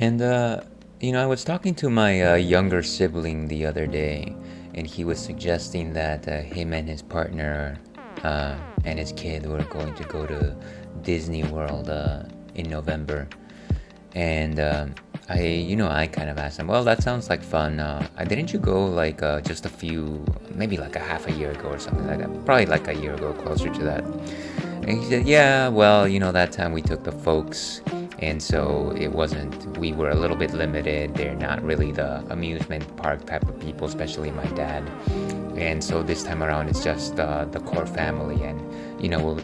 And, I was talking to my younger sibling the other day, and he was suggesting that him and his partner and his kid were going to go to Disney World in November. And I kind of asked him, well, that sounds like fun. Didn't you go like just a few, maybe like a half a year ago or something like that? Probably like a year ago, closer to that. And he said, yeah, well, that time we took the folks, and so we were a little bit limited. They're not really the amusement park type of people, especially my dad. And so this time around, it's just the core family, and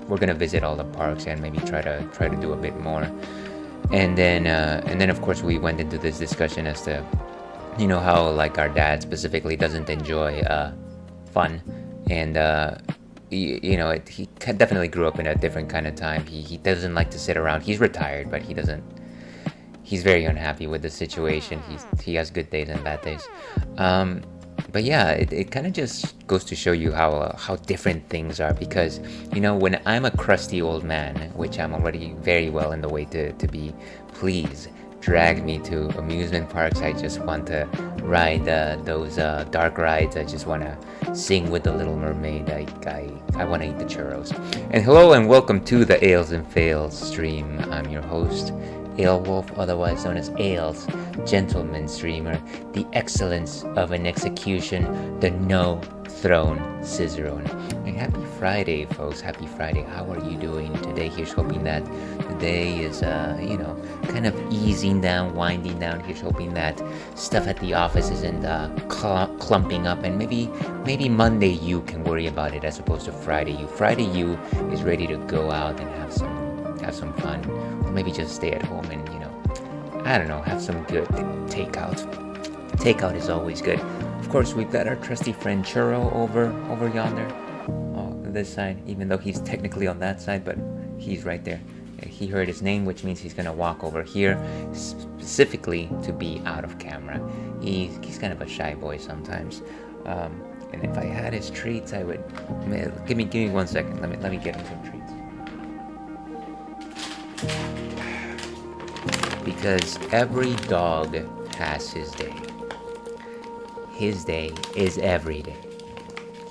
we're gonna visit all the parks and maybe try to do a bit more. And then of course we went into this discussion as to how like our dad specifically doesn't enjoy fun, and he definitely grew up in a different kind of time. He doesn't like to sit around. He's retired, but he's very unhappy with the situation. He has good days and bad days. But yeah, it kind of just goes to show you how different things are, because when I'm a crusty old man, which I'm already very well in the way to be, please drag me to amusement parks. I just want to ride those dark rides. I just want to sing with the Little Mermaid. I want to eat the churros. And hello and welcome to the Ales and Fails stream. I'm your host, Aelwolf, otherwise known as Ales, gentleman streamer, the excellence of an execution, the no throne cicerone. And happy Friday, folks. Happy Friday. How are you doing today? Here's hoping that the day is kind of easing down, winding down. Here's hoping that stuff at the office isn't clumping up, and maybe Monday you can worry about it as opposed to Friday you. Friday you is ready to go out and have some fun, or maybe just stay at home and I don't know, have some good takeout. Takeout is always good. Of course, we've got our trusty friend Churro over yonder, on this side, even though he's technically on that side, but he's right there. He heard his name, which means he's gonna walk over here specifically to be out of camera. He's kind of a shy boy sometimes. And if I had his treats, I would. Give me 1 second. Let me get him some treats. Because every dog has his day. His day is every day.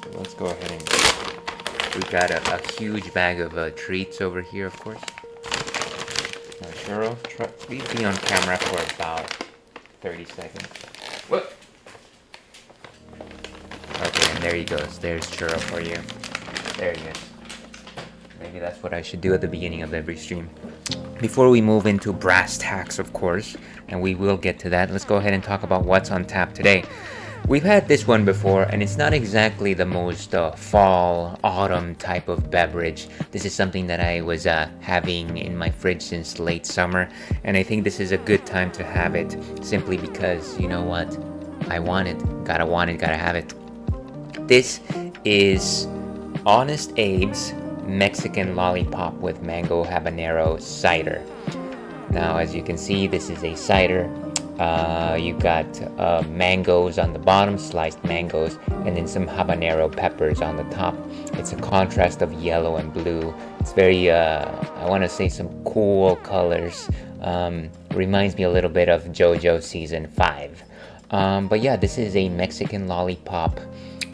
So let's go ahead and we got a huge bag of treats over here, of course. Now, Churro, please be on camera for about 30 seconds. What? Okay, and there he goes. There's Churro for you. There he is. Maybe that's what I should do at the beginning of every stream. Before we move into brass tacks, of course, and we will get to that, let's go ahead and talk about what's on tap today. We've had this one before, and it's not exactly the most fall, autumn type of beverage. This is something that I was having in my fridge since late summer, and I think this is a good time to have it, simply because, you know what? I want it, gotta have it. This is Honest Abe's Mexican lollipop with mango habanero cider. Now, as you can see, this is a cider. You got mangoes on the bottom, sliced mangoes, and then some habanero peppers on the top. It's a contrast of yellow and blue. It's very, I want to say, some cool colors. Reminds me a little bit of JoJo Season 5. But yeah, this is a Mexican lollipop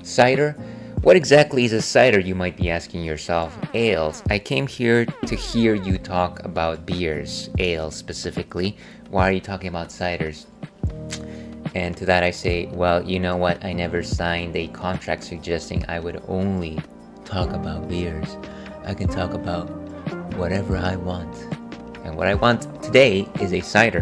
cider. What exactly is a cider, you might be asking yourself? Ales. I came here to hear you talk about beers, ales specifically. Why are you talking about ciders? And to that I say, well, you know what? I never signed a contract suggesting I would only talk about beers. I can talk about whatever I want. And what I want today is a cider.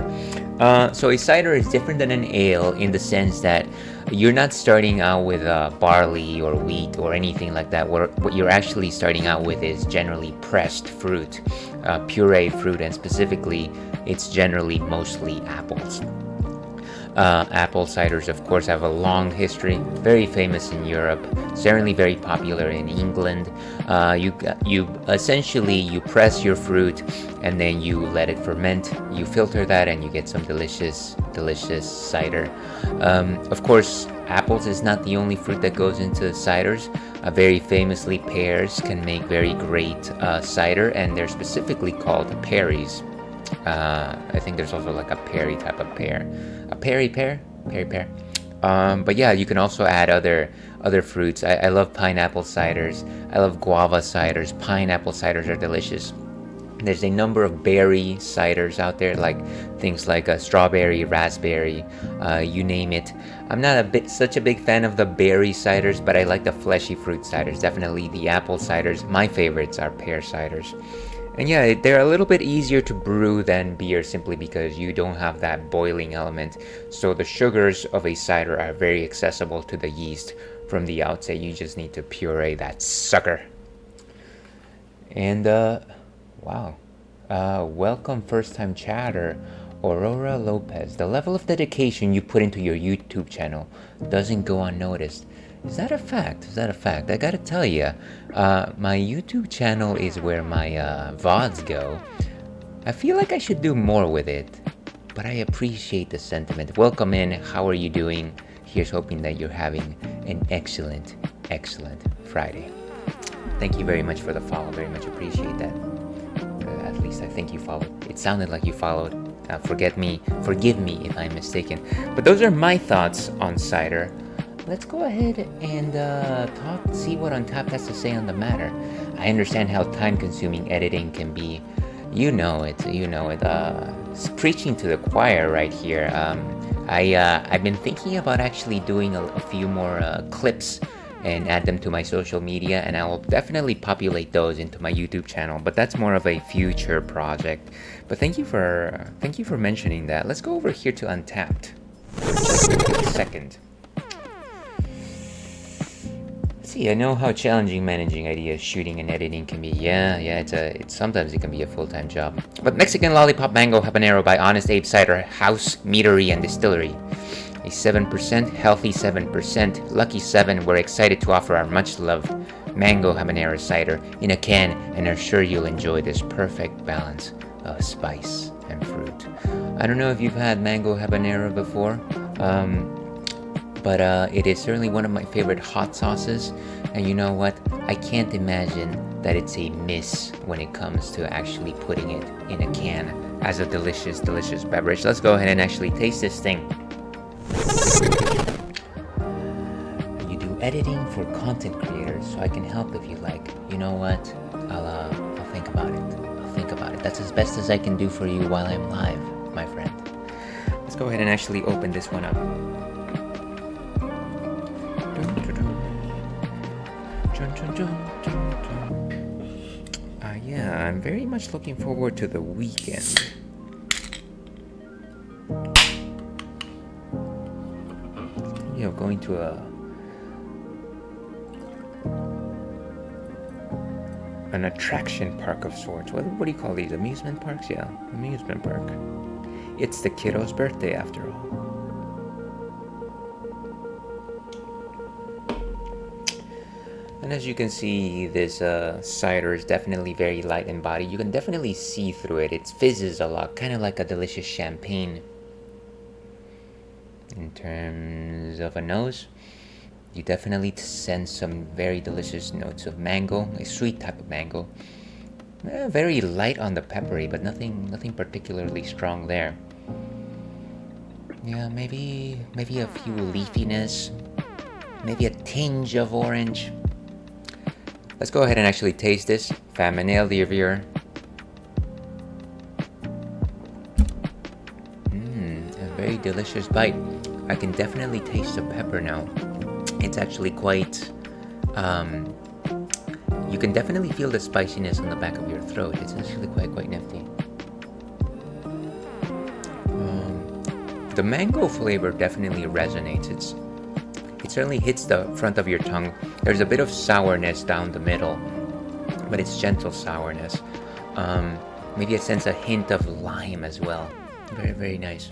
So a cider is different than an ale in the sense that you're not starting out with barley or wheat or anything like that. What you're actually starting out with is generally pressed fruit, pureed fruit, and specifically, it's generally mostly apples. Apple ciders, of course, have a long history, very famous in Europe, certainly very popular in England. You essentially press your fruit and then you let it ferment. You filter that and you get some delicious cider. Of course, apples is not the only fruit that goes into ciders. Very famously, pears can make very great cider, and they're specifically called Perries. I think there's also like a perry type of pear, a perry pear, perry pear. But yeah, you can also add other fruits. I love pineapple ciders. I love guava ciders. Pineapple ciders are delicious. There's a number of berry ciders out there, like things like strawberry, raspberry, you name it. I'm not such a big fan of the berry ciders, but I like the fleshy fruit ciders. Definitely the apple ciders. My favorites are pear ciders. And yeah, they're a little bit easier to brew than beer simply because you don't have that boiling element. So the sugars of a cider are very accessible to the yeast from the outset. You just need to puree that sucker. And wow. Welcome first time chatter, Aurora Lopez. The level of dedication you put into your YouTube channel doesn't go unnoticed. Is that a fact? Is that a fact? I gotta tell you, my YouTube channel is where my VODs go. I feel like I should do more with it, but I appreciate the sentiment. Welcome in. How are you doing? Here's hoping that you're having an excellent, excellent Friday. Thank you very much for the follow. Very much appreciate that. At least I think you followed. It sounded like you followed. Forgive me if I'm mistaken. But those are my thoughts on cider. Let's go ahead and see what Untapped has to say on the matter. I understand how time-consuming editing can be. You know it. It's preaching to the choir right here. I've been thinking about actually doing a few more clips and add them to my social media, and I will definitely populate those into my YouTube channel. But that's more of a future project. But thank you for mentioning that. Let's go over here to Untapped for just a second. See, I know how challenging managing ideas, shooting, and editing can be. Yeah, sometimes it can be a full-time job. But Mexican Lollipop Mango Habanero by Honest Abe Cider House Meadery and Distillery. A 7%, healthy 7%, lucky 7. We're excited to offer our much-loved Mango Habanero Cider in a can and are sure you'll enjoy this perfect balance of spice and fruit. I don't know if you've had Mango Habanero before, but it is certainly one of my favorite hot sauces. And you know what? I can't imagine that it's a miss when it comes to actually putting it in a can as a delicious, delicious beverage. Let's go ahead and actually taste this thing. You do editing for content creators, so I can help if you like. You know what? I'll think about it. That's as best as I can do for you while I'm live, my friend. Let's go ahead and actually open this one up. Yeah, I'm very much looking forward to the weekend. You know, going to an attraction park of sorts. What do you call these? Amusement parks? Yeah, amusement park. It's the kiddo's birthday after all. And as you can see, this cider is definitely very light in body. You can definitely see through it. It fizzes a lot, kind of like a delicious champagne. In terms of a nose, you definitely sense some very delicious notes of mango, a sweet type of mango. Very light on the peppery, but nothing particularly strong there. Yeah, maybe a few leafiness, maybe a tinge of orange. Let's go ahead and actually taste this. Familiar. A very delicious bite. I can definitely taste the pepper now. It's actually quite, you can definitely feel the spiciness on the back of your throat. It's actually quite nifty. The mango flavor definitely resonates. It certainly hits the front of your tongue. There's a bit of sourness down the middle, but it's gentle sourness. Maybe I sense a hint of lime as well. Very, very nice.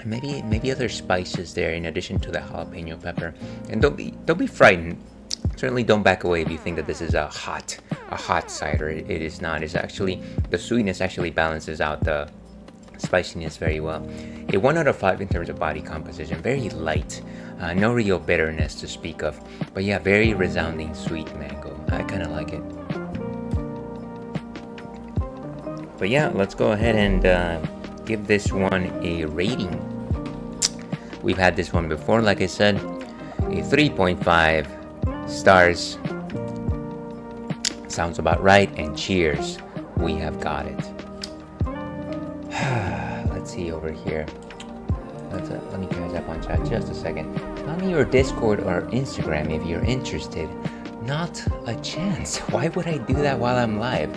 Maybe other spices there in addition to the jalapeno pepper. And don't be frightened. Certainly don't back away if you think that this is a hot cider. It is not. It's actually, the sweetness actually balances out the spiciness very well. A 1 out of 5 in terms of body composition. Very light. No real bitterness to speak of. But yeah, very resounding sweet mango. I kind of like it. But yeah, let's go ahead and give this one a rating. We've had this one before, like I said, a 3.5 stars. Sounds about right, and cheers, we have got it. Let's see over here. Let me catch up on chat just a second. Tell me your Discord or Instagram if you're interested. Not a chance. Why would I do that while I'm live?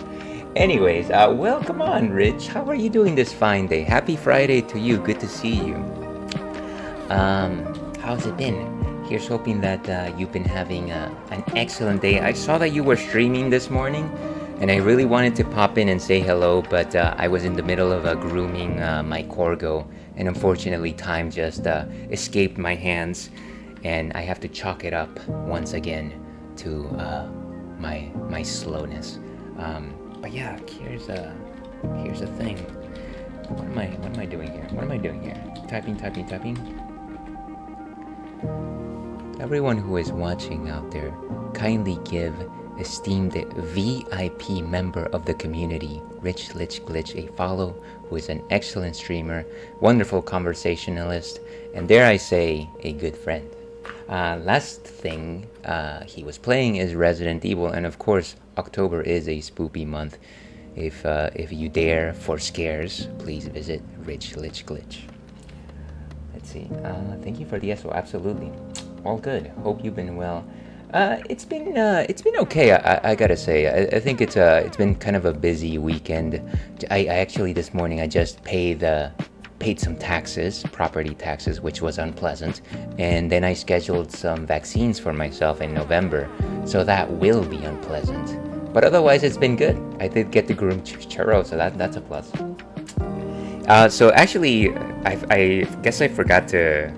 Anyways, well, come on, Rich. How are you doing this fine day? Happy Friday to you. Good to see you. How's it been? Here's hoping that you've been having an excellent day. I saw that you were streaming this morning, and I really wanted to pop in and say hello, but I was in the middle of grooming my Corgo, and unfortunately time just escaped my hands, and I have to chalk it up once again to my slowness. But yeah, here's a thing. What am I doing here? Typing. Everyone who is watching out there, kindly give esteemed VIP member of the community, Rich Lich Glitch, a follow, who is an excellent streamer, wonderful conversationalist, and dare I say, a good friend. Last thing he was playing is Resident Evil, and of course, October is a spoopy month. If you dare for scares, please visit Rich Lich Glitch. Let's see. Thank you for the SO. Absolutely. All good. Hope you've been well. It's been okay. I gotta say. I think it's been kind of a busy weekend. I actually this morning I just paid some taxes, property taxes, which was unpleasant, and then I scheduled some vaccines for myself in November, so that will be unpleasant. But otherwise, it's been good. I did get to groom Churro, so that's a plus. So actually, I guess I forgot to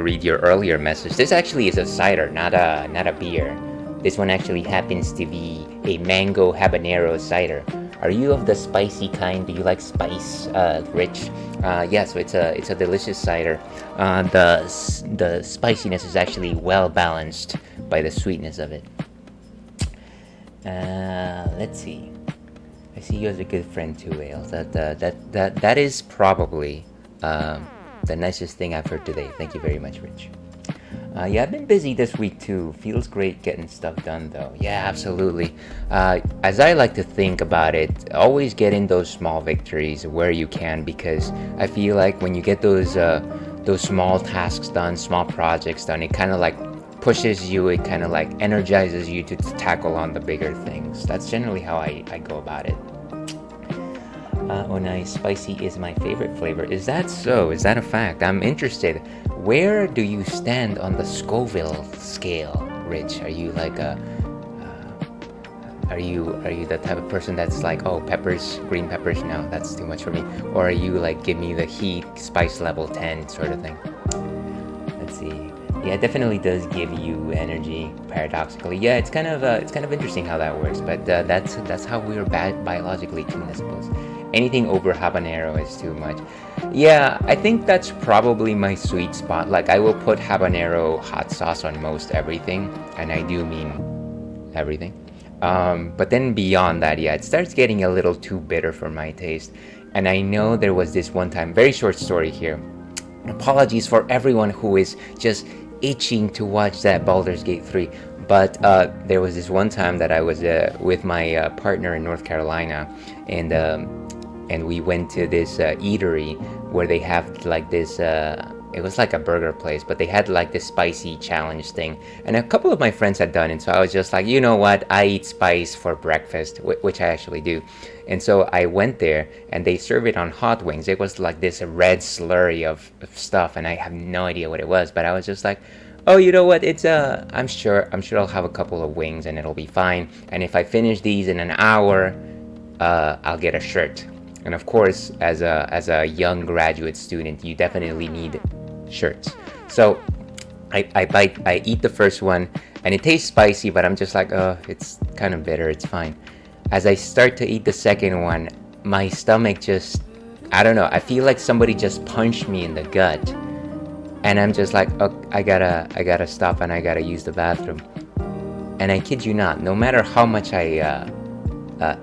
read your earlier message. This actually is a cider, not a beer. This one actually happens to be a mango habanero cider. Are you of the spicy kind? Do you like spice, Rich? Yeah, so it's a delicious cider. The spiciness is actually well balanced by the sweetness of it. Let's see. I see you as a good friend too, Wales. That is probably the nicest thing I've heard today. Thank you very much, Rich. Yeah, I've been busy this week too. Feels great getting stuff done though. Yeah, absolutely. As I like to think about it, always get in those small victories where you can, because I feel like when you get those small tasks done, small projects done, it kind of like pushes you, it kind of like energizes you to tackle on the bigger things. That's generally how I go about it. Oh nice, spicy is my favorite flavor. Is that so? Is that a fact? I'm interested. Where do you stand on the Scoville scale, Rich? Are you like are you the type of person that's like, oh, peppers, green peppers, no, that's too much for me? Or are you like, give me the heat, spice level 10 sort of thing? Let's see. Yeah, it definitely does give you energy, paradoxically. Yeah, it's kind of interesting how that works, but that's how we're biologically tuned, I suppose. Anything over habanero is too much. Yeah, I think that's probably my sweet spot. Like, I will put habanero hot sauce on most everything, and I do mean everything. But then beyond that, yeah, it starts getting a little too bitter for my taste. And I know there was this one time, very short story here. Apologies for everyone who is just itching to watch that Baldur's Gate 3. But there was this one time that I was with my partner in North Carolina, and we went to this eatery where they have like this, it was like a burger place, but they had like this spicy challenge thing. And a couple of my friends had done it, so I was just like, you know what, I eat spice for breakfast, which I actually do. And so I went there, and they serve it on hot wings. It was like this red slurry of stuff, and I have no idea what it was, but I was just like, oh, you know what, it's I'm sure I'll have a couple of wings and it'll be fine. And if I finish these in an hour, I'll get a shirt. And of course, as a young graduate student, you definitely need shirts. So I eat the first one, and it tastes spicy, but I'm just like, oh, it's kind of bitter, it's fine. As I start to eat the second one, my stomach just, I don't know, I feel like somebody just punched me in the gut. And I'm just like, oh, I gotta stop, and I gotta use the bathroom. And I kid you not, no matter how much I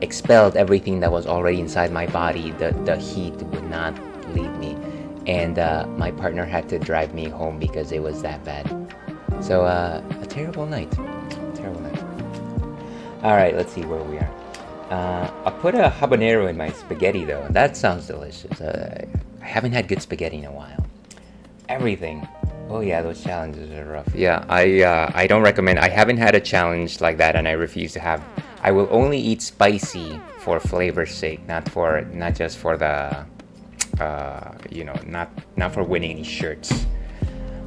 expelled everything that was already inside my body. The heat would not leave me, and my partner had to drive me home because it was that bad. So a terrible night. Terrible night. All right, let's see where we are. I'll put a habanero in my spaghetti though. That sounds delicious. I haven't had good spaghetti in a while. Everything. Oh yeah, those challenges are rough. Yeah, I don't recommend. I haven't had a challenge like that, and I refuse to have. I will only eat spicy for flavor's sake, not just for the, not for winning any shirts.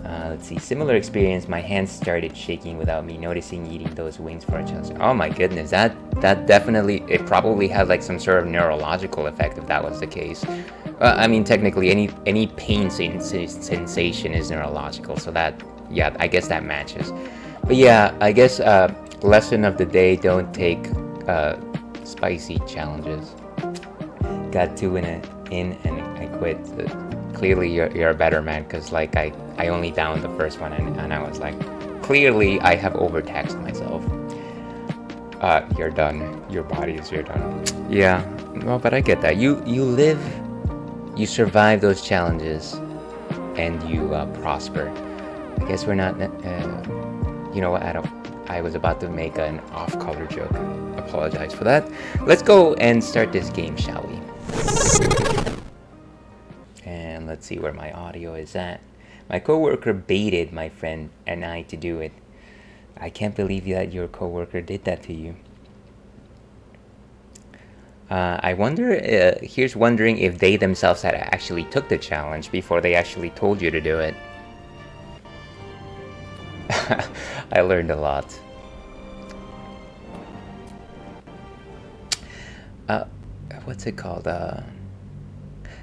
Let's see. Similar experience. My hands started shaking without me noticing eating those wings for a challenge. Oh my goodness, that definitely, it probably had like some sort of neurological effect if that was the case. I mean, technically, any pain sensation is neurological, so that, yeah, I guess that matches. But yeah, I guess lesson of the day: don't take spicy challenges. Got two in and I quit. Clearly, you're a better man, because like I only downed the first one, and I was like, clearly I have overtaxed myself. You're done. Your body is, you're done. Yeah, well, but I get that. You live. You survive those challenges, and you prosper. I guess we're not. You know what? I was about to make an off-color joke. Apologize for that. Let's go and start this game, shall we? And let's see where my audio is at. My coworker baited my friend and I to do it. I can't believe that your coworker did that to you. I wonder, here's wondering if they themselves had actually took the challenge before they actually told you to do it. I learned a lot. What's it called?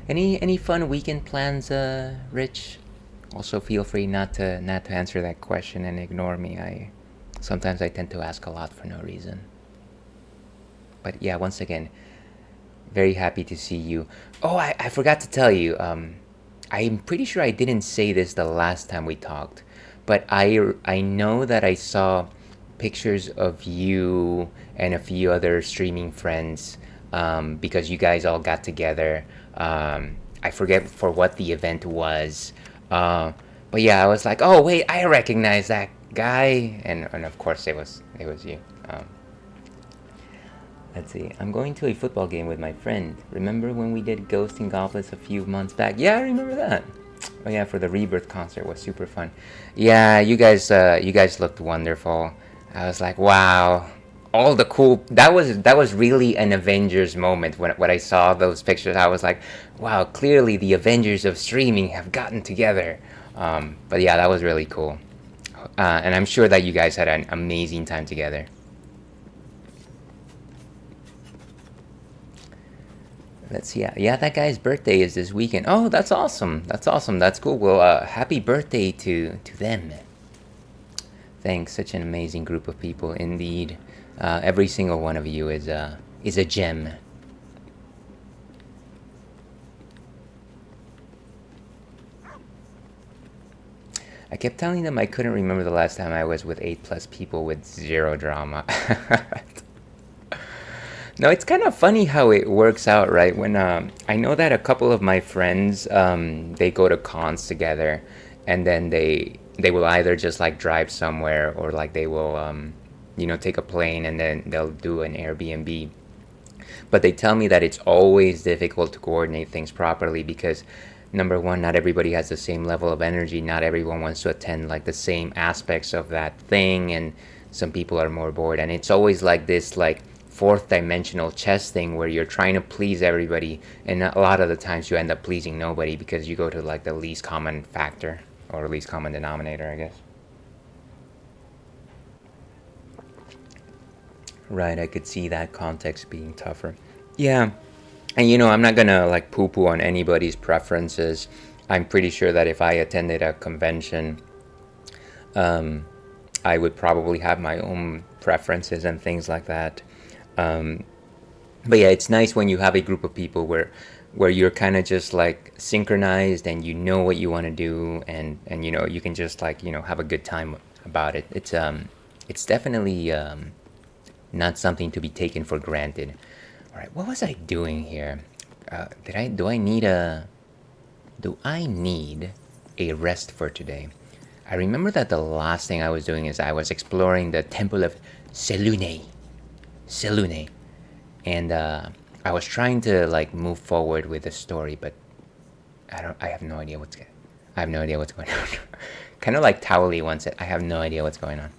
Any fun weekend plans, Rich? Also, feel free not to answer that question and ignore me. Sometimes I tend to ask a lot for no reason. But yeah, once again, very happy to see you. Oh, I forgot to tell you. I'm pretty sure I didn't say this the last time we talked, but I know that I saw pictures of you and a few other streaming friends, because you guys all got together. I forget for what the event was, but yeah, I was like, oh wait, I recognize that guy, and of course it was you. Let's see. I'm going to a football game with my friend. Remember when we did Ghost and Goblins a few months back? Yeah, I remember that. Oh yeah, for the Rebirth concert. It was super fun. Yeah, you guys looked wonderful. I was like, wow, all the cool. That was really an Avengers moment when I saw those pictures. I was like, wow, clearly the Avengers of streaming have gotten together. But yeah, that was really cool. And I'm sure that you guys had an amazing time together. Let's see. Yeah, that guy's birthday is this weekend. Oh, that's awesome. That's cool. Well, happy birthday to them. Thanks. Such an amazing group of people, indeed. Every single one of you is a gem. I kept telling them I couldn't remember the last time I was with 8+ people with 0 drama. No, it's kind of funny how it works out, right? When I know that a couple of my friends, they go to cons together, and then they will either just like drive somewhere, or like they will take a plane and then they'll do an Airbnb. But they tell me that it's always difficult to coordinate things properly because, number one, not everybody has the same level of energy. Not everyone wants to attend like the same aspects of that thing, and some people are more bored. And it's always like this like fourth dimensional chess thing where you're trying to please everybody, and a lot of the times you end up pleasing nobody because you go to like the least common factor, or least common denominator, I guess. Right, I could see that context being tougher. Yeah, and I'm not gonna like poo-poo on anybody's preferences. I'm pretty sure that if I attended a convention, I would probably have my own preferences and things like that. But yeah, it's nice when you have a group of people where you're kind of just like synchronized, and you know what you want to do, and you can just like have a good time about it. It's definitely not something to be taken for granted. All right, what was I doing here? Do I need a rest for today? I remember that the last thing I was doing is I was exploring the temple of Selune. Selune. And I was trying to like move forward with the story, but I have no idea I have no idea what's going on. Kind of like Towley once said, I have no idea what's going on.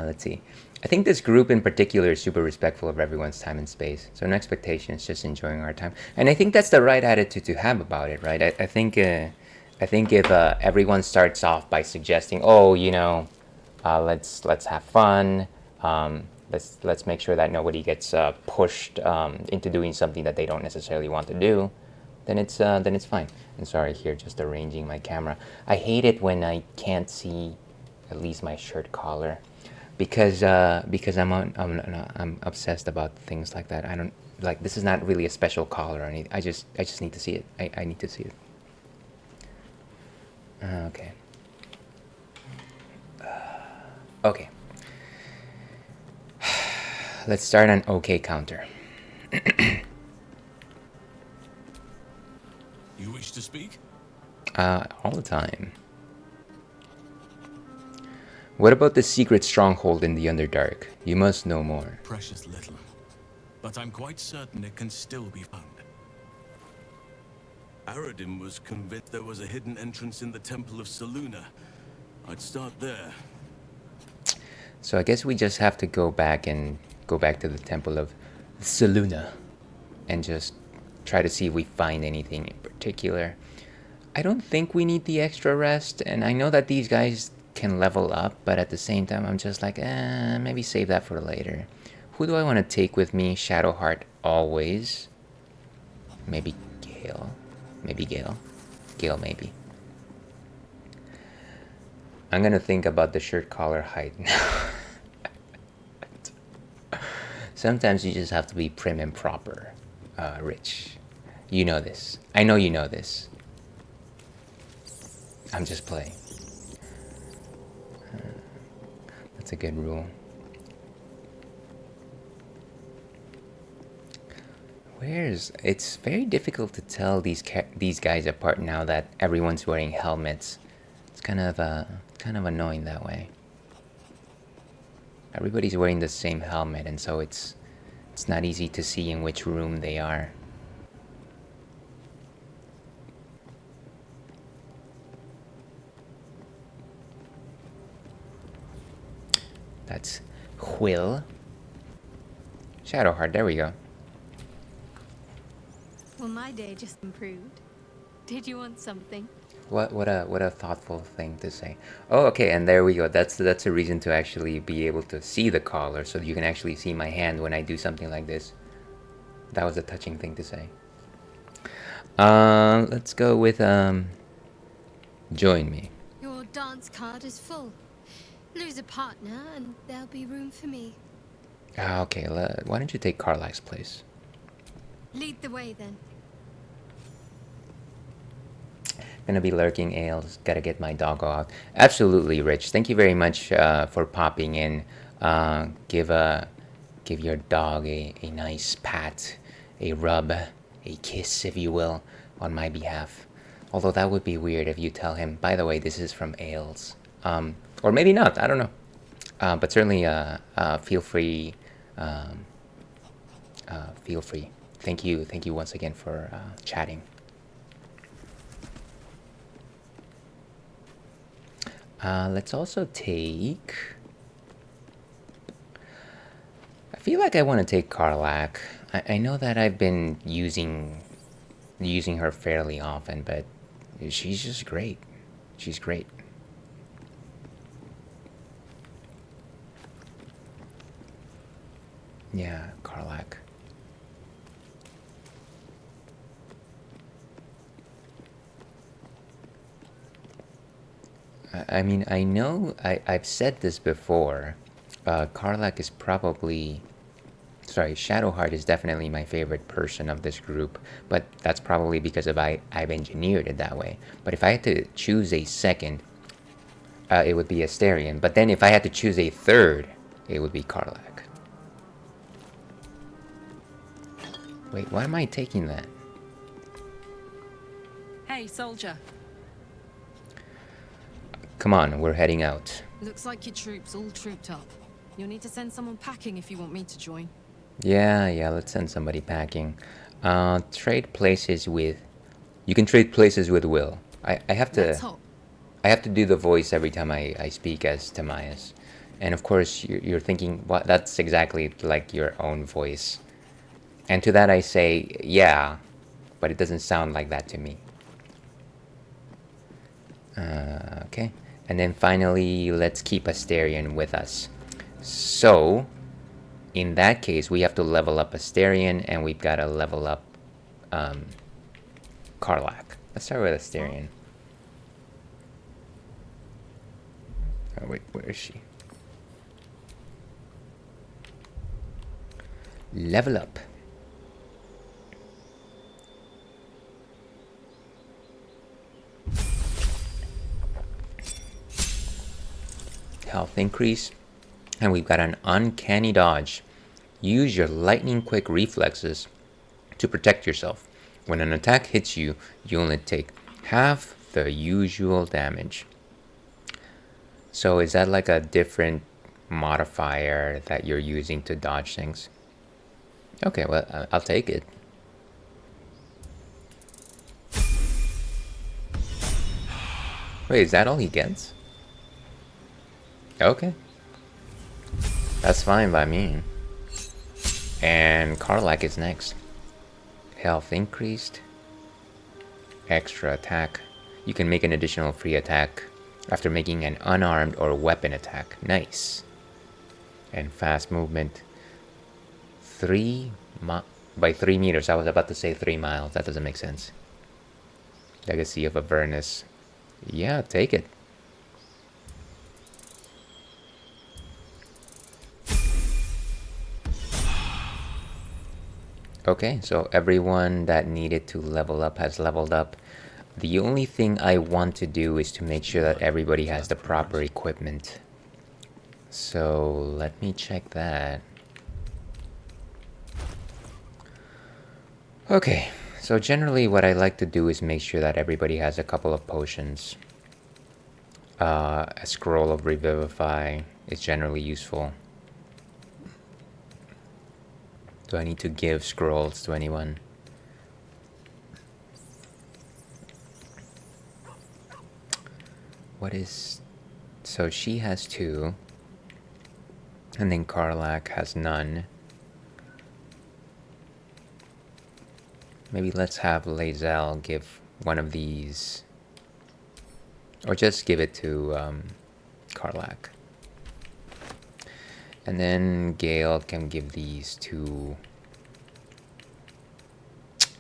Let's see. I think this group in particular is super respectful of everyone's time and space. So no expectations, just enjoying our time. And I think that's the right attitude to have about it, right? I think if everyone starts off by suggesting, oh, you know, let's have fun. Let's make sure that nobody gets pushed into doing something that they don't necessarily want to do. Then it's fine. And sorry, here just arranging my camera. I hate it when I can't see at least my shirt collar, because I'm obsessed about things like that. I don't like, this is not really a special collar or anything. I just need to see it. I need to see it. Okay. Okay. Let's start an OK counter. You wish to speak? All the time. What about the secret stronghold in the Underdark? You must know more. Precious little. But I'm quite certain it can still be found. Aradin was convinced there was a hidden entrance in the Temple of Seluna. I'd start there. So I guess we just have to go back to the Temple of Seluna and just try to see if we find anything in particular. I don't think we need the extra rest, and I know that these guys can level up, but at the same time I'm just like, maybe save that for later. Who do I want to take with me? Shadowheart always. Maybe Gale. Maybe Gale. Gale maybe. I'm gonna think about the shirt collar height now. Sometimes you just have to be prim and proper, Rich. You know this. I know you know this. I'm just playing. That's a good rule. It's very difficult to tell these guys apart now that everyone's wearing helmets. It's kind of annoying that way. Everybody's wearing the same helmet, and so it's not easy to see in which room they are. That's Will. Shadowheart, there we go. Well, my day just improved. Did you want something? What a thoughtful thing to say. Oh, okay, and there we go. That's a reason to actually be able to see the collar, so you can actually see my hand when I do something like this. That was a touching thing to say. Let's go with join me. Your dance card is full. Lose a partner and there'll be room for me. Okay, why don't you take Carlax's place? Lead the way then. Gonna be lurking ales. Gotta get my doggo out. Absolutely, Rich. Thank you very much for popping in. Give your dog a nice pat, a rub, a kiss, if you will, on my behalf. Although that would be weird if you tell him, by the way, this is from Ales. Or maybe not. I don't know. But certainly, feel free. Feel free. Thank you once again for chatting. Let's also take... I feel like I want to take Karlach. I know that I've been using her fairly often, but she's just great. She's great. Yeah, Karlach. I mean, I know I've said this before. Karlach is probably... Sorry, Shadowheart is definitely my favorite person of this group, but that's probably because I've engineered it that way. But if I had to choose a second, it would be Asterion. But then if I had to choose a third, it would be Karlak. Wait, why am I taking that? Hey, soldier. Come on, we're heading out. Looks like your troops all trooped up. You'll need to send someone packing if you want me to join. Yeah, let's send somebody packing. Trade places with... You can trade places with Will. I have Let's to... hop. I have to do the voice every time I speak as Timaeus. And of course, you're thinking, what? That's exactly like your own voice. And to that I say, yeah, but it doesn't sound like that to me. Okay. And then finally, let's keep Asterion with us. So, in that case, we have to level up Asterion, and we've got to level up Karlak. Let's start with Asterion. Oh, wait, where is she? Level up. Health increase. And we've got an uncanny dodge. Use your lightning quick reflexes to protect yourself. When an attack hits you, you only take half the usual damage. So is that like a different modifier that you're using to dodge things? Okay, well, I'll take it. Wait, is that all he gets? Okay. That's fine by me. And Karlak is next. Health increased. Extra attack. You can make an additional free attack after making an unarmed or weapon attack. Nice. And fast movement. By 3 meters. I was about to say 3 miles. That doesn't make sense. Legacy of Avernus. Yeah, take it. Okay, so everyone that needed to level up has leveled up. The only thing I want to do is to make sure that everybody has the proper equipment. So let me check that. Okay, so generally what I like to do is make sure that everybody has a couple of potions. A scroll of Revivify is generally useful. Do I need to give scrolls to anyone? What is... So she has 2. And then Karlak has none. Maybe let's have Lae'zel give one of these. Or just give it to Karlak. And then Gale can give these to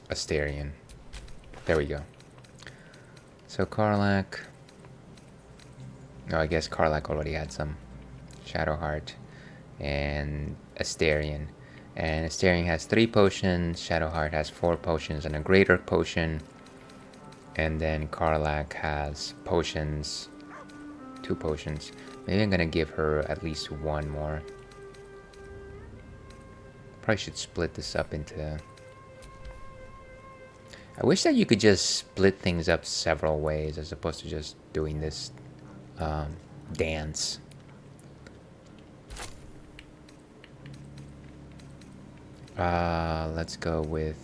Asterion. There we go. So Karlak... Oh, I guess Karlak already had some. Shadowheart and Asterion. And Asterion has 3 potions, Shadowheart has 4 potions and a greater potion. And then Karlak has potions, 2 potions. Maybe I'm gonna give her at least 1 more. Probably should split this up into... I wish that you could just split things up several ways as opposed to just doing this dance. Let's go with...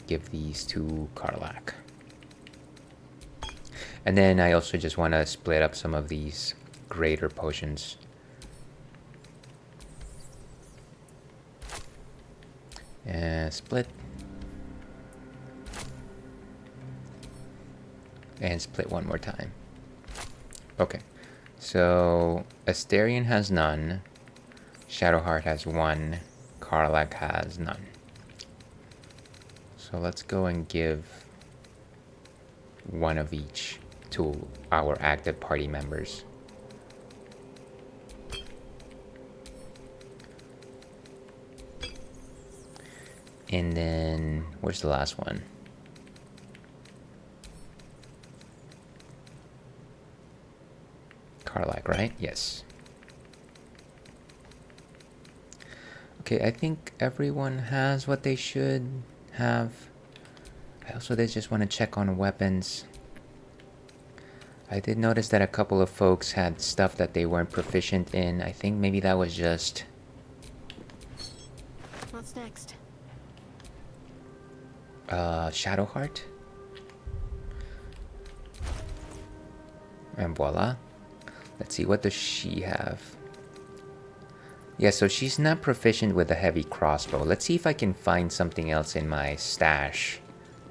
Give these to Karlak. And then I also just want to split up some of these greater potions. Split. And split one more time. Okay. So Asterion has none. Shadowheart has 1. Karlak has none. So let's go and give 1 of each to our active party members. And then, where's the last one? Karlak, right? Yes. Okay, I think everyone has what they should have. I also did just want to check on weapons. I did notice that a couple of folks had stuff that they weren't proficient in. I think maybe that was just... What's next? Shadowheart. And voila. Let's see, what does she have? Yeah, so she's not proficient with a heavy crossbow. Let's see if I can find something else in my stash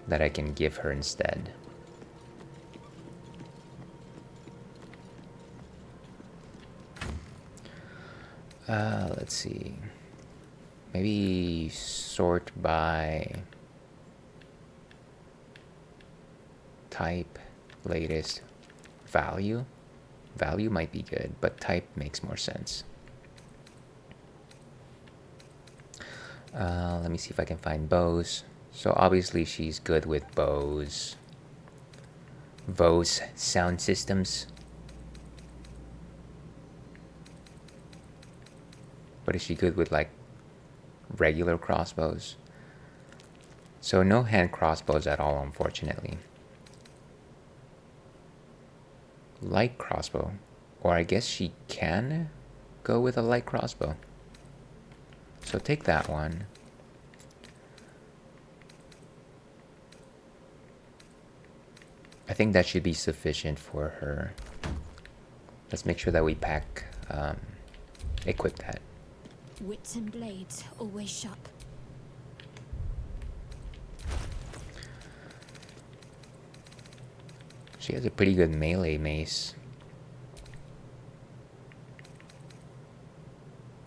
that I can give her instead. Let's see. Maybe sort by type, latest, value. Value might be good, but type makes more sense. Let me see if I can find bows. So obviously she's good with bows. Bose sound systems. But is she good with like regular crossbows? So no hand crossbows at all, unfortunately. Light crossbow. Or I guess she can go with a light crossbow. So take that one. I think that should be sufficient for her. Let's make sure that we equip that. Wits and blades always sharp. She has a pretty good melee mace.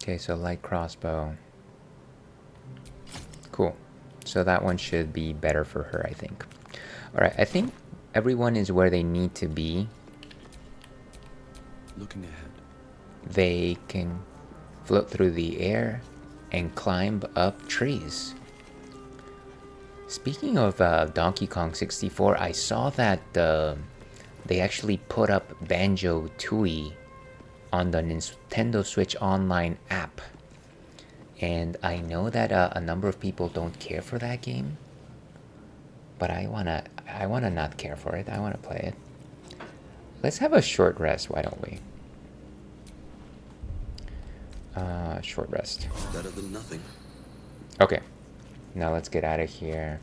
Okay, so light crossbow. Cool. So that one should be better for her, I think. Alright, I think everyone is where they need to be. Looking ahead. They can float through the air and climb up trees. Speaking of Donkey Kong 64, I saw that they actually put up Banjo-Tooie on the Nintendo Switch Online app. And I know that a number of people don't care for that game. But I wanna not care for it. I wanna play it. Let's have a short rest, why don't we? Short rest. Better than nothing. Okay. Now let's get out of here.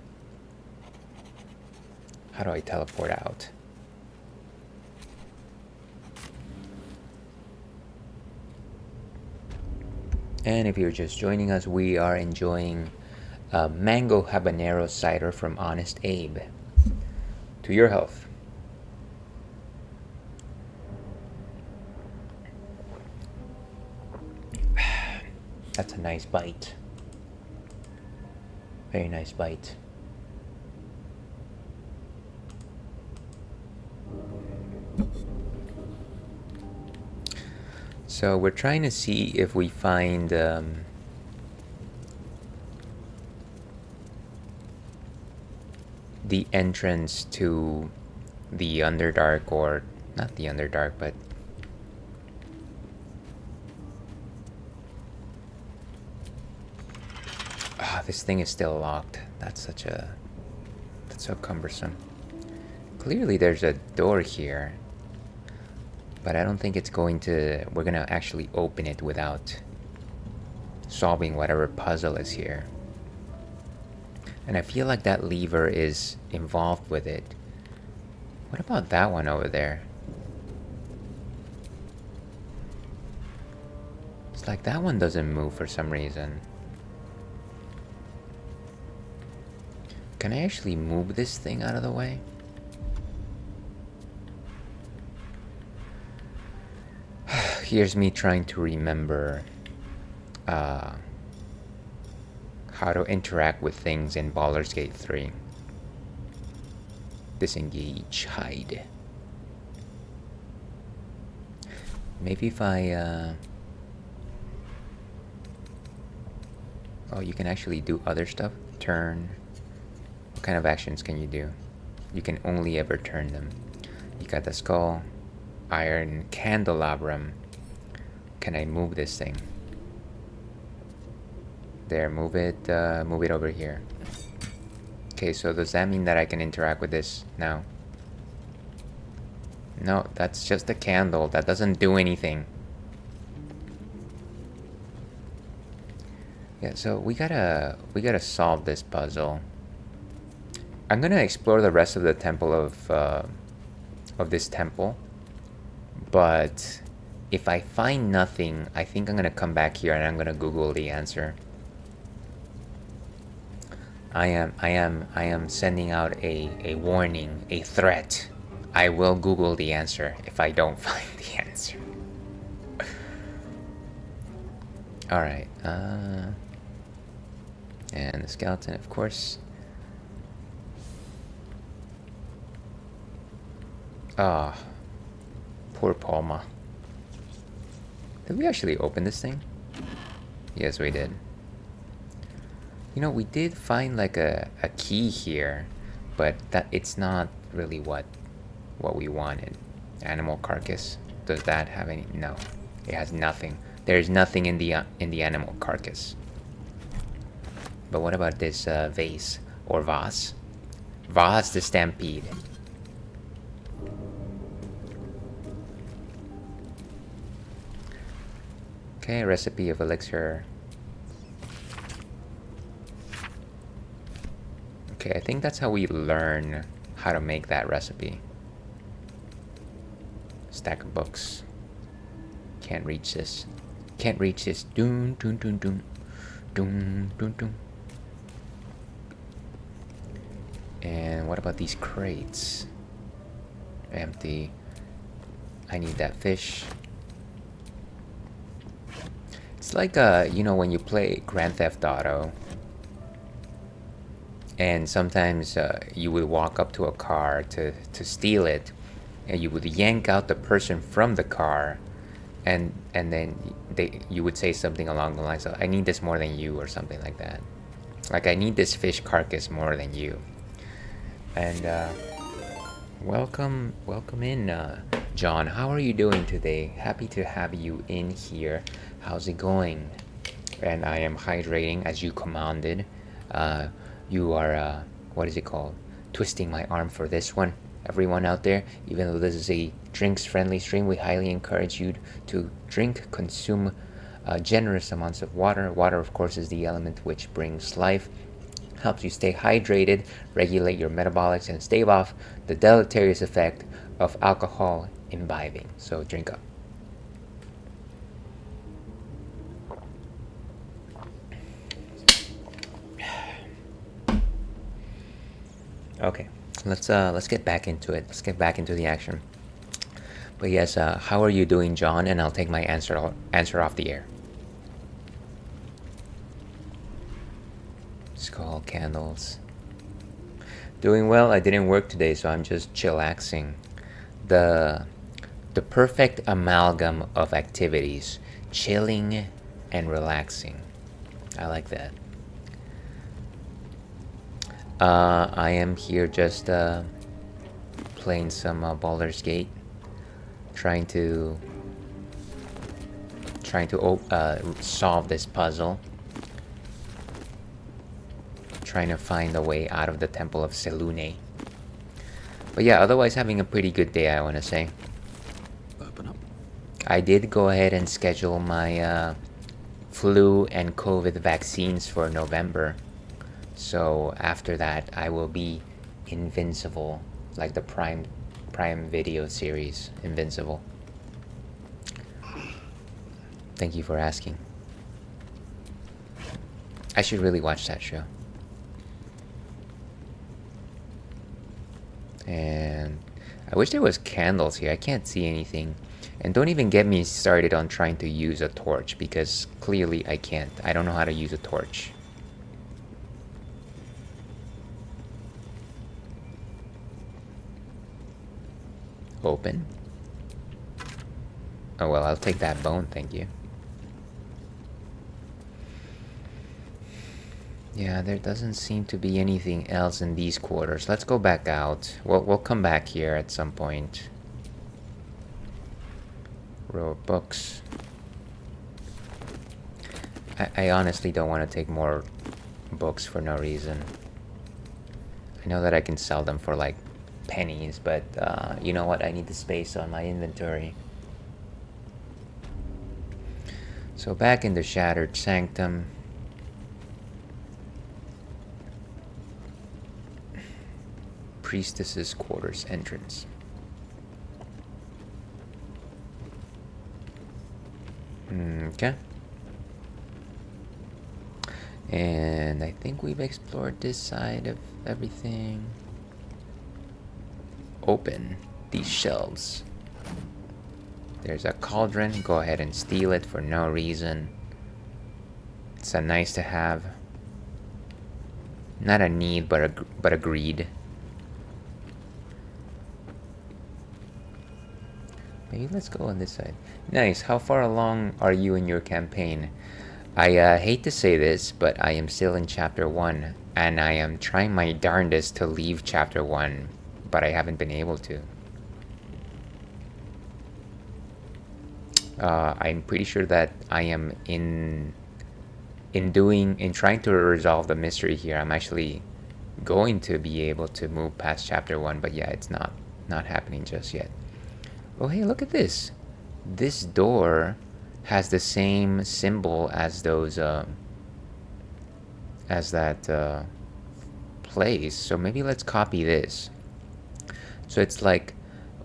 How do I teleport out? And if you're just joining us, we are enjoying mango habanero cider from Honest Abe. To your health. That's a nice bite. Very nice bite. So we're trying to see if we find the entrance to the Underdark, or not the Underdark, but this thing is still locked. That's so cumbersome. Clearly there's a door here, but I don't think we're gonna actually open it without solving whatever puzzle is here. And I feel like that lever is involved with it. What about that one over there? It's like that one doesn't move for some reason. Can I actually move this thing out of the way? Here's me trying to remember how to interact with things in Baldur's Gate 3. Disengage, hide. Maybe if I... Oh, you can actually do other stuff. Turn. What kind of actions can you do? You can only ever turn them. You got the skull. Iron candelabrum. Can I move this thing? There, move it over here. Okay, so does that mean that I can interact with this now? No, that's just a candle. That doesn't do anything. Yeah, so we gotta solve this puzzle. I'm gonna explore the rest of the temple of this temple, but if I find nothing, I think I'm gonna come back here and I'm gonna Google the answer. I am sending out a warning, a threat. I will Google the answer if I don't find the answer. Alright, and the skeleton, of course. Ah, poor Palma. Did we actually open this thing? Yes, we did. You know, we did find like a key here, but that it's not really what we wanted. Animal carcass. Does that have any? No, it has nothing. There's nothing in the animal carcass. But what about this vase or vase? Vase the stampede. Okay, recipe of elixir. Okay, I think that's how we learn how to make that recipe. Stack of books. Can't reach this. Can't reach this. Doom, doom, doom, doom. Doom, doom, doom. And what about these crates? Empty. I need that fish. It's like, you know, when you play Grand Theft Auto, and sometimes you would walk up to a car to steal it, and you would yank out the person from the car, and then you would say something along the lines of, I need this more than you, or something like that. Like, I need this fish carcass more than you. And welcome in, John. How are you doing today? Happy to have you in here. How's it going? And I am hydrating as you commanded. You are, what is it called? Twisting my arm for this one. Everyone out there, even though this is a drinks-friendly stream, we highly encourage you to consume generous amounts of water. Water, of course, is the element which brings life, helps you stay hydrated, regulate your metabolics, and stave off the deleterious effect of alcohol imbibing. So drink up. Okay, let's get back into it. Let's get back into the action. But yes, how are you doing, John? And I'll take my answer off the air. Skull candles. Doing well. I didn't work today, so I'm just chillaxing. The perfect amalgam of activities: chilling and relaxing. I like that. I am here just playing some Baldur's Gate, trying to solve this puzzle, trying to find a way out of the Temple of Selune. But yeah, otherwise having a pretty good day, I want to say. Open up. I did go ahead and schedule my flu and COVID vaccines for November. So after that, I will be invincible, like the Prime Video series, Invincible. Thank you for asking. I should really watch that show. And I wish there was candles here. I can't see anything. And don't even get me started on trying to use a torch, because clearly I can't. I don't know how to use a torch. Open. Oh well, I'll take that bone, thank you. Yeah, there doesn't seem to be anything else in these quarters. Let's go back out. We'll come back here at some point. Row of books. I honestly don't want to take more books for no reason. I know that I can sell them for like pennies, but you know what? I need the space on my inventory. So back in the Shattered Sanctum. Priestess's quarters entrance. Okay. And I think we've explored this side of everything. Open these shelves. There's a cauldron. Go ahead and steal it for no reason. It's a nice to have. Not a need, but a greed. Maybe let's go on this side. Nice. How far along are you in your campaign? I hate to say this, but I am still in chapter 1, and I am trying my darndest to leave chapter 1, but I haven't been able to. I'm pretty sure that I am in trying to resolve the mystery here. I'm actually going to be able to move past chapter 1, but yeah, it's not happening just yet. Oh, hey, look at this. This door has the same symbol as those, as that place. So maybe let's copy this. So it's like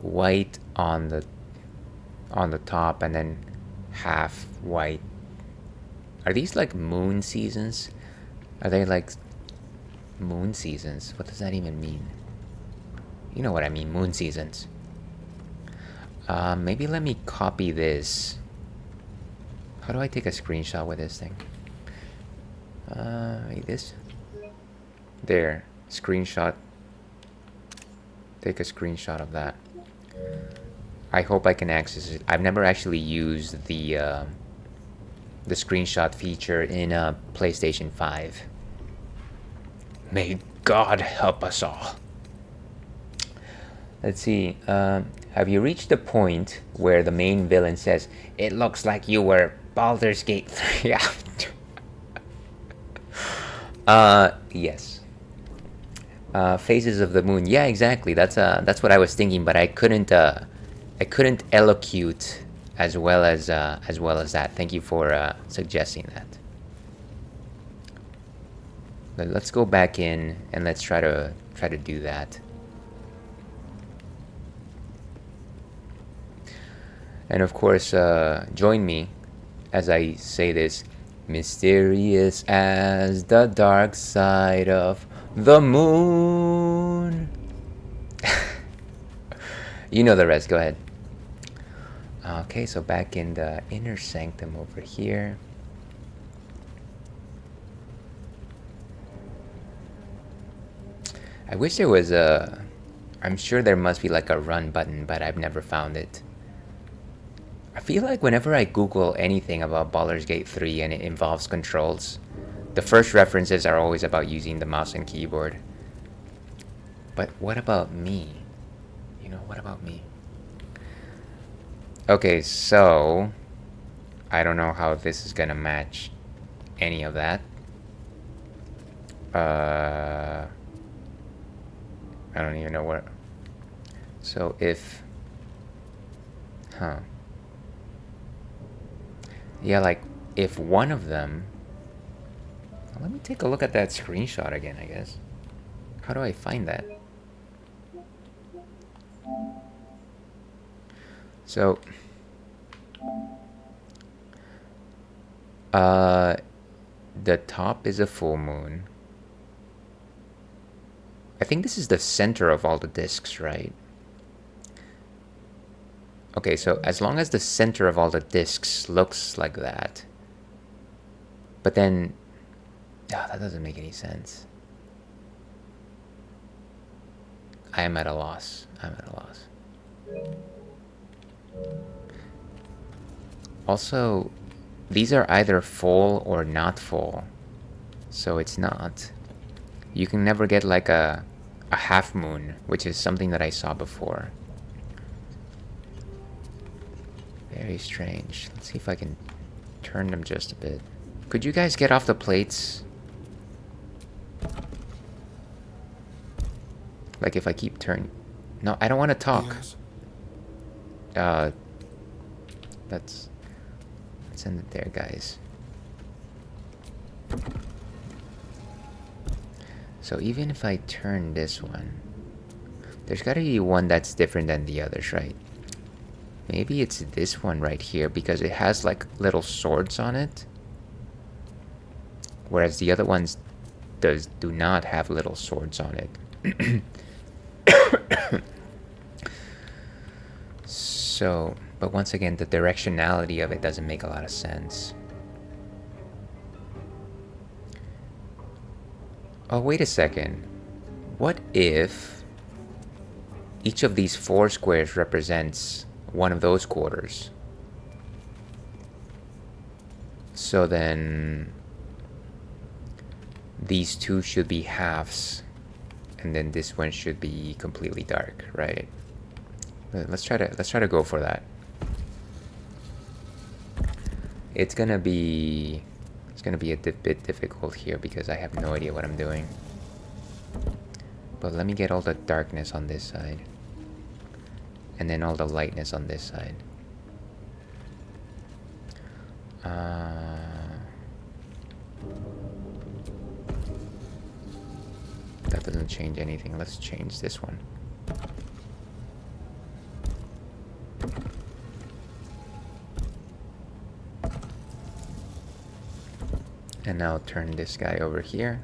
white on the top and then half white. Are these like moon seasons? Are they like moon seasons? What does that even mean? You know what I mean, moon seasons. Maybe let me copy this. How do I take a screenshot with this thing? Like this? There. Screenshot. Take a screenshot of that. I hope I can access it. I've never actually used the screenshot feature in PlayStation 5. May God help us all. Let's see. Have you reached the point where the main villain says, "It looks like you were Baldur's Gate 3 after"? Yes. Phases of the Moon. Yeah, exactly. That's what I was thinking, but I couldn't elocute as well as that. Thank you for suggesting that. But let's go back in and let's try to do that. And of course, join me as I say this. Mysterious as the dark side of the moon. You know the rest, go ahead. Okay, so back in the inner sanctum over here. I wish there was a... I'm sure there must be like a run button, but I've never found it. I feel like whenever I Google anything about Baldur's Gate 3 and it involves controls, the first references are always about using the mouse and keyboard. But what about me? You know, what about me? Okay, so I don't know how this is gonna match any of that. I don't even know where. So if... Yeah, like, if one of them... Let me take a look at that screenshot again, I guess. How do I find that? So... the top is a full moon. I think this is the center of all the discs, right? Okay, so as long as the center of all the discs looks like that. But then... Oh, that doesn't make any sense. I am at a loss. I'm at a loss. Also, these are either full or not full. So it's not. You can never get like a half moon, which is something that I saw before. Very strange. Let's see if I can turn them just a bit. Could you guys get off the plates? Like if I keep turning. No, I don't want to talk. Yes. Let's end it there, guys. So even if I turn this one, there's gotta be one that's different than the others, right? Maybe it's this one right here because it has like little swords on it. Whereas the other ones do not have little swords on it. So, but once again, the directionality of it doesn't make a lot of sense. Oh, wait a second. What if each of these 4 squares represents one of those quarters? So then these 2 should be halves, and then this one should be completely dark, right? Let's try to go for that. It's gonna be a bit difficult here because I have no idea what I'm doing. But let me get all the darkness on this side, and then all the lightness on this side. That doesn't change anything. Let's change this one. And now turn this guy over here.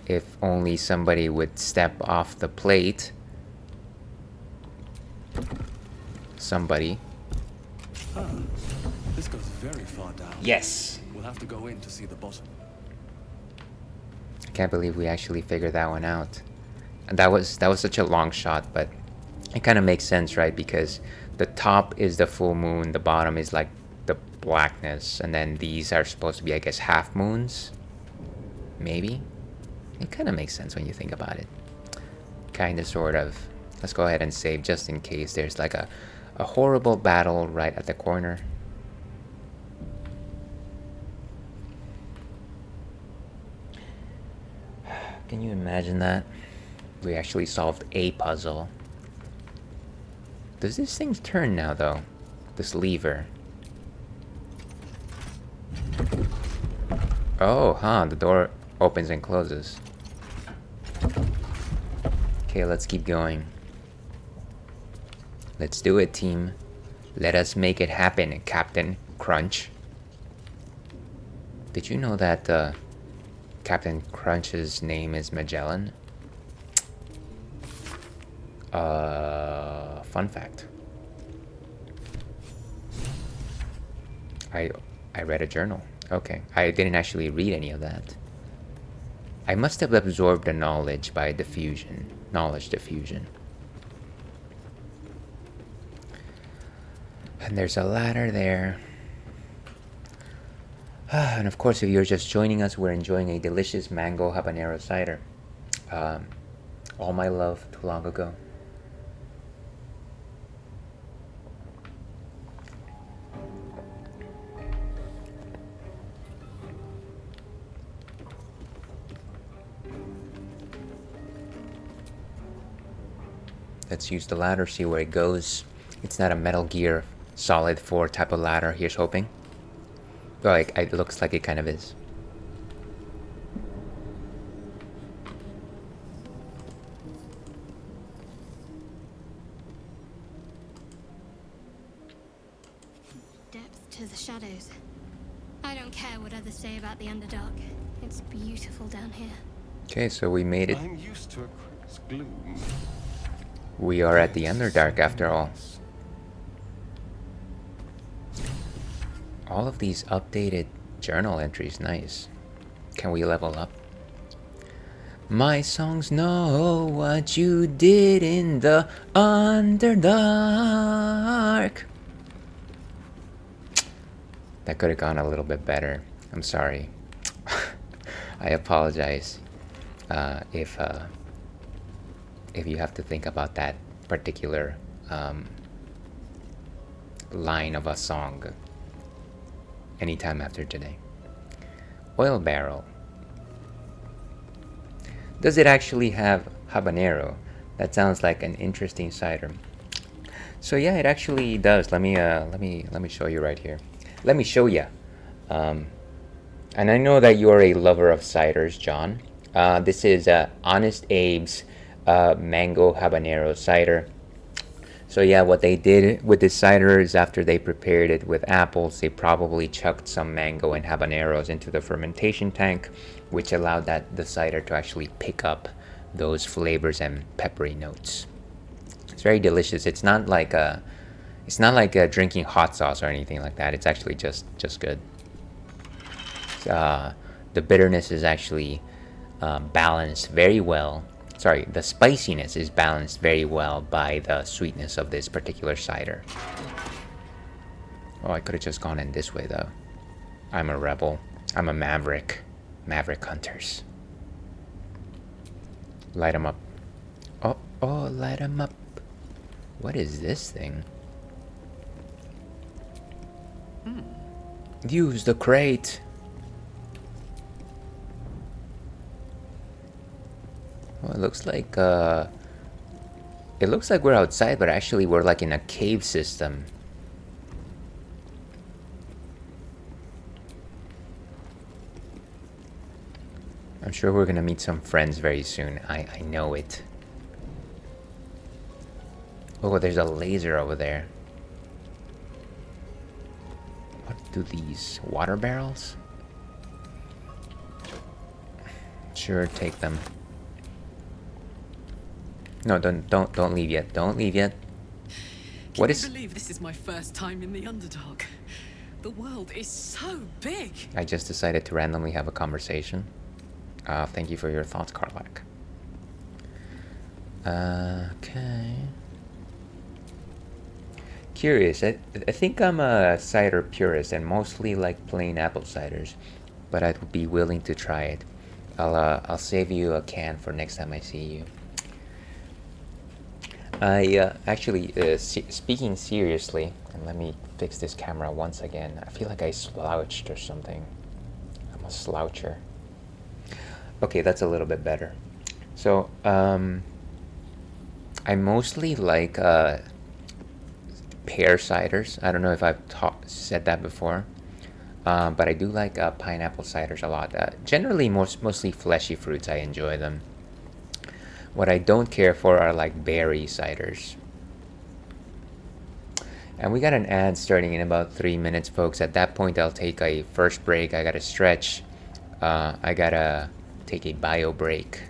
If only somebody would step off the plate. Somebody. This goes very far down. Yes! We'll have to go in to see the bottom. I can't believe we actually figured that one out. And that was such a long shot, but it kind of makes sense, right? Because the top is the full moon, the bottom is like the blackness, and then these are supposed to be, I guess, half moons. Maybe. It kind of makes sense when you think about it. Kind of, sort of. Let's go ahead and save just in case there's like a horrible battle right at the corner. Can you imagine that? We actually solved a puzzle. Does this thing turn now, though? This lever. Oh, huh, the door opens and closes. Okay, let's keep going. Let's do it, team. Let us make it happen, Captain Crunch. Did you know that Captain Crunch's name is Magellan? Fun fact. I read a journal. Okay, I didn't actually read any of that. I must have absorbed the knowledge by diffusion. Knowledge diffusion. And there's a ladder there. And of course, if you're just joining us, we're enjoying a delicious mango habanero cider. All my love too long ago. Let's use the ladder, see where it goes. It's not a Metal Gear Solid 4 type of ladder, here's hoping. Well, it looks like it kind of is. Depth to the shadows. I don't care what others say about the Underdark. It's beautiful down here. Okay, so we made it. I'm used to a crypt's gloom. We are at the Underdark after all. All of these updated journal entries, nice. Can we level up? My songs know what you did in the Underdark. That could have gone a little bit better. I'm sorry. I apologize if you have to think about that particular line of a song anytime after today. Oil barrel. Does it actually have habanero? That sounds like an interesting cider. So yeah, it actually does. Let me show you right here. Let me show you. And I know that you're a lover of ciders, John. This is Honest Abe's mango habanero cider. So yeah, what they did with this cider is after they prepared it with apples, they probably chucked some mango and habaneros into the fermentation tank, which allowed the cider to actually pick up those flavors and peppery notes. It's very delicious. It's not like drinking hot sauce or anything like that. It's actually just good. The bitterness is actually balanced very well. Sorry, the spiciness is balanced very well by the sweetness of this particular cider. Oh, I could have just gone in this way though. I'm a rebel. I'm a maverick. Maverick hunters. Light them up. Oh, light them up. What is this thing? Use the crate. Well, it looks like we're outside, but actually we're like in a cave system. I'm sure we're gonna meet some friends very soon. I know it. Oh, there's a laser over there. What do these water barrels? Sure, take them. No, don't leave yet. Don't leave yet. What is? Can you believe this is my first time in the Underdark? The world is so big. I just decided to randomly have a conversation. Thank you for your thoughts, Karlak. Okay. Curious. I think I'm a cider purist and mostly like plain apple ciders, but I would be willing to try it. I'll save you a can for next time I see you. I actually, speaking seriously, and let me fix this camera once again. I feel like I slouched or something. I'm a sloucher. Okay, that's a little bit better. So, I mostly like pear ciders. I don't know if I've said that before, but I do like pineapple ciders a lot. Generally, mostly fleshy fruits. I enjoy them. What I don't care for are like berry ciders. And we got an ad starting in about 3 minutes, folks. At that point, I'll take a first break. I gotta stretch. I gotta take a bio break,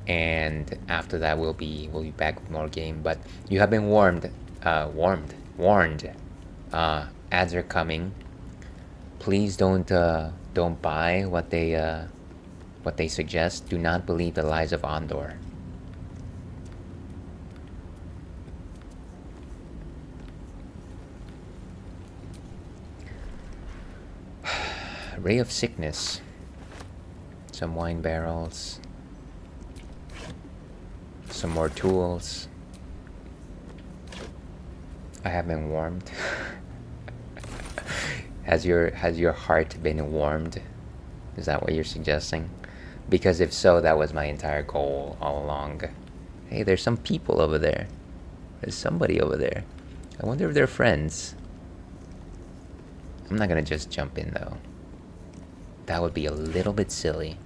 and after that, we'll be back with more game. But you have been warned. Ads are coming. Please don't buy what they suggest. Do not believe the lies of Andor. Ray of Sickness. Some wine barrels. Some more tools. I have been warmed. Has your heart been warmed? Is that what you're suggesting? Because if so, that was my entire goal all along. Hey, there's some people over there. There's somebody over there. I wonder if they're friends. I'm not gonna just jump in though. That would be a little bit silly.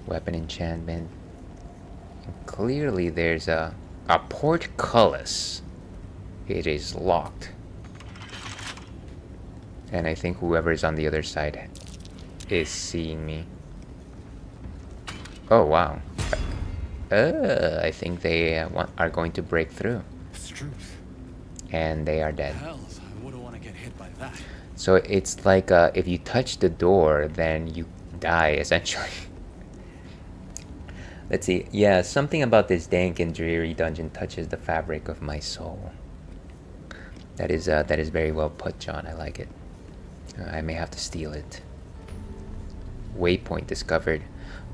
Weapon enchantment. And clearly there's a portcullis. It is locked. And I think whoever is on the other side is seeing me. Oh wow. I think they are going to break through. Struth. And they are dead. Hells, I wouldn't want to get hit by that. So it's like if you touch the door, then you die, essentially. Let's see. Yeah, something about this dank and dreary dungeon touches the fabric of my soul. That is very well put, John. I like it. I may have to steal it. Waypoint discovered.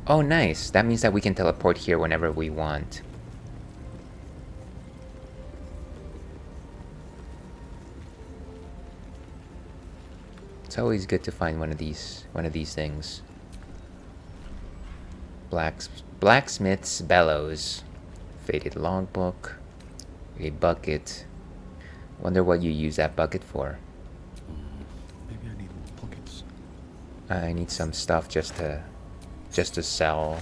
Oh, nice. That means that we can teleport here whenever we want. It's always good to find one of these things. Blacksmith's bellows, faded logbook, a bucket. Wonder what you use that bucket for. Maybe I need more pockets. I need some stuff just to sell.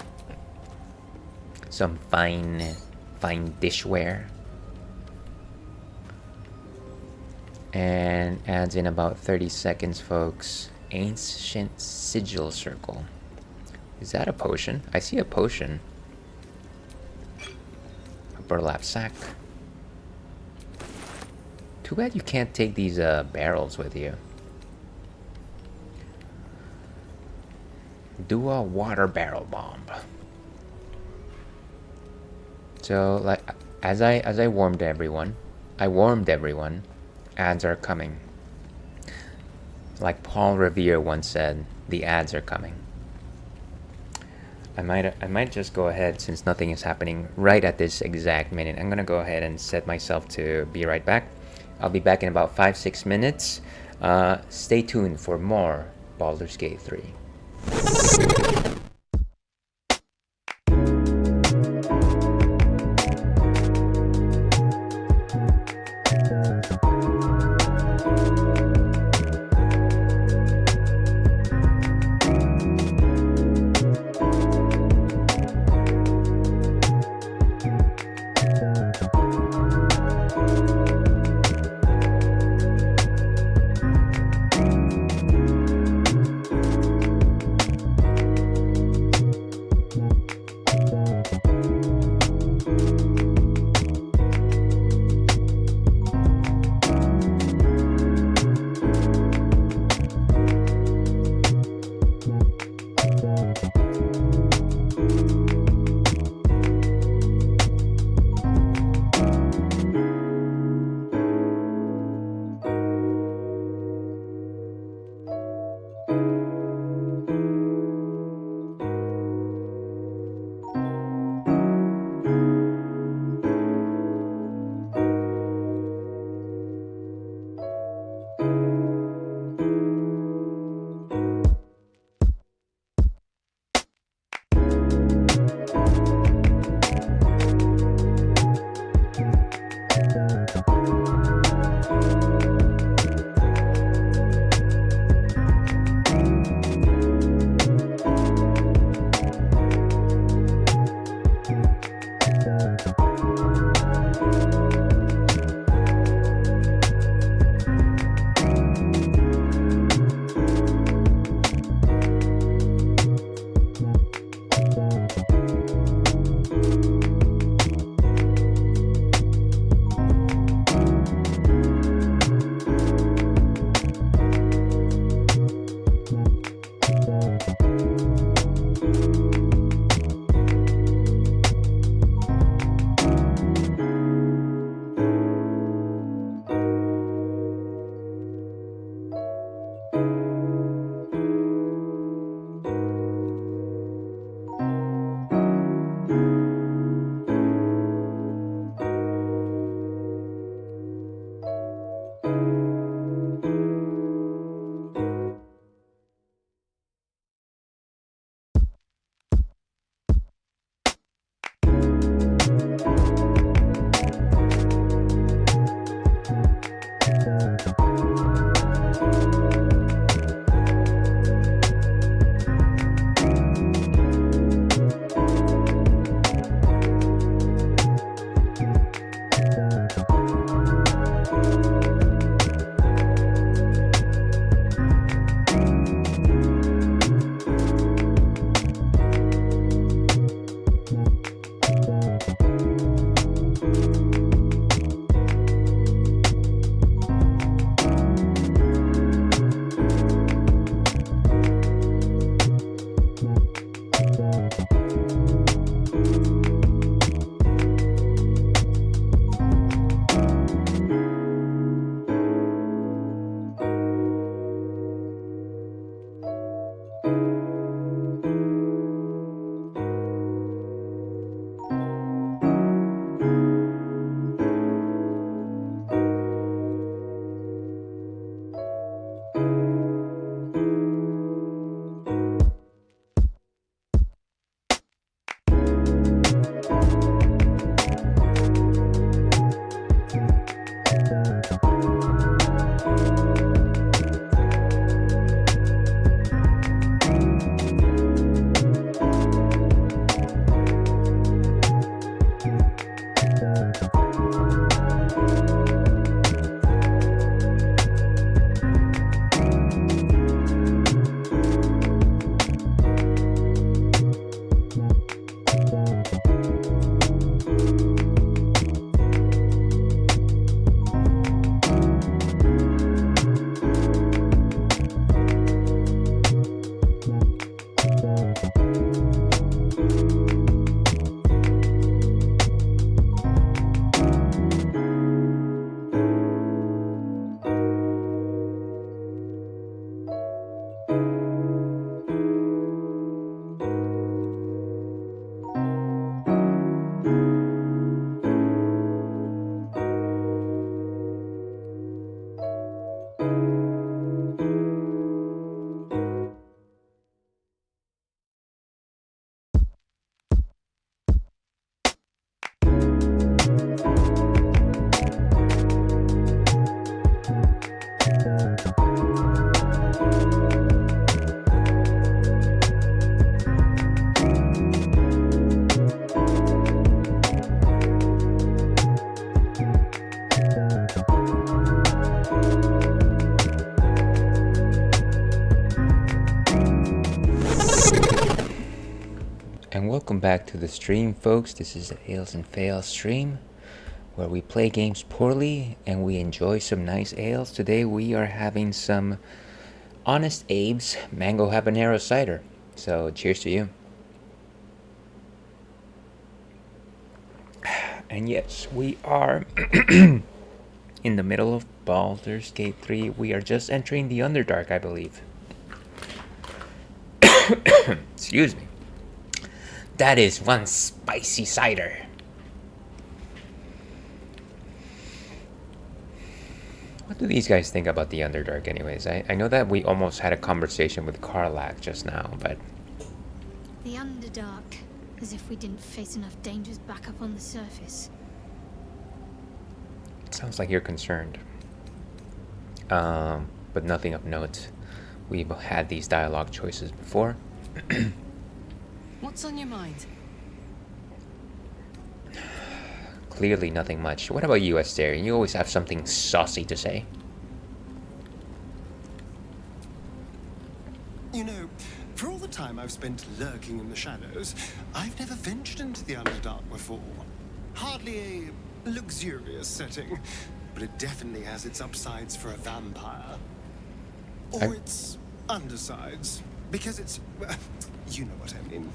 Some fine dishware. And adds in about 30 seconds, folks. Ancient sigil circle. Is that a potion? I see a potion. A burlap sack. Too bad you can't take these barrels with you. Do a water barrel bomb. So, like, as I warned everyone, ads are coming. Like Paul Revere once said, the ads are coming. I might just go ahead, since nothing is happening right at this exact minute. I'm gonna go ahead and set myself to be right back. I'll be back in about 5-6 minutes. Stay tuned for more Baldur's Gate 3. And welcome back to the stream, folks. This is the Ales and Fails stream, where we play games poorly and we enjoy some nice ales. Today we are having some Honest Abe's Mango Habanero Cider. So cheers to you. And yes, we are in the middle of Baldur's Gate 3. We are just entering the Underdark, I believe. Excuse me. That is one spicy cider. What do these guys think about the Underdark anyways? I know that we almost had a conversation with Karlach just now, but... The Underdark. As if we didn't face enough dangers back up on the surface. It sounds like you're concerned. But nothing of note. We've had these dialogue choices before. What's on your mind? Clearly nothing much. What about you, Astarion? You always have something saucy to say. You know, for all the time I've spent lurking in the shadows, I've never ventured into the Underdark before. Hardly a luxurious setting, but it definitely has its upsides for a vampire. Or its undersides, because it's... you know what I mean.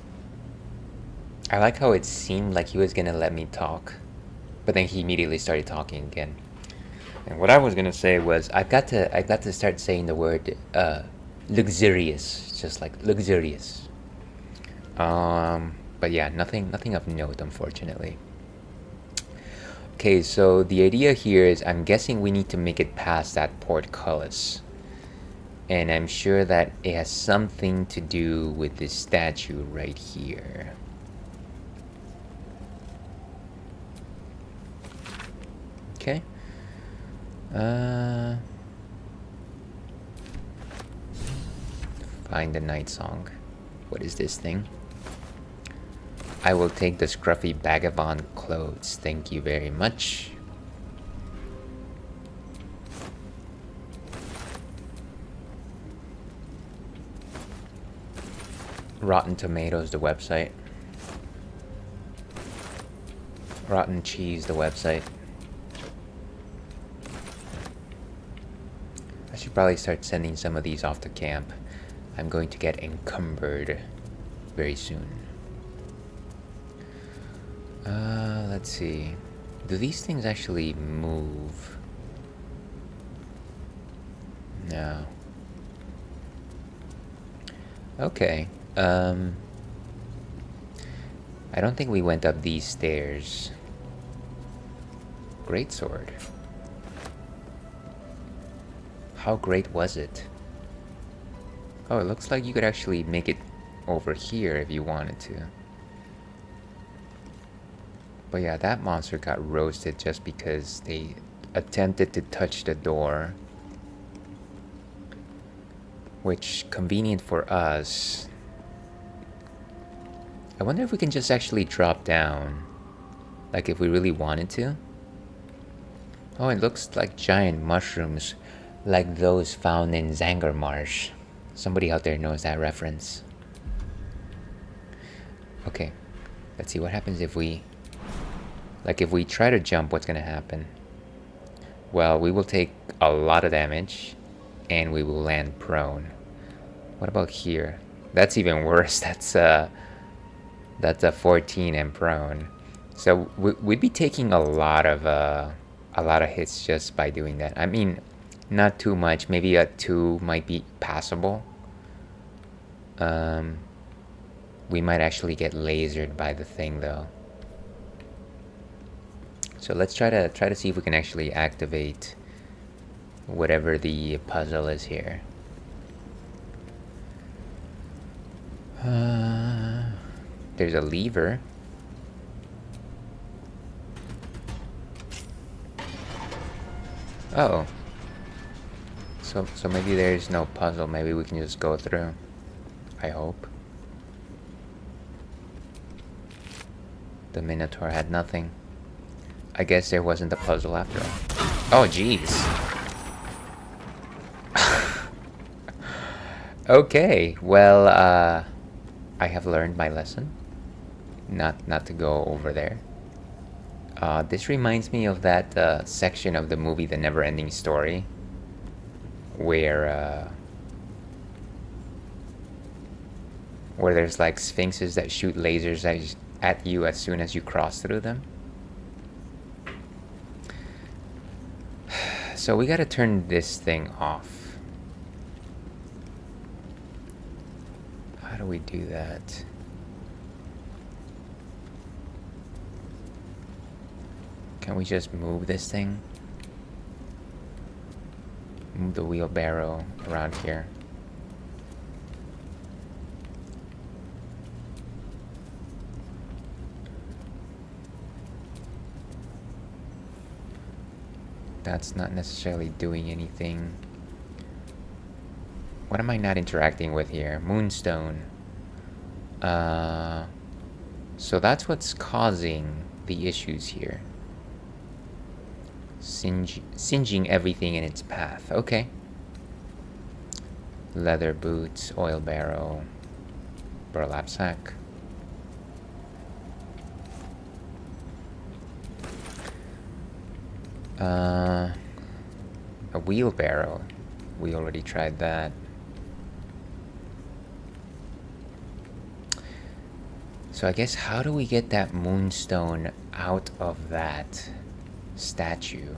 I like how it seemed like he was gonna let me talk, but then he immediately started talking again. And what I was gonna say was, I got to start saying the word luxurious, just like luxurious. But yeah, nothing of note, unfortunately. Okay, so the idea here is, I'm guessing we need to make it past that portcullis. And I'm sure that it has something to do with this statue right here. Okay. Find the night song. What is this thing? I will take the scruffy vagabond clothes. Thank you very much. Rotten Tomatoes, the website. Rotten Cheese, the website. I should probably start sending some of these off to camp. I'm going to get encumbered very soon. Let's see. Do these things actually move? No. Okay. I don't think we went up these stairs. Greatsword. How great was it? Oh, it looks like you could actually make it over here if you wanted to. But yeah, that monster got roasted just because they attempted to touch the door. Which, convenient for us. I wonder if we can just actually drop down. Like if we really wanted to. Oh, it looks like giant mushrooms, like those found in Zanger Marsh. Somebody out there knows that reference. Okay, let's see what happens if we... Like, if we try to jump, what's gonna happen? Well, we will take a lot of damage, and we will land prone. What about here? That's even worse. That's a 14 and prone. So we'd be taking a lot of hits just by doing that. I mean, not too much. Maybe a 2 might be passable. We might actually get lasered by the thing though. So let's try to see if we can actually activate whatever the puzzle is here. There's a lever. Oh. So maybe there's no puzzle. Maybe we can just go through. I hope. The Minotaur had nothing. I guess there wasn't a puzzle after all. Oh, jeez. Okay, well, I have learned my lesson. Not to go over there. This reminds me of that section of the movie The Never-Ending Story, where there's like sphinxes that shoot lasers at you as soon as you cross through them. So we gotta turn this thing off. How do we do that? Can we just move this thing? Move the wheelbarrow around here. That's not necessarily doing anything. What am I not interacting with here? Moonstone. So that's what's causing the issues here. Singeing everything in its path. Okay. Leather boots, oil barrel, burlap sack. A wheelbarrow. We already tried that. So I guess how do we get that moonstone out of that statue?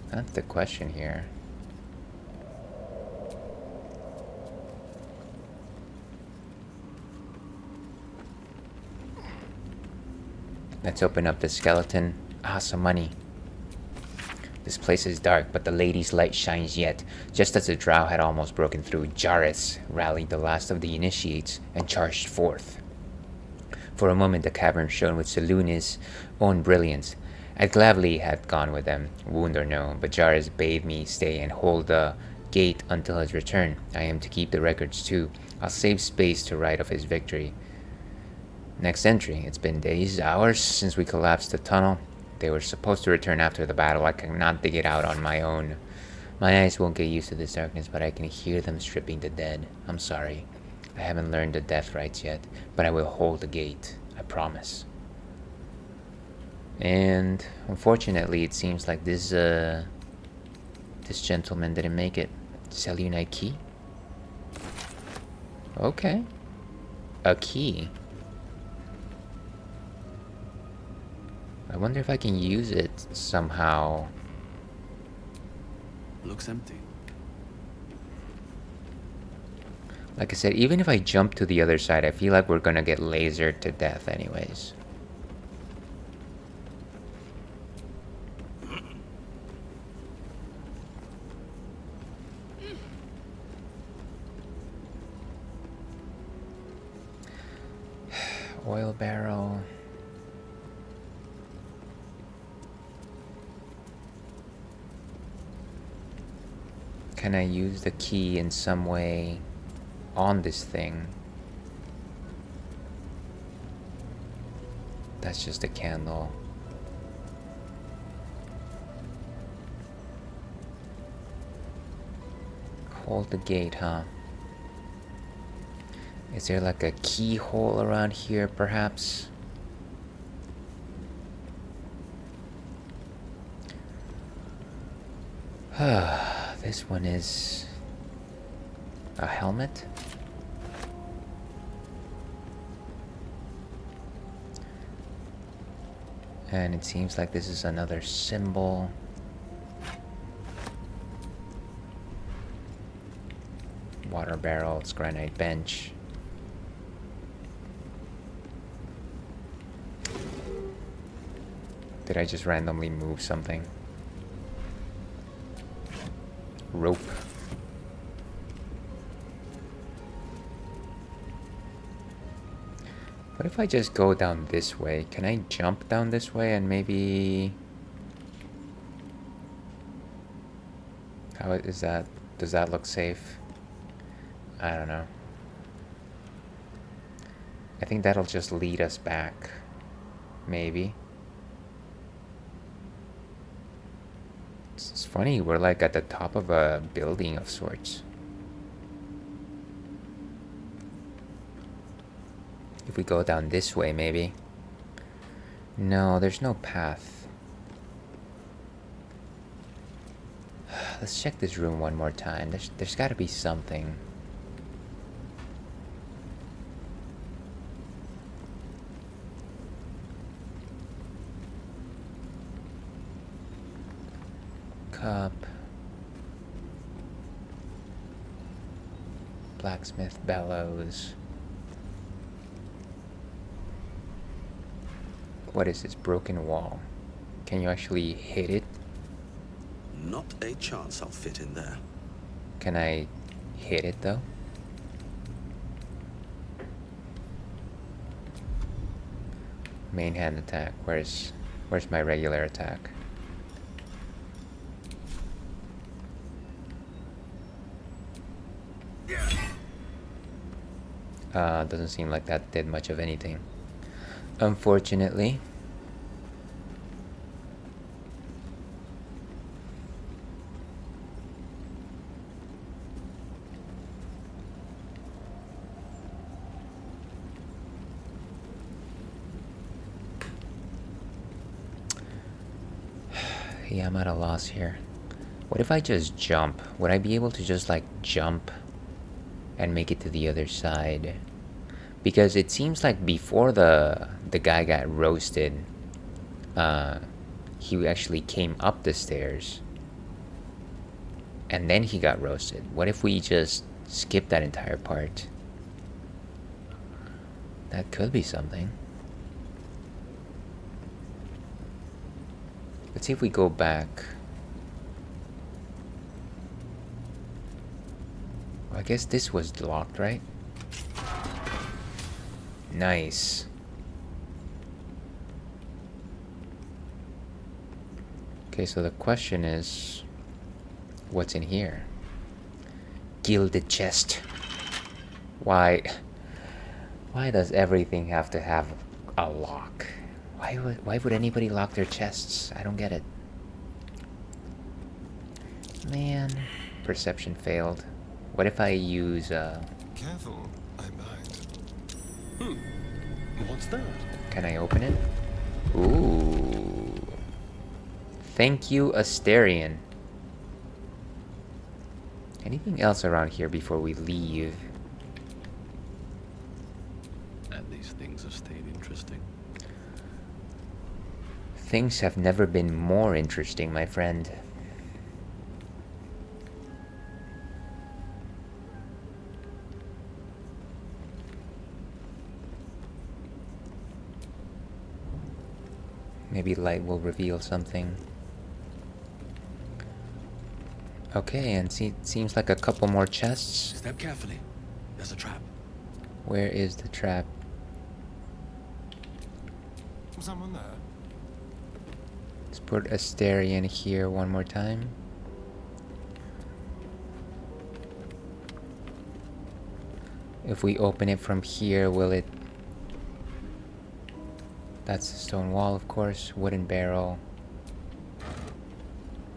That's the question here. Let's open up the skeleton. Ah, some money. This place is dark, but the lady's light shines yet. Just as the drow had almost broken through, Jarrus rallied the last of the initiates and charged forth. For a moment, the cavern shone with Seluna's own brilliance. I'd gladly have gone with them, wound or no, but Jarrus bade me stay and hold the gate until his return. I am to keep the records too. I'll save space to write of his victory. Next entry. It's been days, hours since we collapsed the tunnel. They were supposed to return after the battle. I cannot dig it out on my own. My eyes won't get used to this darkness, but I can hear them stripping the dead. I'm sorry. I haven't learned the death rites yet, but I will hold the gate. I promise. And unfortunately, it seems like this gentleman didn't make it. Selunite key? Okay. A key. I wonder if I can use it somehow. Looks empty. Like I said, even if I jump to the other side, I feel like we're gonna get lasered to death anyways. Oil barrel. Can I use the key in some way on this thing? That's just a candle. Hold the gate, huh? Is there like a keyhole around here, perhaps? This one is a helmet. And it seems like this is another symbol. Water barrels, granite bench. Did I just randomly move something? Rope. What if I just go down this way? Can I jump down this way and maybe... How is that? Does that look safe? I don't know. I think that'll just lead us back. Maybe. It's funny, we're like at the top of a building of sorts. If we go down this way, maybe. No, there's no path. Let's check this room one more time. There's gotta be something. Cup. Blacksmith bellows. What is this broken wall? Can you actually hit it? Not a chance I'll fit in there. Can I hit it though? Main hand attack. Where's my regular attack? Doesn't seem like that did much of anything. Unfortunately. Yeah, I'm at a loss here. What if I just jump? Would I be able to just like jump and make it to the other side? Because it seems like before the guy got roasted, he actually came up the stairs and then he got roasted. What if we just skip that entire part? That could be something. Let's see if we go back. Well, I guess this was locked, right? Nice. Okay, so the question is, what's in here? Gilded chest. Why does everything have to have a lock? Why would anybody lock their chests? I don't get it. Man, perception failed. What if I use Careful, I might. What's that? Can I open it? Ooh. Thank you, Asterion. Anything else around here before we leave? And these things have stayed interesting. Things have never been more interesting, my friend. Maybe light will reveal something. Okay, and seems like a couple more chests. Step carefully. There's a trap. Where is the trap? Someone there? Let's put Asterion here one more time. If we open it from here, will it... That's the stone wall, of course. Wooden barrel.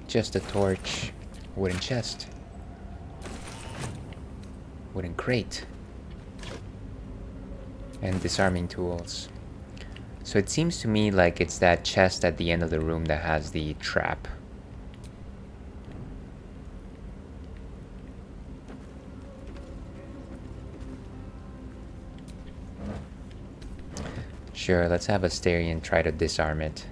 Just a torch. Wooden chest. Wooden crate. And disarming tools. So it seems to me like it's that chest at the end of the room that has the trap. Sure, let's have Asterion try to disarm it.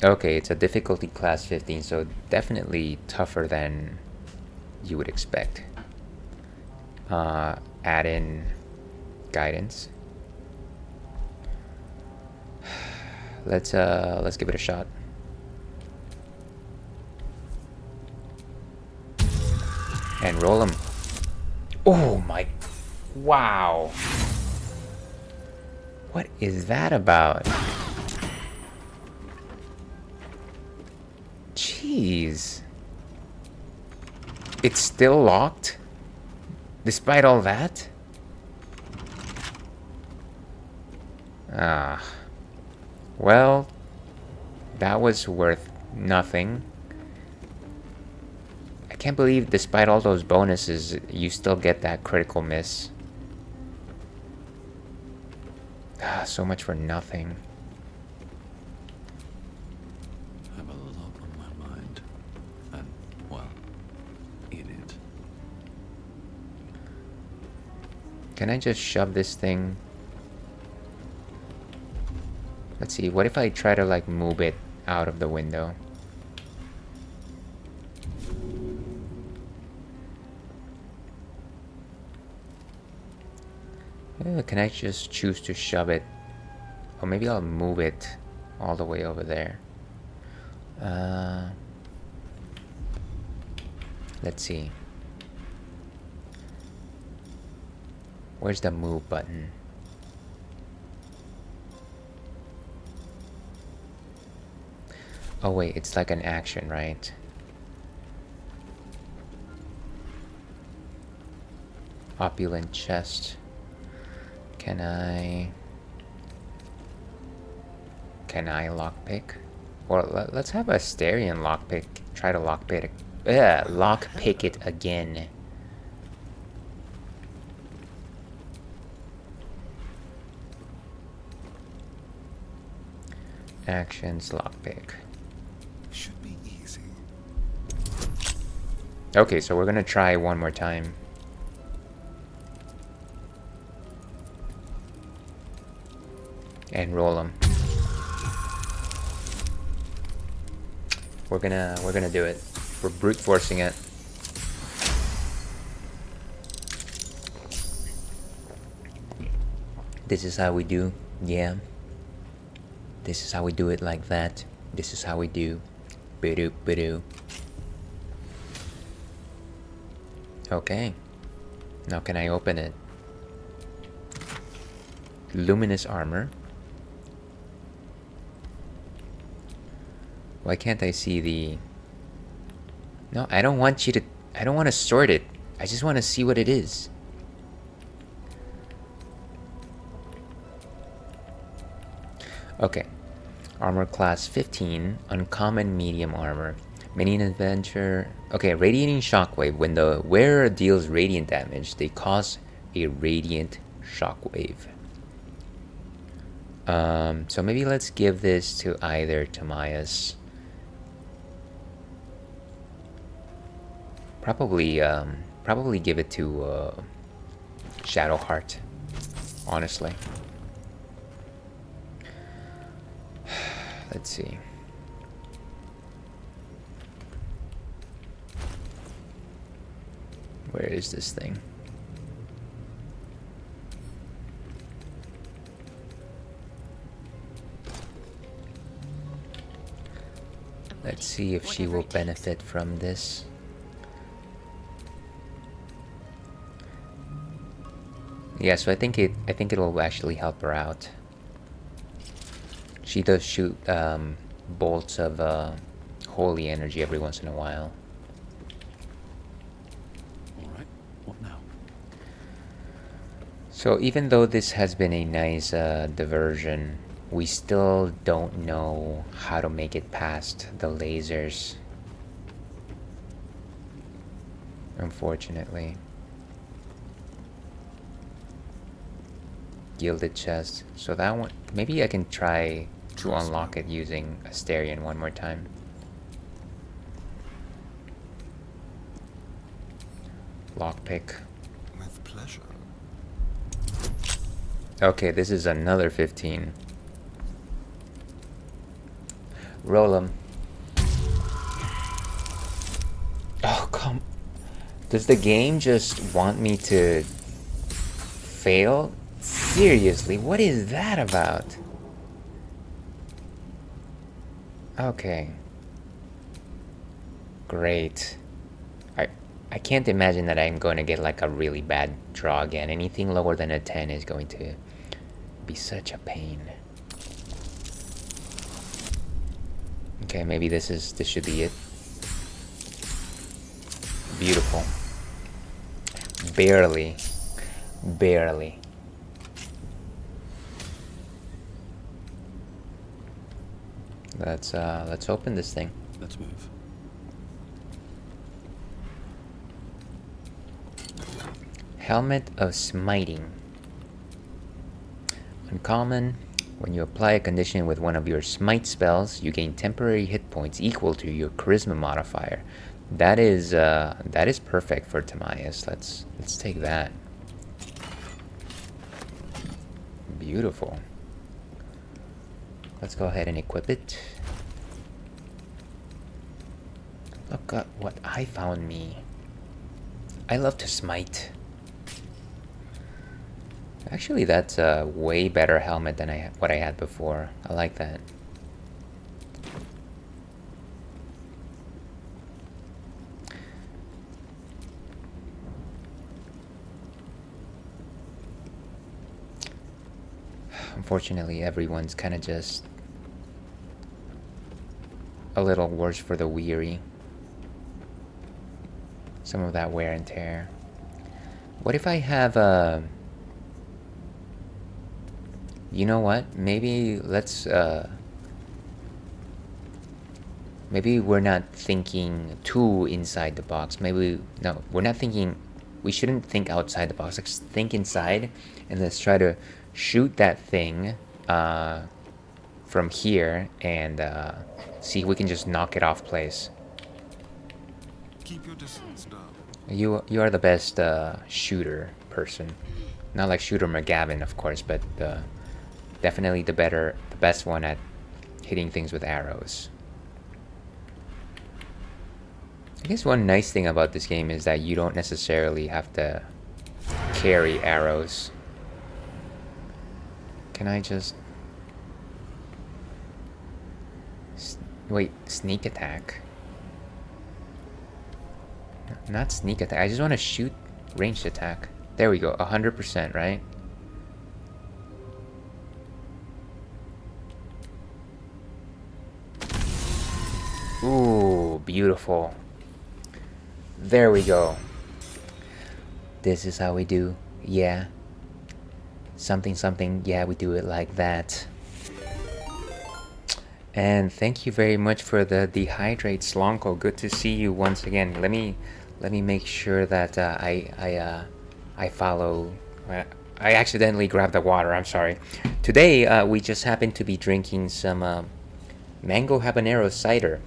Okay, it's a difficulty class 15, so definitely tougher than you would expect. Add in guidance. Let's give it a shot. And roll them. Oh my, wow. What is that about? Jeez. It's still locked? Despite all that? Ah. Well, that was worth nothing. I can't believe despite all those bonuses, you still get that critical miss. Ah, so much for nothing. I have a lot on my mind. And, well, in it. Can I just shove this thing? Let's see, what if I try to like move it out of the window? Can I just choose to shove it? Or maybe I'll move it all the way over there. Let's see. Where's the move button? Oh wait, it's like an action, right? Opulent chest. Can I lockpick? Or let's have a Asterion lockpick. Try to lockpick it again. Actions, lockpick. Should be easy. Okay, so we're gonna try one more time. And roll them. We're gonna do it. We're brute forcing it. This is how we do. Yeah. This is how we do it like that. This is how we do. Ba-doo, ba-doo. Okay. Now can I open it? Luminous armor. Why can't I see the... No, I don't want you to... I don't want to sort it. I just want to see what it is. Okay. Armor class 15. Uncommon medium armor. Mini adventure... Okay, radiating shockwave. When the wearer deals radiant damage, they cause a radiant shockwave. So maybe let's give this to either Timaeus. Probably give it to Shadowheart, honestly. Let's see. Where is this thing? Let's see if she will benefit from this. Yeah, so I think it'll actually help her out. She does shoot bolts of holy energy every once in a while. Alright, what now? So even though this has been a nice diversion, we still don't know how to make it past the lasers. unfortunately. Gilded chest. So that one, maybe I can try to unlock it using Asterion one more time. Lockpick. With pleasure. Okay, this is another 15. Roll 'em. Oh, come. Does the game just want me to fail? Seriously, what is that about? Okay. Great. I can't imagine that I'm going to get like a really bad draw again. Anything lower than a 10 is going to be such a pain. Okay, maybe this should be it. Beautiful. Barely. Barely. Let's open this thing. Let's move. Helmet of Smiting. Uncommon. When you apply a condition with one of your smite spells, you gain temporary hit points equal to your charisma modifier. That is perfect for Timaeus. Let's take that. Beautiful. Let's go ahead and equip it. Look at what I found me. I love to smite. Actually, that's a way better helmet than what I had before. I like that. Unfortunately, everyone's kind of just a little worse for the weary. Some of that wear and tear. What if I have a... You know what? Maybe let's... Maybe we're not thinking too inside the box. Maybe... No, we're not thinking... We shouldn't think outside the box. Let's think inside. And let's try to shoot that thing from here. And see if we can just knock it off place. Keep your distance down. You are the best shooter person. Not like Shooter McGavin, of course, but definitely the best one at hitting things with arrows. I guess one nice thing about this game is that you don't necessarily have to carry arrows. Can I just... Wait, sneak attack? Not sneak attack. I just want to shoot ranged attack. There we go. 100%, right? Ooh, beautiful. There we go. This is how we do. Yeah. Something, something. Yeah, we do it like that. And thank you very much for the dehydrate, Slonko. Good to see you once again. Let me make sure that I follow. I accidentally grabbed the water. I'm sorry. Today we just happened to be drinking some mango habanero cider.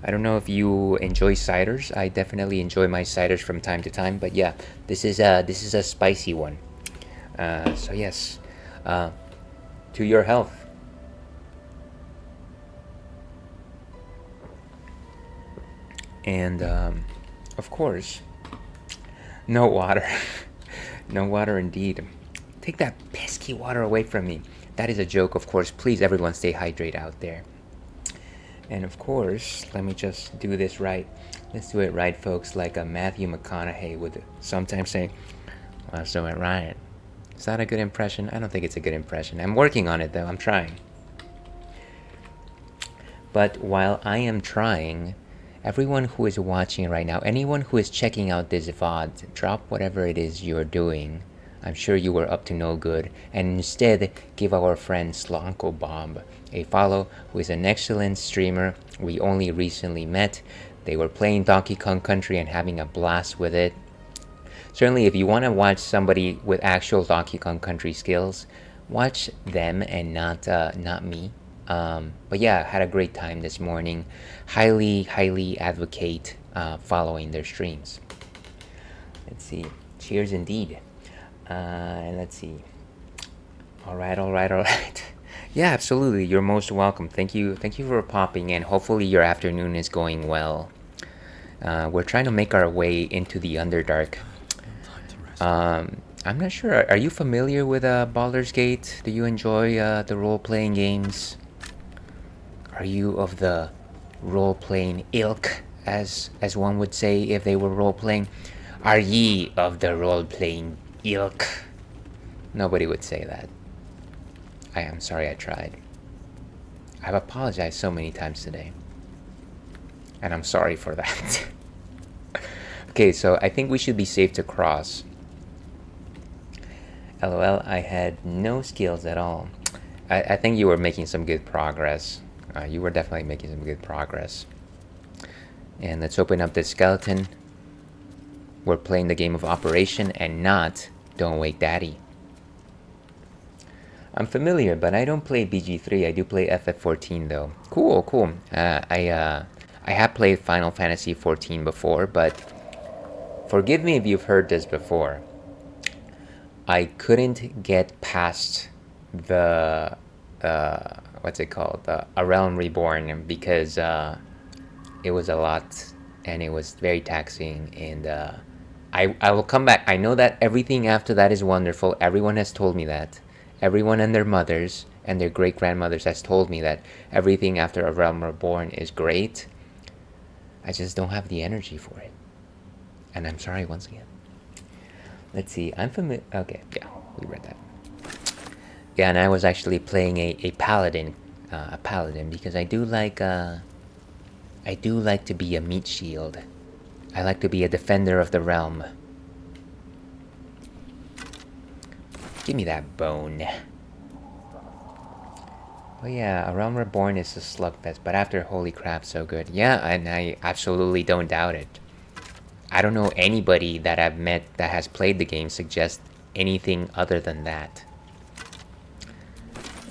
I don't know if you enjoy ciders. I definitely enjoy my ciders from time to time. But yeah, this is a spicy one. So yes, to your health. And of course, no water. No water indeed. Take that pesky water away from me. That is a joke, of course. Please, everyone, stay hydrated out there. And of course, let me just do this right. Let's do it right, folks, like a Matthew McConaughey would sometimes say, let's do it right. Is that a good impression? I don't think it's a good impression. I'm working on it, though. I'm trying. But while I am trying, everyone who is watching right now, anyone who is checking out this VOD, drop whatever it is you're doing. I'm sure you were up to no good, and instead give our friend Slonko Bomb a follow, who is an excellent streamer we only recently met. They were playing Donkey Kong Country and having a blast with it. Certainly, if you want to watch somebody with actual Donkey Kong Country skills, watch them and not me. But yeah, had a great time this morning. Highly advocate following their streams. Let's see. Cheers indeed. And let's see. All right. Yeah, absolutely. You're most welcome. Thank you for popping in. Hopefully your afternoon is going well. We're trying to make our way into the Underdark. I'm not sure. Are you familiar with Baldur's Gate? Do you enjoy the role-playing games? Are you of the role-playing ilk, as one would say if they were role-playing? Are ye of the role-playing ilk? Nobody would say that. I am sorry I tried. I've apologized so many times today. And I'm sorry for that. Okay, so I think we should be safe to cross. LOL, I had no skills at all. I think you were making some good progress. You were definitely making some good progress. And let's open up this skeleton. We're playing the game of Operation and not Don't Wake Daddy. I'm familiar, but I don't play BG3. I do play FF14 though. Cool. I have played Final Fantasy 14 before, but forgive me if you've heard this before. I couldn't get past the what's it called? A Realm Reborn, because it was a lot and it was very taxing, and I will come back. I know that everything after that is wonderful. Everyone has told me that. Everyone and their mothers and their great-grandmothers has told me that everything after A Realm Reborn is great. I just don't have the energy for it. And I'm sorry once again. Let's see, I'm familiar. Okay, yeah, we read that. Yeah, and I was actually playing a paladin. A paladin, because I do like to be a meat shield. I like to be a defender of the realm. Give me that bone. Oh yeah, A Realm Reborn is a slugfest, but after, holy crap, so good. Yeah, and I absolutely don't doubt it. I don't know anybody that I've met that has played the game suggest anything other than that.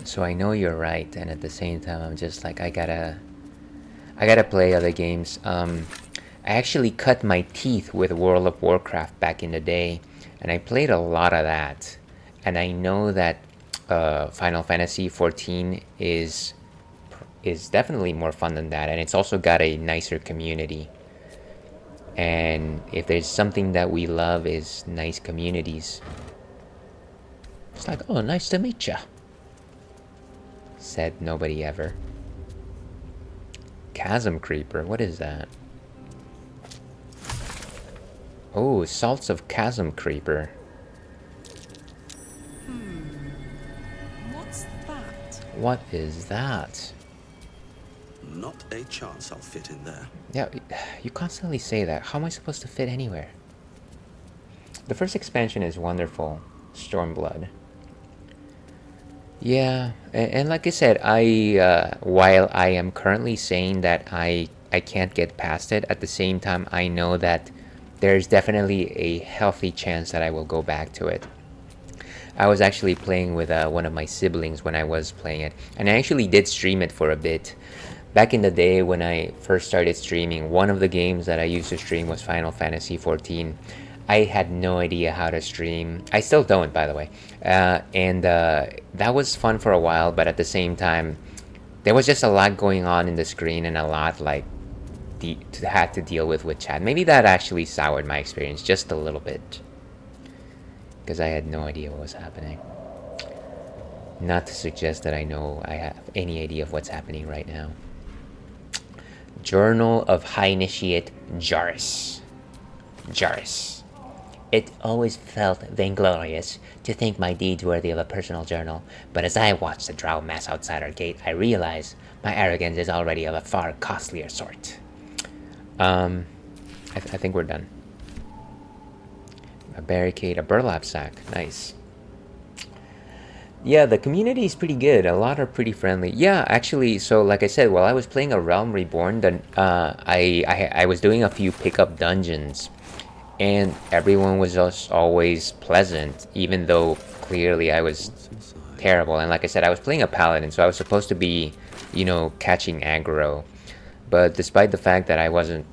So I know you're right, and at the same time, I'm just like, I gotta play other games. I actually cut my teeth with World of Warcraft back in the day, and I played a lot of that. And I know that Final Fantasy 14 is definitely more fun than that, and it's also got a nicer community. And if there's something that we love is nice communities. It's like, oh, nice to meet ya. Said nobody ever. Chasm Creeper, what is that? Oh, Salts of Chasm Creeper. What's that? What is that? Not a chance I'll fit in there. Yeah, you constantly say that. How am I supposed to fit anywhere? The first expansion is wonderful. Stormblood. Yeah, and like I said, while I am currently saying that I can't get past it, at the same time I know that there's definitely a healthy chance that I will go back to it. I was actually playing with one of my siblings when I was playing it, and I actually did stream it for a bit. Back in the day when I first started streaming, one of the games that I used to stream was Final Fantasy 14. I had no idea how to stream. I still don't, by the way. And that was fun for a while, but at the same time, there was just a lot going on in the screen and a lot like had to deal with chat. Maybe that actually soured my experience just a little bit, because I had no idea what was happening. Not to suggest that I have any idea of what's happening right now. Journal of High Initiate Jaris. It always felt vainglorious to think my deeds worthy of a personal journal, but as I watched the drow mass outside our gate, I realized my arrogance is already of a far costlier sort. I think we're done. A barricade, a burlap sack, nice. Yeah, the community is pretty good. A lot are pretty friendly. Yeah, actually, so like I said, while I was playing A Realm Reborn, then I was doing a few pickup dungeons, and everyone was just always pleasant, even though clearly I was What's inside? terrible. And like I said, I was playing a paladin, so I was supposed to be, catching aggro. But despite the fact that I wasn't,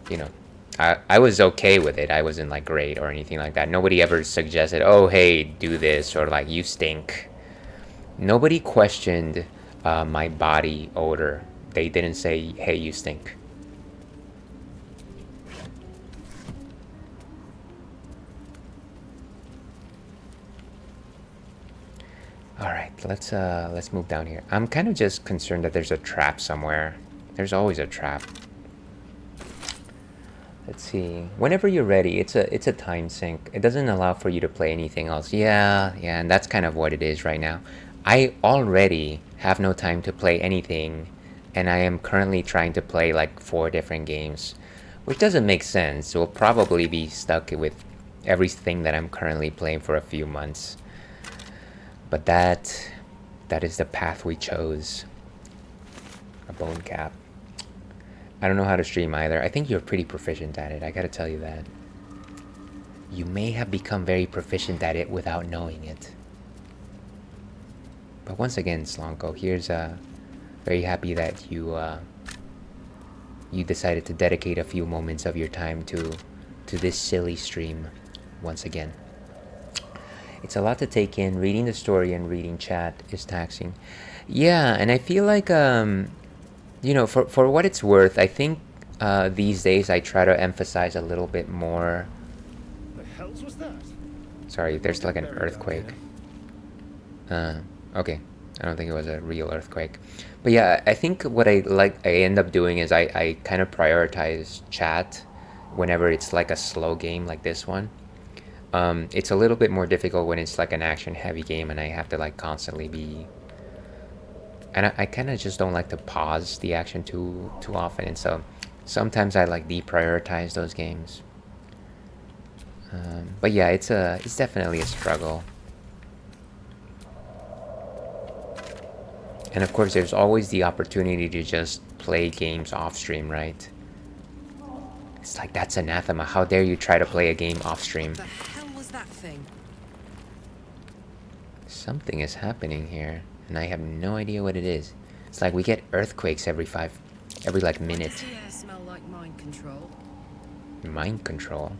I was okay with it. I wasn't like great or anything like that. Nobody ever suggested, oh, hey, do this, or like, you stink. Nobody questioned my body odor. They didn't say, hey, you stink. All right, let's move down here. I'm kind of just concerned that there's a trap somewhere. There's always a trap. Let's see. Whenever you're ready, it's a time sink. It doesn't allow for you to play anything else. Yeah, and that's kind of what it is right now. I already have no time to play anything, and I am currently trying to play like 4 different games, which doesn't make sense. We'll probably be stuck with everything that I'm currently playing for a few months. But that is the path we chose. A bone cap. I don't know how to stream either. I think you're pretty proficient at it. I gotta tell you that. You may have become very proficient at it without knowing it. But once again, Slonko, here's very happy that you decided to dedicate a few moments of your time to this silly stream once again. It's a lot to take in. Reading the story and reading chat is taxing. Yeah, and I feel like for what it's worth, I think these days I try to emphasize a little bit more. The hells was that? Sorry, there's like an earthquake. Okay, I don't think it was a real earthquake. But yeah, I think what I end up doing is I kind of prioritize chat whenever it's like a slow game like this one. It's a little bit more difficult when it's like an action heavy game and I have to like constantly be, and I kind of just don't like to pause the action too often, and so sometimes I like deprioritize those games. But yeah, it's definitely a struggle. And of course, there's always the opportunity to just play games off stream, right? It's like, that's anathema. How dare you try to play a game off stream? The hell was that thing? Something is happening here, and I have no idea what it is. It's like we get earthquakes every like Why minute. does the air smell like mind control? Mind control.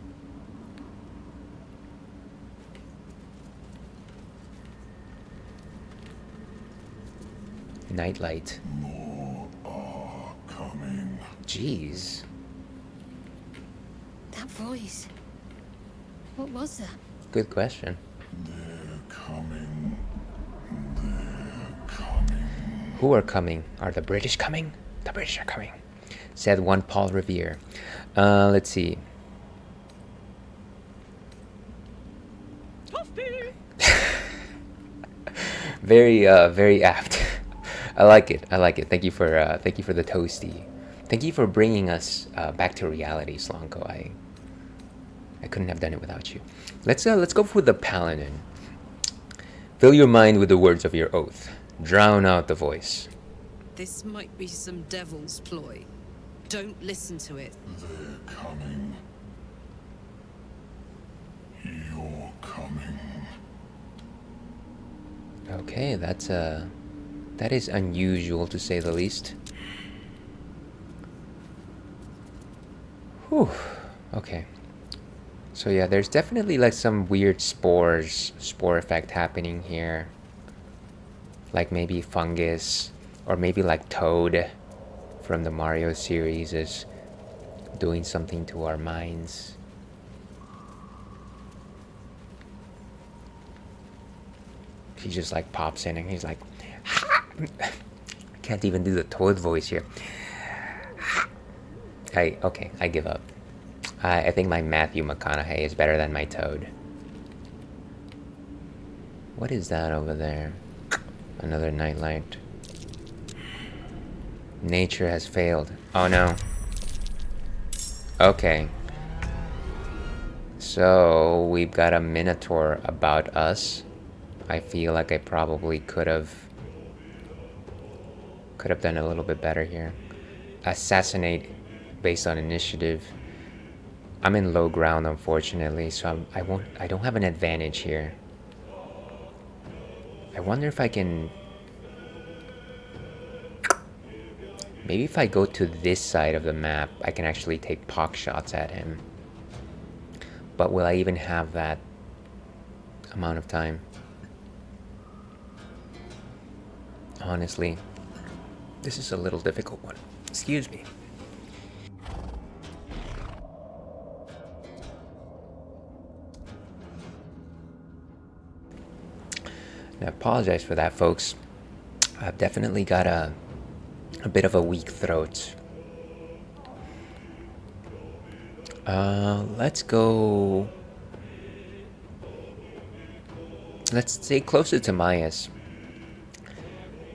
Nightlight. More are coming. Jeez. That voice. What was that? Good question. They're coming. They're coming. Who are coming? Are the British coming? The British are coming, said one Paul Revere. Let's see. Very apt. I like it. Thank you for the toasty. Thank you for bringing us back to reality, Slonko. I couldn't have done it without you. Let's go for the paladin. Fill your mind with the words of your oath. Drown out the voice. This might be some devil's ploy. Don't listen to it. They're coming. You're coming. Okay, that is unusual to say the least. Whew. Okay. So yeah, there's definitely like some weird spore effect happening here. Like maybe fungus, or maybe like Toad from the Mario series is doing something to our minds. He just like pops in and he's like, I can't even do the Toad voice here. Okay, I give up. I think my Matthew McConaughey is better than my Toad. What is that over there? Another nightlight. Nature has failed. Oh no. Okay. So we've got a Minotaur about us. I feel like I probably could have done a little bit better here. Assassinate based on initiative. I'm in low ground, unfortunately, so I don't have an advantage here. I wonder if I can... Maybe if I go to this side of the map, I can actually take pock shots at him. But will I even have that amount of time? Honestly, this is a little difficult one. Excuse me. I apologize for that, folks. I've definitely got a bit of a weak throat. Let's go... Let's stay closer to Maya's.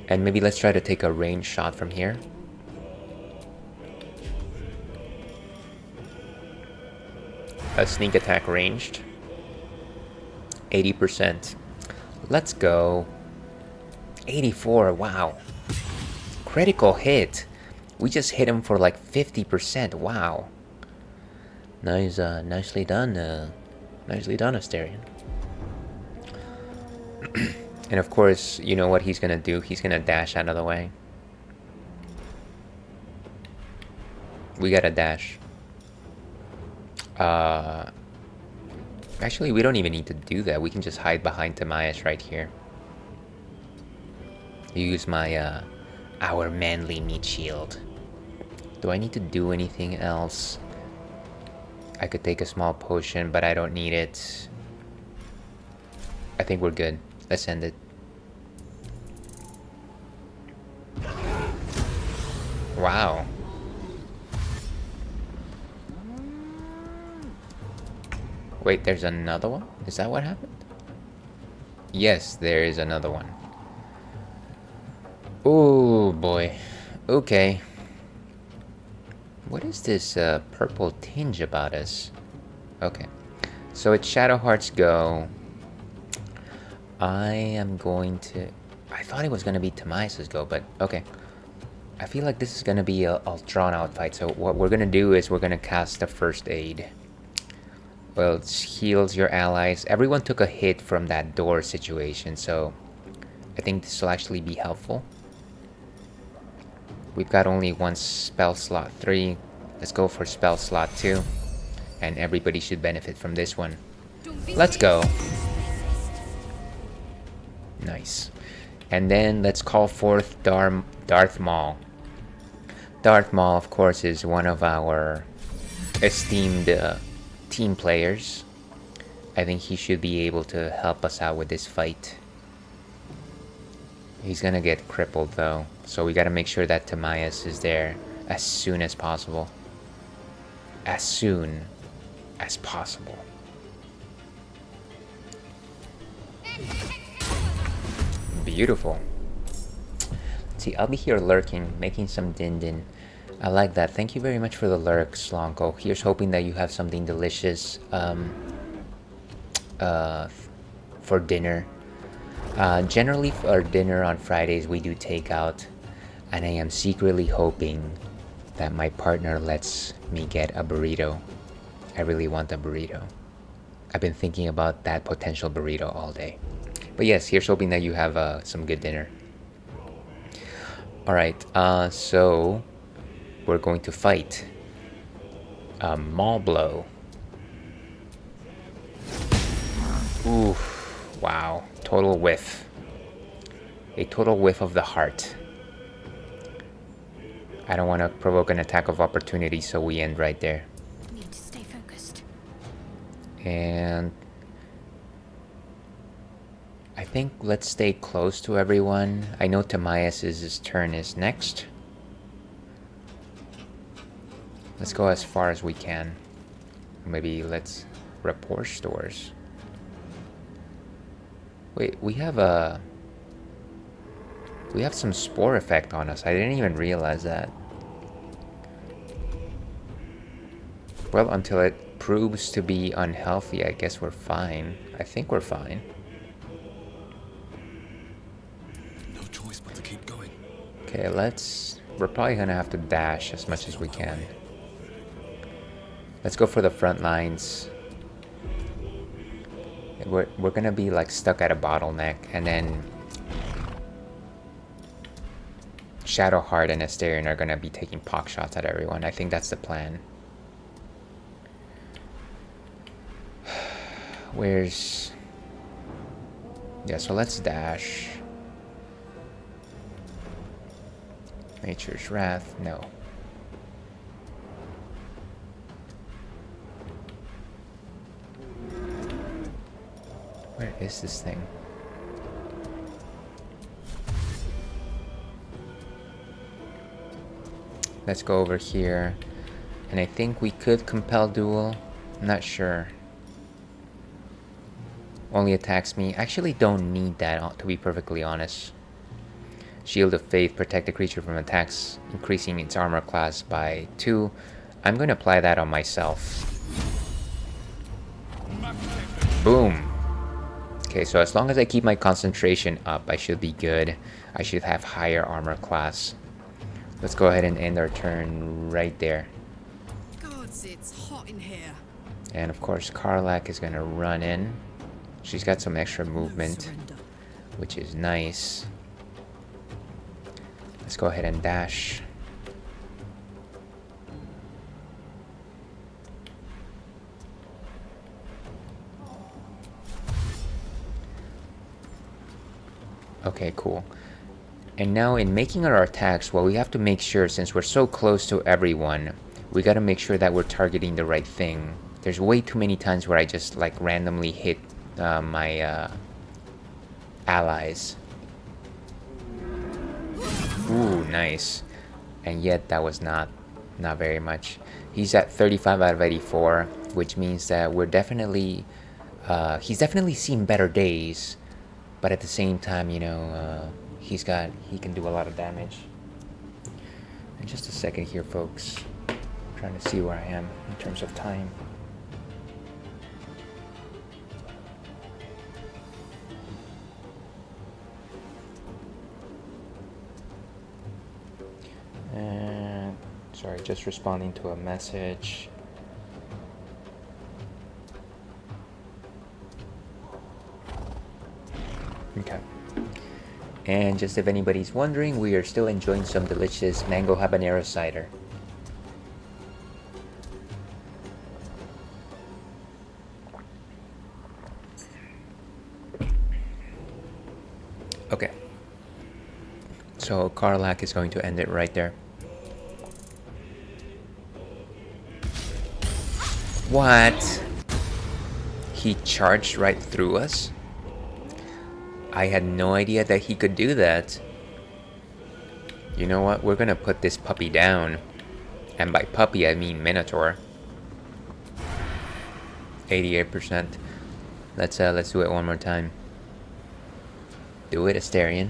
And maybe let's try to take a range shot from here. A sneak attack ranged. 80%. Let's go. 84, wow. Critical hit. We just hit him for like 50%, wow. Nice, nicely done, Asterion. And of course, you know what he's gonna do? He's gonna dash out of the way. We gotta dash. Actually, we don't even need to do that. We can just hide behind Timaeus right here. Use my, our manly meat shield. Do I need to do anything else? I could take a small potion, but I don't need it. I think we're good. Let's end it. Wow. Wait, there's another one? Is that what happened? Yes, there is another one. Oh boy. Okay. What is this purple tinge about us? Okay. So it's Shadowheart's go. I am going to... I thought it was going to be Timaeus' go, but okay. I feel like this is going to be a drawn out fight. So what we're going to do is we're going to cast the first aid. Well, it heals your allies. Everyone took a hit from that door situation, so I think this will actually be helpful. We've got only one spell slot 3. Let's go for spell slot 2. And everybody should benefit from this one. Let's go. Nice. And then let's call forth Darth Maul. Darth Maul, of course, is one of our esteemed team players. I think he should be able to help us out with this fight. He's gonna get crippled though, so we gotta make sure that Timaeus is there as soon as possible. As soon as possible. Beautiful. See, I'll be here lurking, making some din-din. I like that. Thank you very much for the lurk, Slonko. Here's hoping that you have something delicious for dinner. Generally for dinner on Fridays we do takeout, and I am secretly hoping that my partner lets me get a burrito. I really want a burrito. I've been thinking about that potential burrito all day. But yes, here's hoping that you have some good dinner. Alright, so we're going to fight Maul Blow. Ooh, wow. Total whiff. A total whiff of the heart. I don't want to provoke an attack of opportunity, so we end right there. Need to stay focused. And I think let's stay close to everyone. I know Timaeus' turn is next. Let's go as far as we can. Maybe let's rapport stores. Wait, we have some spore effect on us. I didn't even realize that. Well, until it proves to be unhealthy, I guess we're fine. I think we're fine. Okay, we're probably gonna have to dash as much as we can. Let's go for the front lines. We're gonna be like stuck at a bottleneck, and then Shadowheart and Asterion are gonna be taking pock shots at everyone. I think that's the plan. Where's... Yeah, so let's dash. Nature's Wrath, no. Where is this thing? Let's go over here. And I think we could compel duel. I'm not sure. Only attacks me. I actually don't need that, to be perfectly honest. Shield of Faith, protect the creature from attacks, increasing its armor class by 2. I'm going to apply that on myself. Boom. Okay, so as long as I keep my concentration up, I should be good. I should have higher armor class. Let's go ahead and end our turn right there. Gods, it's hot in here. And of course, Karlak is going to run in. She's got some extra movement, which is nice. Let's go ahead and dash. Okay, cool. And now in making our attacks, well, we have to make sure, since we're so close to everyone, we gotta make sure that we're targeting the right thing. There's way too many times where I just like randomly hit my allies. Ooh, nice. And yet that was not very much. He's at 35 out of 84, which means that we're definitely he's definitely seen better days, but at the same time, you know, he can do a lot of damage. And just a second here, folks. I'm trying to see where I am in terms of time. And sorry, just responding to a message. Okay. And just if anybody's wondering, we are still enjoying some delicious mango habanero cider. Okay. So Karlak is going to end it right there. What? He charged right through us? I had no idea that he could do that. You know what? We're gonna put this puppy down. And by puppy, I mean Minotaur. 88%. Let's do it one more time. Do it, Asterion.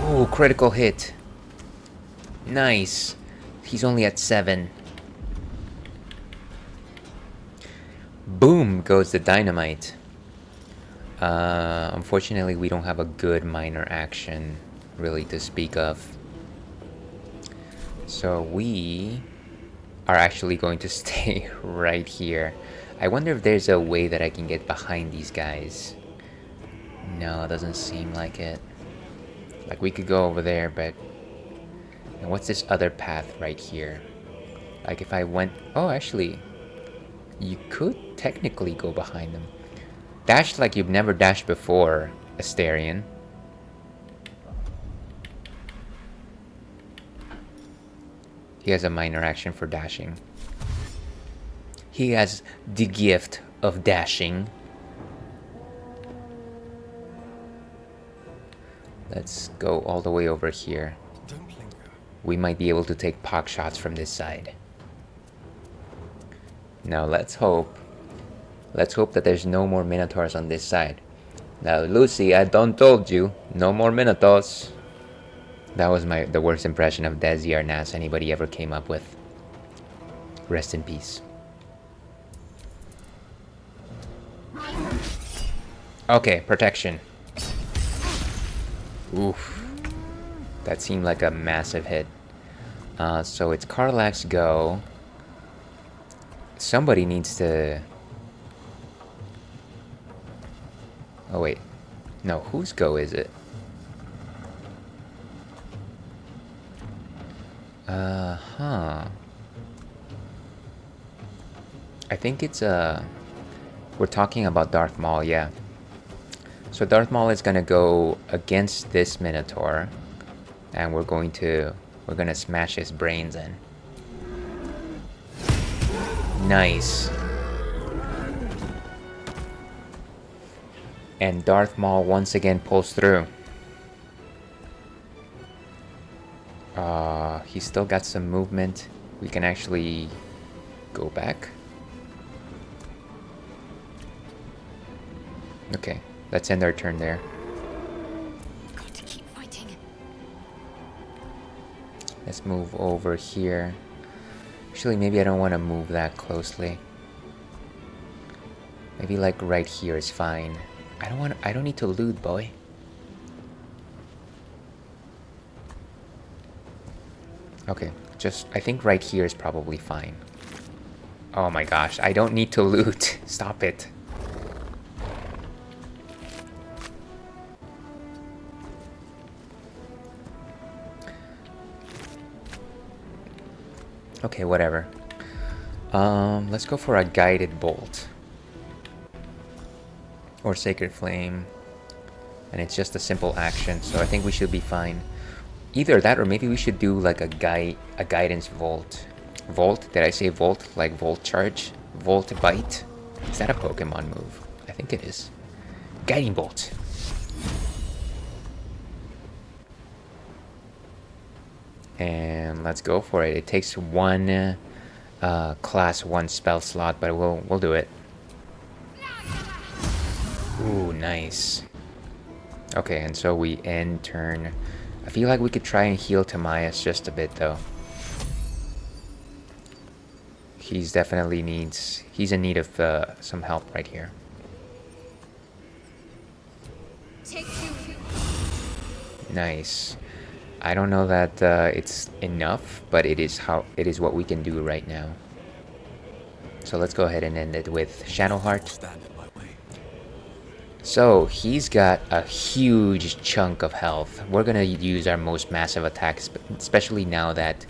Ooh, critical hit. Nice. He's only at 7. Boom goes the dynamite. Unfortunately, we don't have a good minor action really to speak of. So we are actually going to stay right here. I wonder if there's a way that I can get behind these guys. No, it doesn't seem like it. Like we could go over there, but... And what's this other path right here? Like if I went... Oh, actually... You could technically go behind them. Dash like you've never dashed before, Asterion. He has a minor action for dashing. He has the gift of dashing. Let's go all the way over here. We might be able to take pock shots from this side. Now let's hope that there's no more Minotaurs on this side. Now Lucy, I don't told you, no more Minotaurs. That was the worst impression of Desi Arnaz anybody ever came up with. Rest in peace. Okay, protection. Oof. That seemed like a massive hit. So it's Karlak's go. Somebody needs to... Oh wait. No, whose go is it? Huh. I think it's we're talking about Darth Maul, yeah. So Darth Maul is gonna go against this Minotaur, and we're gonna smash his brains in. Nice. And Darth Maul once again pulls through. He's still got some movement. We can actually go back. Okay, let's end our turn there. Got to keep fighting. Let's move over here. Actually, maybe I don't want to move that closely. Maybe like right here is fine. I don't need to loot, boy. Okay, I think right here is probably fine. Oh my gosh, I don't need to loot. Stop it. Okay, whatever. Let's go for a guided bolt. Or sacred flame. And it's just a simple action, so I think we should be fine. Either that, or maybe we should do like a guidance volt. Volt? Did I say volt? Like volt charge? Volt bite? Is that a Pokemon move? I think it is. Guiding bolt. And let's go for it. It takes one class 1 spell slot, but we'll do it. Ooh, nice. Okay, and so we end turn. I feel like we could try and heal Timaeus just a bit, though. He's definitely he's in need of some help right here. Nice. I don't know that it's enough, but it is what we can do right now. So let's go ahead and end it with Shadowheart. Stand in my way. So he's got a huge chunk of health. We're gonna use our most massive attacks, especially now that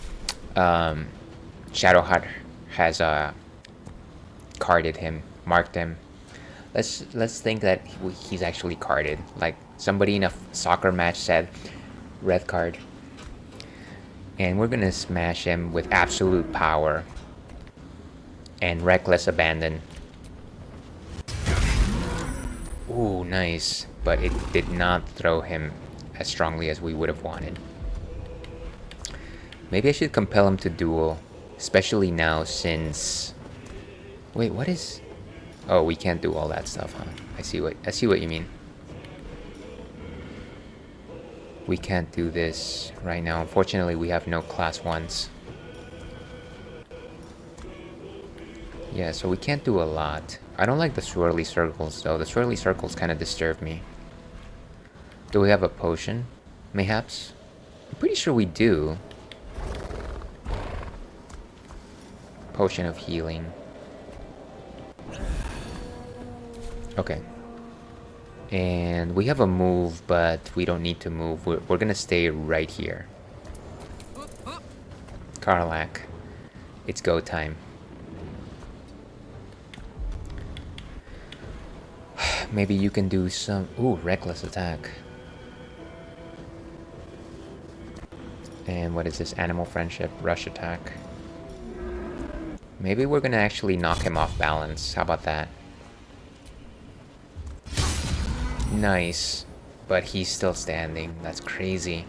Shadowheart has carded him, marked him. Let's think that he's actually carded. Like somebody in a soccer match said, red card. And we're gonna smash him with absolute power and reckless abandon. Ooh, nice. But it did not throw him as strongly as we would have wanted. Maybe I should compel him to duel, especially now since... Wait, what is... Oh, we can't do all that stuff, huh? I see what you mean. We can't do this right now. Unfortunately, we have no class 1s. Yeah, so we can't do a lot. I don't like the swirly circles, though. The swirly circles kind of disturb me. Do we have a potion? Mayhaps? I'm pretty sure we do. Potion of healing. Okay. And we have a move, but we don't need to move. We're gonna stay right here. Karlak. It's go time. Maybe you can do some... Ooh, reckless attack. And what is this? Animal friendship, rush attack. Maybe we're gonna actually knock him off balance. How about that? Nice. But he's still standing. That's crazy.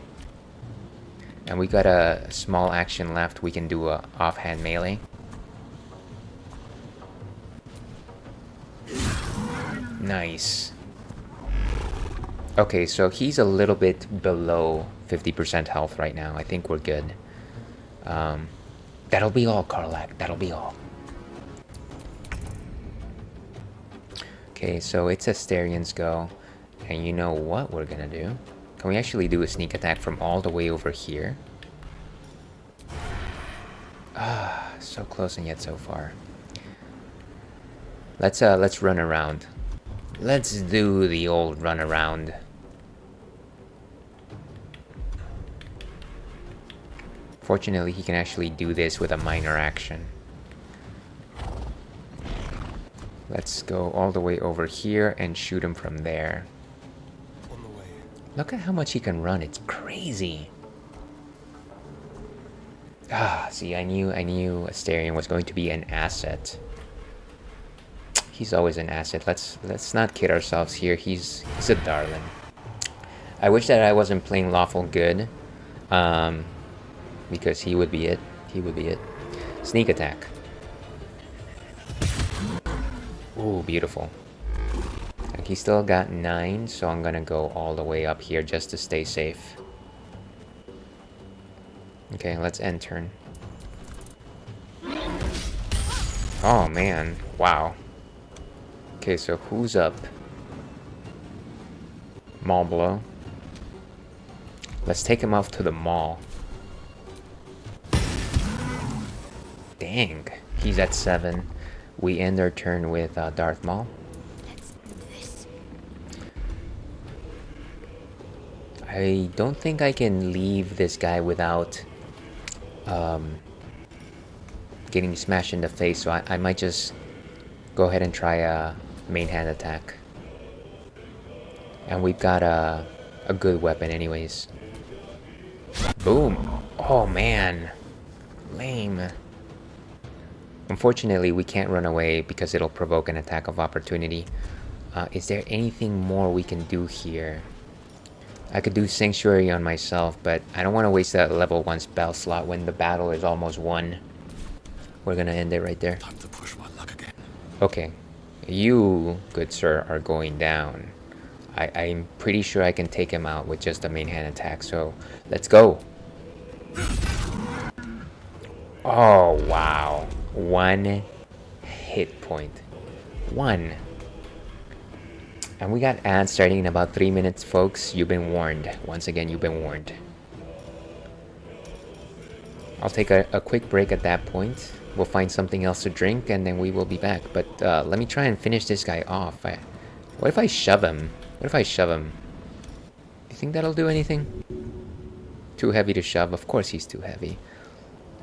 And we got a small action left. We can do a offhand melee. Nice. Okay, so he's a little bit below 50% health right now. I think we're good. That'll be all, Karlak. That'll be all. Okay, so it's Asterian's go. And you know what we're gonna do? Can we actually do a sneak attack from all the way over here? Ah, so close and yet so far. Let's run around. Let's do the old run around. Fortunately, he can actually do this with a minor action. Let's go all the way over here and shoot him from there. On the way. Look at how much he can run. It's crazy. Ah, see, I knew Asterion was going to be an asset. He's always an asset. Let's not kid ourselves here. He's a darling. I wish that I wasn't playing lawful good. Because he would be it. He would be it. Sneak attack. Ooh, beautiful. And he still got 9, so I'm gonna go all the way up here just to stay safe. Okay, let's end turn. Oh man, wow. Okay, so who's up? Maul blow. Let's take him off to the mall. Dang, he's at 7. We end our turn with Darth Maul. Let's do this. I don't think I can leave this guy without getting smashed in the face, so I might just go ahead and try a main hand attack. And we've got a good weapon anyways. Boom! Oh man! Lame. Unfortunately, we can't run away because it'll provoke an attack of opportunity. Is there anything more we can do here? I could do Sanctuary on myself, but I don't want to waste that level 1 spell slot when the battle is almost won. We're gonna end it right there. Time to push my luck again. Okay. You, good sir, are going down. I'm pretty sure I can take him out with just a main hand attack, so let's go. Oh, wow. 1 hit point. 1. And we got ads starting in about 3 minutes, folks. You've been warned. Once again, you've been warned. I'll take a quick break at that point. We'll find something else to drink, and then we will be back. But let me try and finish this guy off. What if I shove him? What if I shove him? You think that'll do anything? Too heavy to shove? Of course he's too heavy.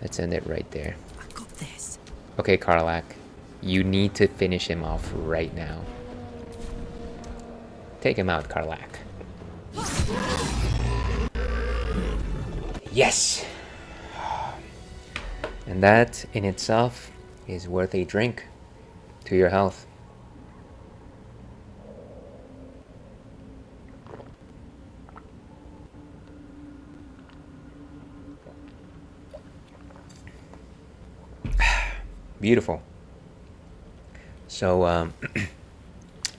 Let's end it right there. I got this. Okay, Karlak. You need to finish him off right now. Take him out, Karlak. Yes! And that in itself is worth a drink to your health. Beautiful. So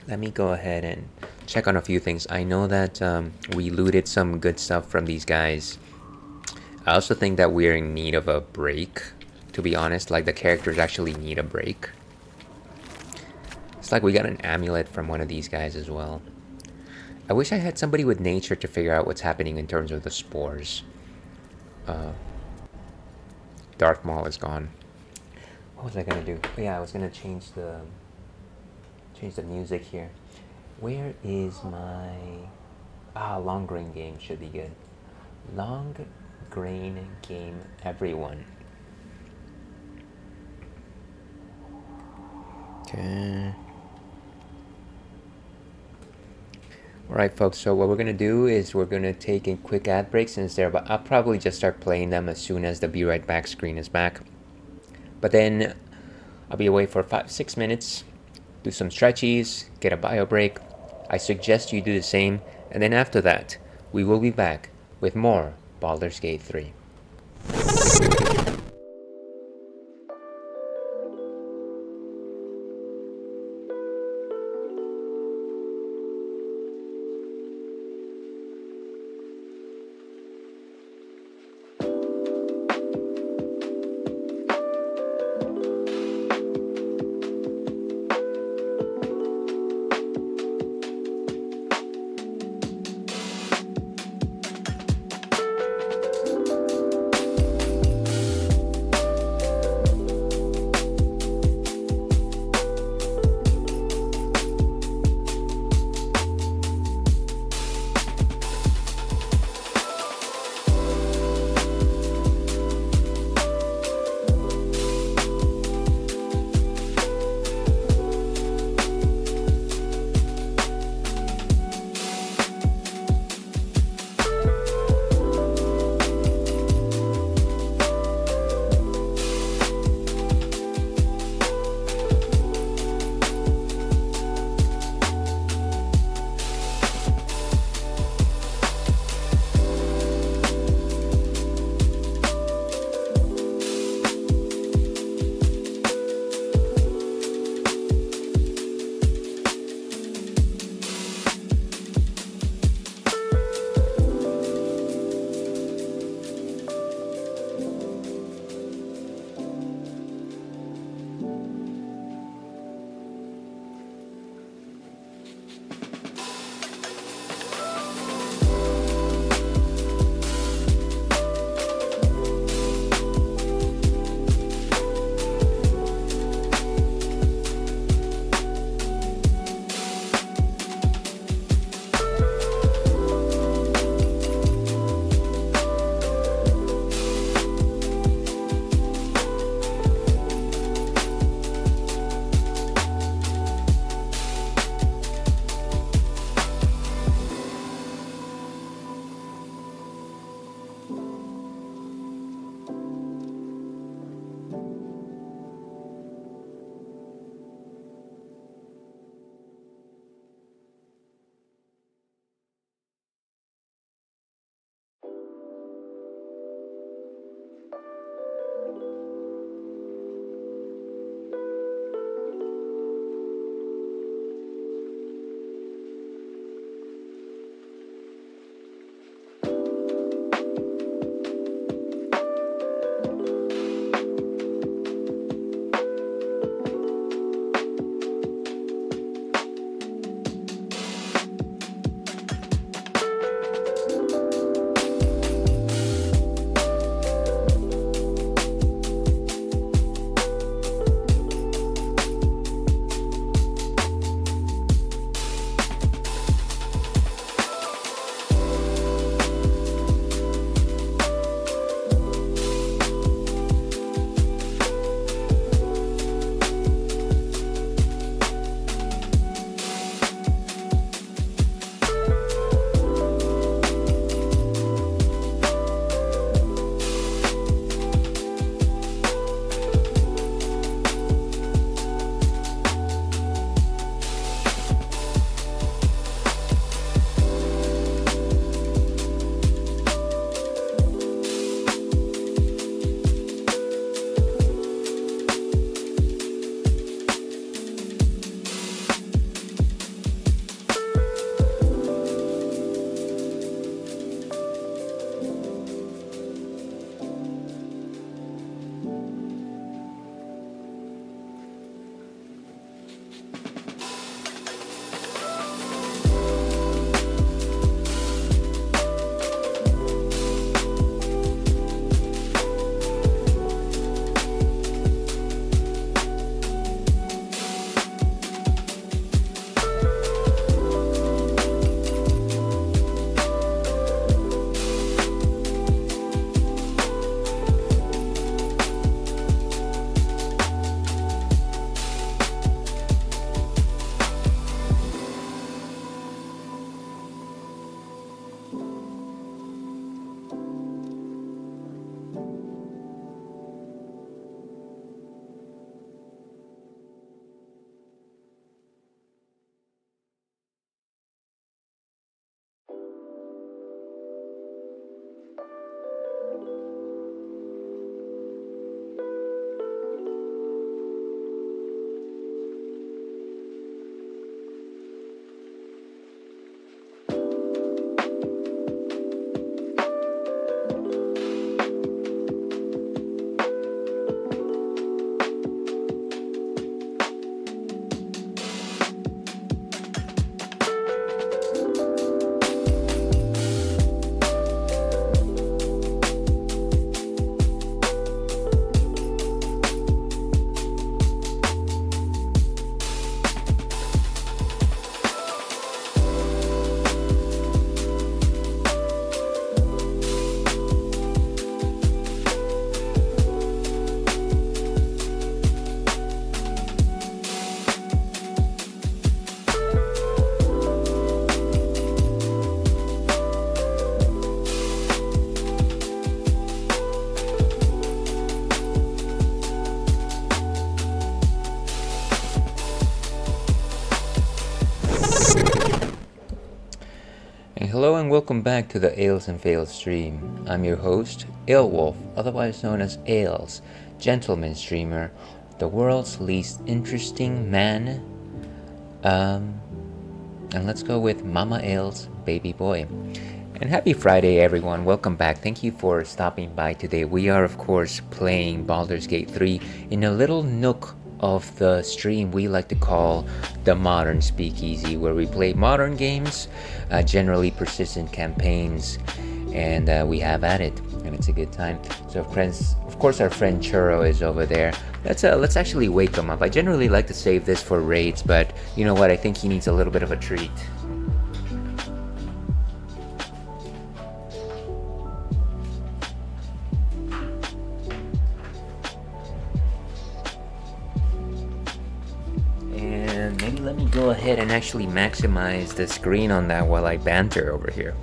let me go ahead and check on a few things. I know that we looted some good stuff from these guys. I also think that we're in need of a break, to be honest. Like, the characters actually need a break. It's like we got an amulet from one of these guys as well. I wish I had somebody with nature to figure out what's happening in terms of the spores. Darth Maul is gone. What was I gonna do? Oh, yeah, I was gonna change the music here. Where is my long grain game should be good. Long grain game, everyone. Okay. Alright folks, so what we're gonna do is we're gonna take a quick ad break since they're about, I'll probably just start playing them as soon as the Be Right Back screen is back. But then I'll be away for 5-6 minutes, do some stretchies, get a bio break. I suggest you do the same, and then after that, we will be back with more Baldur's Gate 3. Hello and welcome back to the Ales and Fails stream. I'm your host, Alewolf, otherwise known as Ales, gentleman streamer, the world's least interesting man. And let's go with Mama Ales, baby boy. And happy Friday, everyone. Welcome back. Thank you for stopping by today. We are, of course, playing Baldur's Gate 3 in a little nook of the stream we like to call the Modern Speakeasy, where we play modern games, generally persistent campaigns, and we have at it, and it's a good time. So, friends, of course, our friend Churro is over there. Let's actually wake him up. I generally like to save this for raids, but you know what? I think he needs a little bit of a treat. Maybe let me go ahead and actually maximize the screen on that while I banter over here.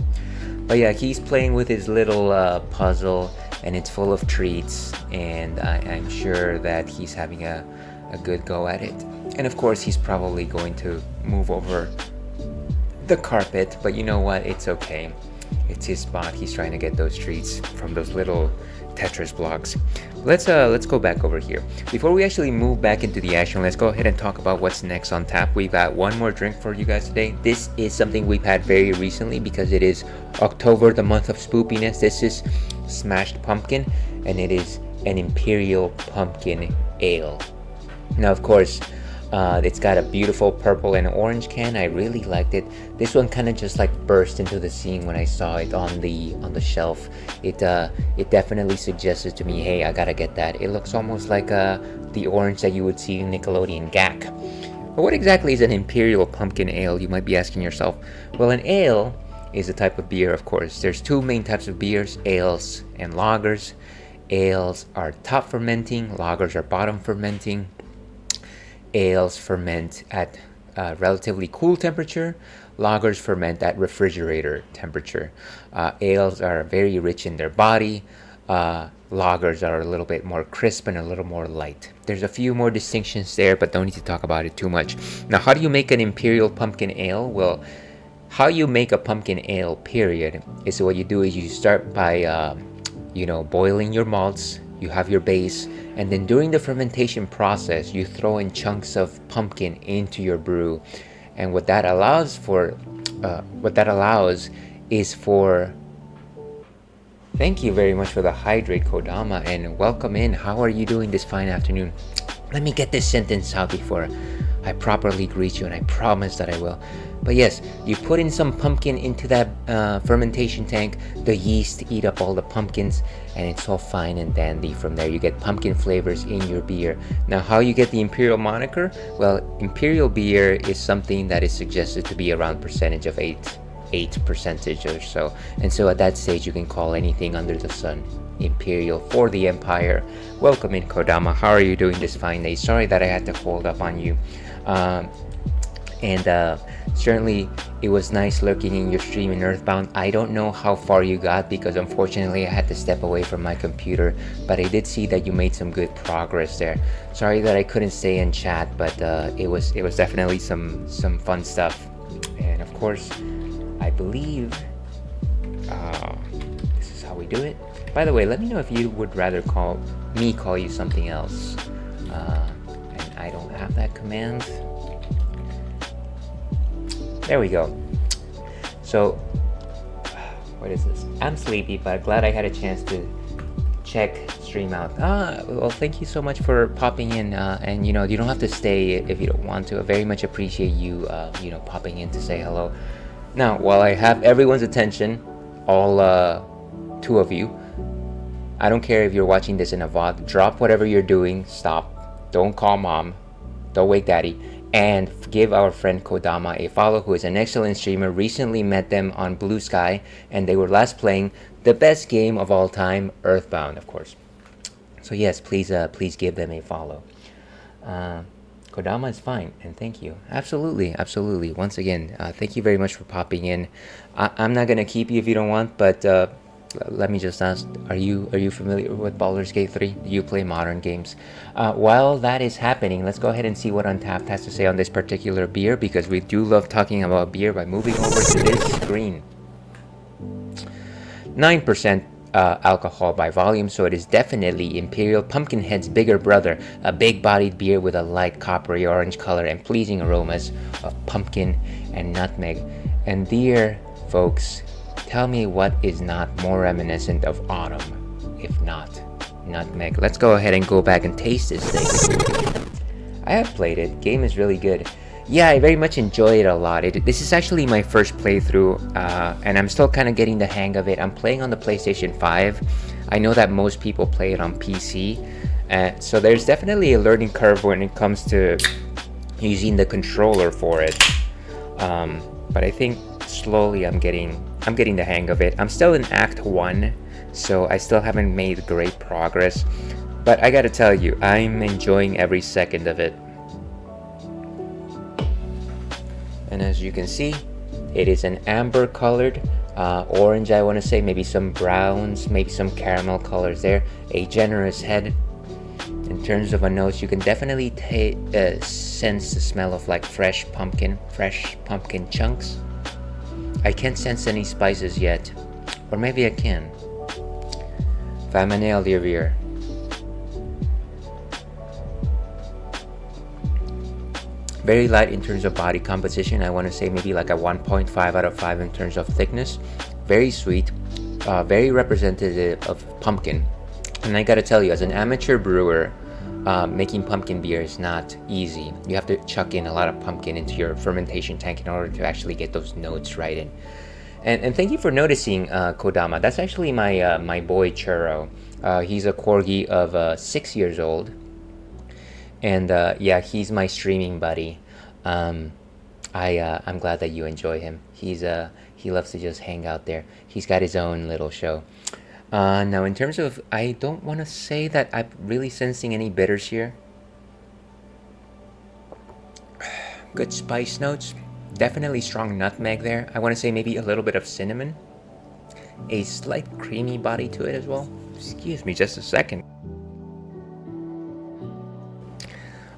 But yeah, he's playing with his little puzzle, and it's full of treats, and I'm sure that he's having a good go at it. And of course, he's probably going to move over the carpet, but you know what? It's okay. It's his spot. He's trying to get those treats from those little Tetris blocks. Let's go back over here. Before we actually move back into the action, let's go ahead and talk about what's next on tap. We've got one more drink for you guys today. This is something we've had very recently because it is October, the month of spoopiness. This is Smashed Pumpkin, and it is an Imperial Pumpkin Ale. Now, of course, it's got a beautiful purple and orange can. I really liked it. This one kind of just like burst into the scene when I saw it on the shelf. It definitely suggested to me, hey, I gotta get that. It looks almost like the orange that you would see in Nickelodeon GAC. But what exactly is an Imperial Pumpkin Ale, you might be asking yourself? Well, an ale is a type of beer, of course. There's two main types of beers, ales and lagers. Ales are top fermenting, lagers are bottom fermenting. Ales ferment at relatively cool temperature. Lagers ferment at refrigerator temperature. Ales are very rich in their body. Lagers are a little bit more crisp and a little more light. There's a few more distinctions there, but don't need to talk about it too much. Now, how do you make an Imperial Pumpkin Ale? Well, how you make a pumpkin ale, period, is what you do is you start by, boiling your malts. You have your base, and then during the fermentation process, you throw in chunks of pumpkin into your brew, and what that allows is for. Thank you very much for the hydrate, Kodama, and welcome in. How are you doing this fine afternoon? Let me get this sentence out before I properly greet you, and I promise that I will. But yes, you put in some pumpkin into that fermentation tank, the yeast eat up all the pumpkins, and it's all fine and dandy. From there, you get pumpkin flavors in your beer. Now, how you get the Imperial moniker? Well, Imperial beer is something that is suggested to be around percentage of 8% or so. And so at that stage, you can call anything under the sun Imperial for the Empire. Welcome in, Kodama. How are you doing this fine day? Sorry that I had to hold up on you. Certainly it was nice lurking in your stream in Earthbound. I don't know how far you got because unfortunately I had to step away from my computer, but I did see that you made some good progress there. Sorry that I couldn't stay in chat, but it was definitely some fun stuff. And of course, I believe this is how we do it. By the way, let me know if you would rather call you something else. And I don't have that command. There we go. So, what is this? I'm sleepy, but glad I had a chance to check stream out. Well, thank you so much for popping in. And you don't have to stay if you don't want to. I very much appreciate you, popping in to say hello. Now, while I have everyone's attention, all two of you, I don't care if you're watching this in a VOD. Drop whatever you're doing. Stop. Don't call mom. Don't wake daddy. And give our friend Kodama a follow, who is an excellent streamer. Recently met them on Blue Sky, and they were last playing the best game of all time, Earthbound, of course. So yes, please give them a follow. Kodama is fine, and thank you. Absolutely. Once again, thank you very much for popping in. I'm not gonna keep you if you don't want, but let me just ask: Are you familiar with Baldur's Gate 3? Do you play modern games? While that is happening, let's go ahead and see what Untapped has to say on this particular beer, because we do love talking about beer by moving over to this screen. 9% alcohol by volume, so it is definitely Imperial Pumpkinhead's bigger brother, a big-bodied beer with a light coppery orange color and pleasing aromas of pumpkin and nutmeg. And dear folks, tell me what is not more reminiscent of autumn, if not nutmeg. Let's go ahead and go back and taste this thing. I have played it. Game is really good. Yeah, I very much enjoy it a lot. This is actually my first playthrough, and I'm still kind of getting the hang of it. I'm playing on the PlayStation 5. I know that most people play it on PC, so there's definitely a learning curve when it comes to using the controller for it. But I think slowly I'm getting the hang of it. I'm still in Act 1, so I still haven't made great progress. But I gotta tell you, I'm enjoying every second of it. And as you can see, it is an amber colored, orange I want to say, maybe some browns, maybe some caramel colors there. A generous head. In terms of a nose, you can definitely sense the smell of like fresh pumpkin chunks. I can't sense any spices yet, or maybe I can. Famanel Livier. Very light in terms of body composition. I want to say maybe like a 1.5 out of 5 in terms of thickness. Very sweet, very representative of pumpkin. And I gotta tell you, as an amateur brewer, making pumpkin beer is not easy. You have to chuck in a lot of pumpkin into your fermentation tank in order to actually get those notes right in. And thank you for noticing, Kodama. That's actually my boy Churro. He's a corgi of 6 years old. And yeah, he's my streaming buddy. I'm glad that you enjoy him. He loves to just hang out there. He's got his own little show. Now, in terms of, I don't want to say that I'm really sensing any bitters here. Good spice notes. Definitely strong nutmeg there. I want to say maybe a little bit of cinnamon. A slight creamy body to it as well. Excuse me just a second.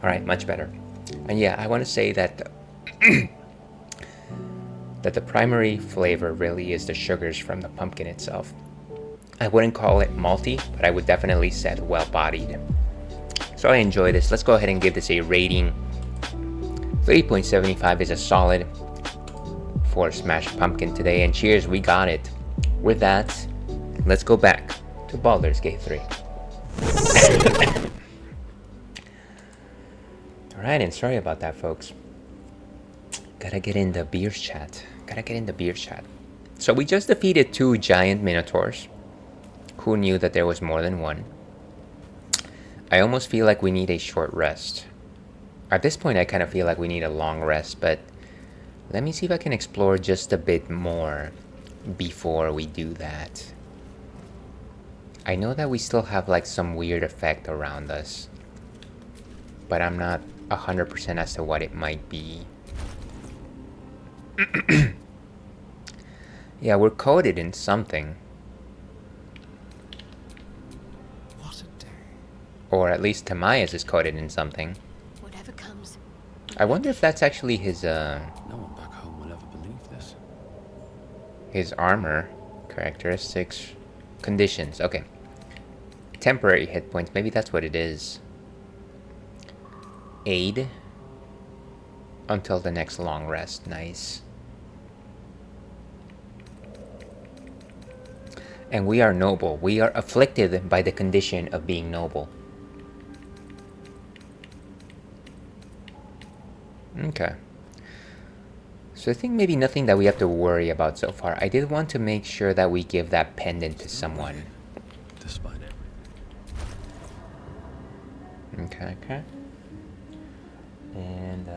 Alright, much better. And yeah, I want to say that that the primary flavor really is the sugars from the pumpkin itself. I wouldn't call it malty, but I would definitely say well-bodied. So I enjoy this. Let's go ahead and give this a rating. 3.75 is a solid for Smash Pumpkin today. And cheers, we got it. With that, let's go back to Baldur's Gate 3. Alright, and sorry about that, folks. Gotta get in the beers chat. So we just defeated 2 giant minotaurs. Who knew that there was more than one? I almost feel like we need a short rest. At this point, I kind of feel like we need a long rest, but let me see if I can explore just a bit more before we do that. I know that we still have like some weird effect around us, but I'm not 100% as to what it might be. Yeah, we're coated in something. What a day. Or at least Tamaya's is coated in something. Whatever comes. I wonder if that's actually his No one back home will ever believe this. his armor characteristics conditions. Okay. Temporary hit points. Maybe that's what it is. Aid until the next long rest. Nice. And we are noble. We are afflicted by the condition of being noble. Okay. So I think maybe nothing that we have to worry about so far. I did want to make sure that we give that pendant to someone. Despite it. Okay. And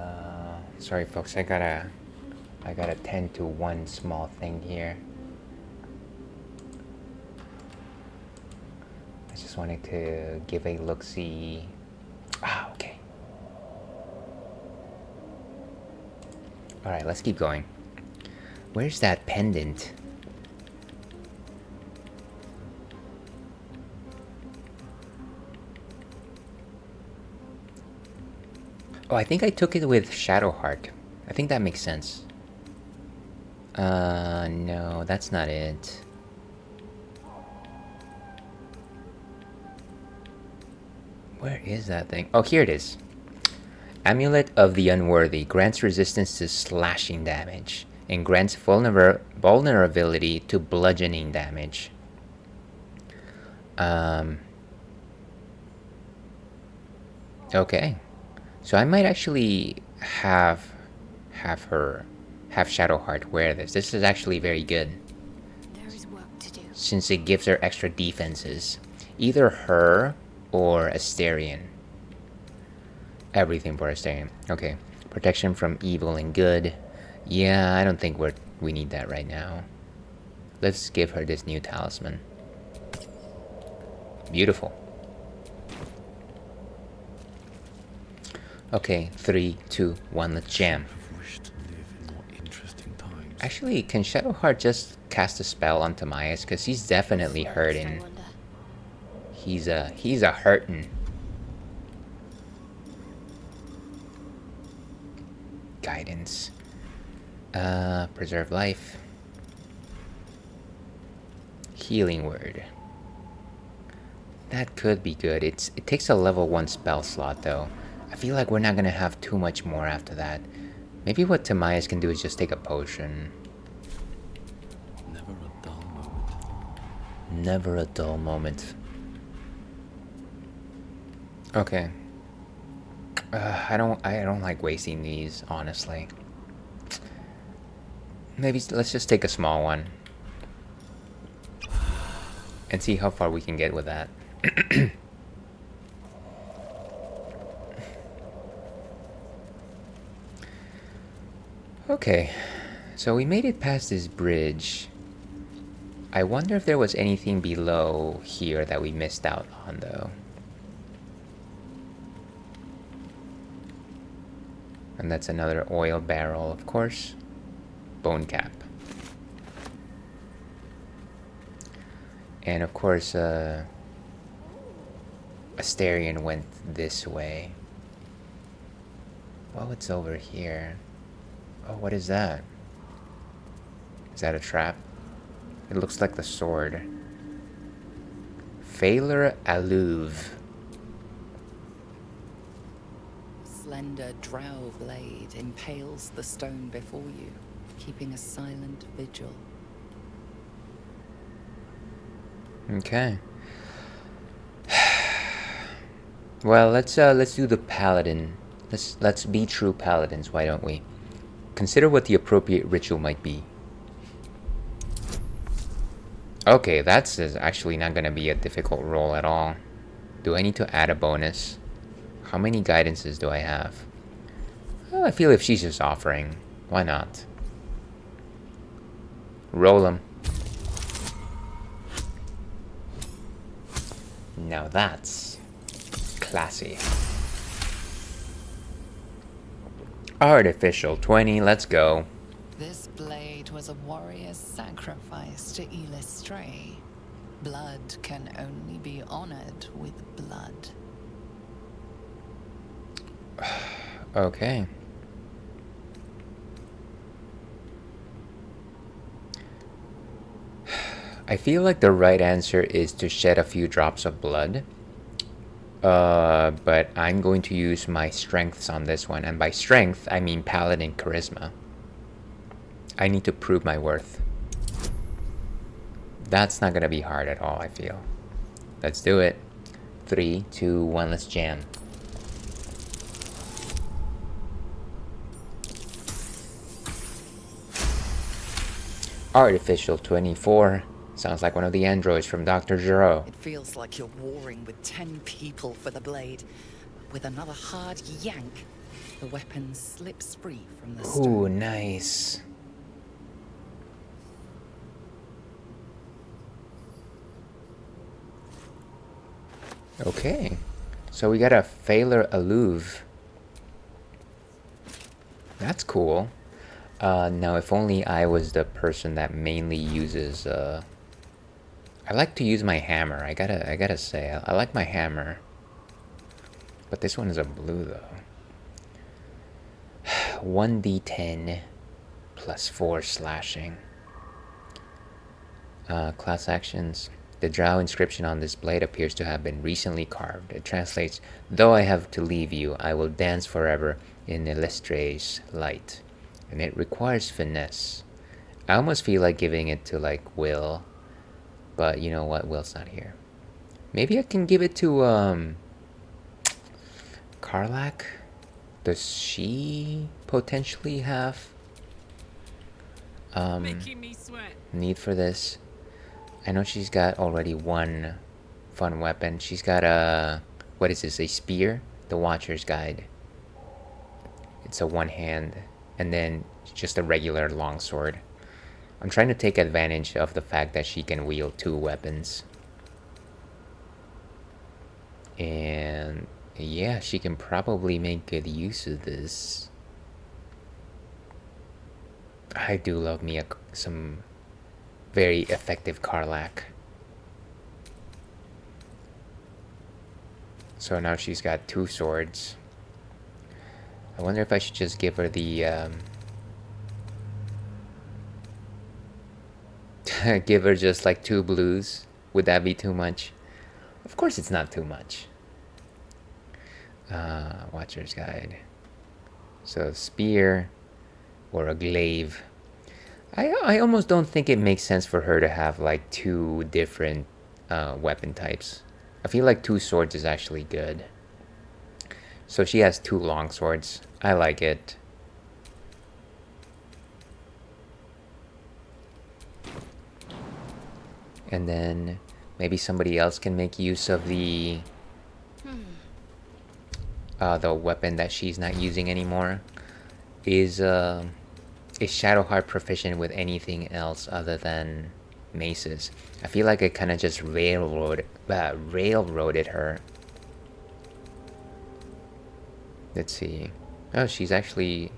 sorry folks, I gotta tend to one small thing here. I just wanted to give a look-see. Okay. Alright, let's keep going. Where's that pendant? Oh, I think I took it with Shadowheart. I think that makes sense. No, that's not it. Where is that thing? Oh, here it is. Amulet of the Unworthy grants resistance to slashing damage and grants vulnerability to bludgeoning damage. Okay, so I might actually have Shadowheart wear this. This is actually very good There is work to do. since it gives her extra defenses. Either her or Asterion. Everything for Asterion. Okay, protection from evil and good. Yeah, I don't think we need that right now. Let's give her this new talisman. Beautiful. Okay, 3, 2, 1, let's jam. I've wished to live in more interesting times. Actually, can Shadowheart just cast a spell on Timaeus? Because he's definitely I hurting. wonder. He's a hurting. Guidance. Preserve life. Healing word. That could be good. It takes a level 1 spell slot though. I feel like we're not gonna have too much more after that. Maybe what Timaeus can do is just take a potion. Never a dull moment. Never a dull moment. Okay. I don't like wasting these, honestly. Maybe let's just take a small one. And see how far we can get with that. Okay, so we made it past this bridge. I wonder if there was anything below here that we missed out on, though. And that's another oil barrel, of course. Bone cap. And of course, Asterion went this way. Well, what's over here? Oh, what is that? Is that a trap? It looks like the sword. Failure Alluve. Slender drow blade impales the stone before you, keeping a silent vigil. Okay. Well, let's do the paladin. Let's be true paladins, why don't we? Consider what the appropriate ritual might be. Okay, that's actually not gonna be a difficult roll at all. Do I need to add a bonus? How many guidances do I have? Well, I feel if she's just offering, why not? Roll them. Now that's classy. Artificial 20, let's go. This blade was a warrior's sacrifice to Illustray. Blood can only be honored with blood. Okay. I feel like the right answer is to shed a few drops of blood. But I'm going to use my strengths on this one. And by strength, I mean paladin charisma. I need to prove my worth. That's not gonna be hard at all, I feel. Let's do it. 3, 2, 1, let's jam. Artificial 24. Sounds like one of the androids from Dr. Giro. It feels like you're warring with 10 people for the blade. With another hard yank, the weapon slips free from the stone. Ooh, nice. Okay. So we got a Failure Alluve. That's cool. Now if only I was the person that mainly uses, I like to use my hammer. I gotta say, I like my hammer. But this one is a blue though. 1d10 plus 4 slashing. Class actions. The drow inscription on this blade appears to have been recently carved. It translates, "Though I have to leave you, I will dance forever in Illustra's light." And it requires finesse. I almost feel like giving it to like Will, but you know what? Will's not here. Maybe I can give it to Karlak. Does she potentially have Making me sweat. need for this? I know she's got already one fun weapon. She's got a, what is this, a spear? The Watcher's Guide. It's a one hand, and then just a regular longsword. I'm trying to take advantage of the fact that she can wield two weapons. And yeah, she can probably make good use of this. I do love me some very effective Karlak. So now she's got two swords. I wonder if I should just give her the give her just like two blues. Would that be too much? Of course it's not too much. Watcher's Guide. So spear or a glaive. I almost don't think it makes sense for her to have like two different weapon types. I feel like two swords is actually good. So she has two long swords. I like it. And then maybe somebody else can make use of the weapon that she's not using anymore. Is Shadowheart proficient with anything else other than maces? I feel like I kind of just railroaded her. Let's see. Oh, she's actually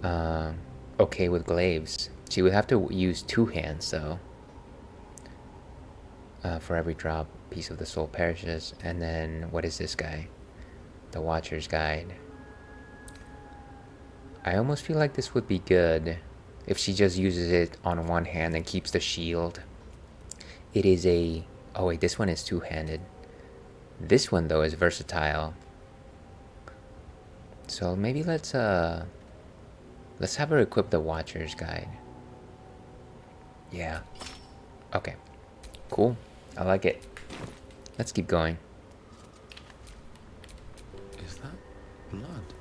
okay with glaives. She would have to use two hands though. For every drop, piece of the soul perishes. And then what is this guy? The Watcher's Guide. I almost feel like this would be good if she just uses it on one hand and keeps the shield. It is a... oh wait, this one is two-handed. This one though is versatile. So maybe let's have her equip the Watcher's Guide. Yeah. Okay. Cool. I like it. Let's keep going. Is that blood?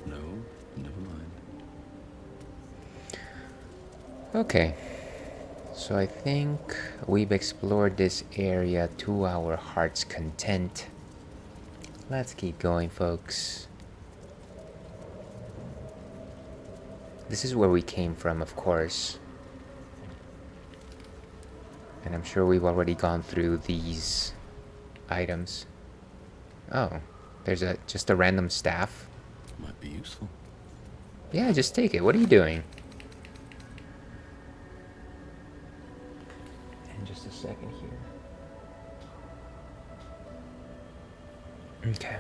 No, never mind. Okay. So I think we've explored this area to our heart's content. Let's keep going, folks. This is where we came from, of course. And I'm sure we've already gone through these items. Oh, there's just a random staff. Might be useful. Yeah, just take it. What are you doing? In just a second here. Okay.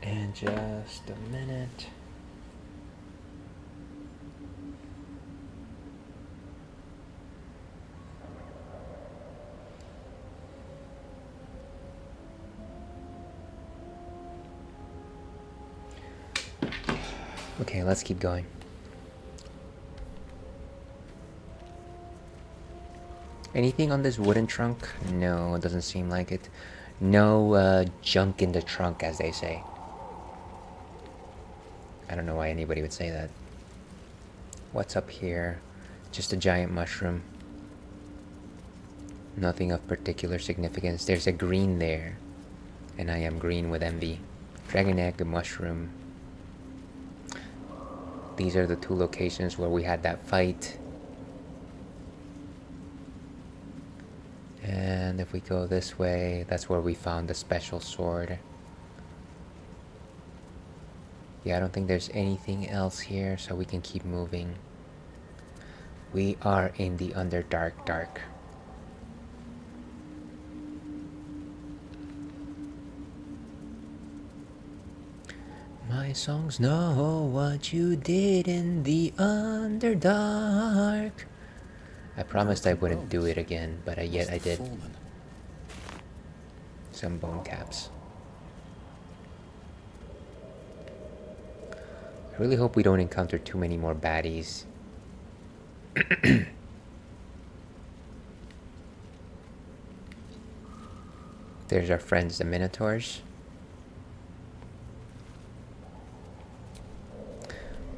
And just a minute. Okay, let's keep going. Anything on this wooden trunk? No, it doesn't seem like it. No junk in the trunk, as they say. I don't know why anybody would say that. What's up here? Just a giant mushroom. Nothing of particular significance. There's a green there. And I am green with envy. Dragon egg, a mushroom. These are the two locations where we had that fight. And if we go this way, that's where we found the special sword. Yeah, I don't think there's anything else here, so we can keep moving. We are in the Underdark Dark. my songs know what you did in the Underdark. I promised I wouldn't do it again, but yet I did. Fallen. Some bone caps. I really hope we don't encounter too many more baddies. There's our friends, the Minotaurs.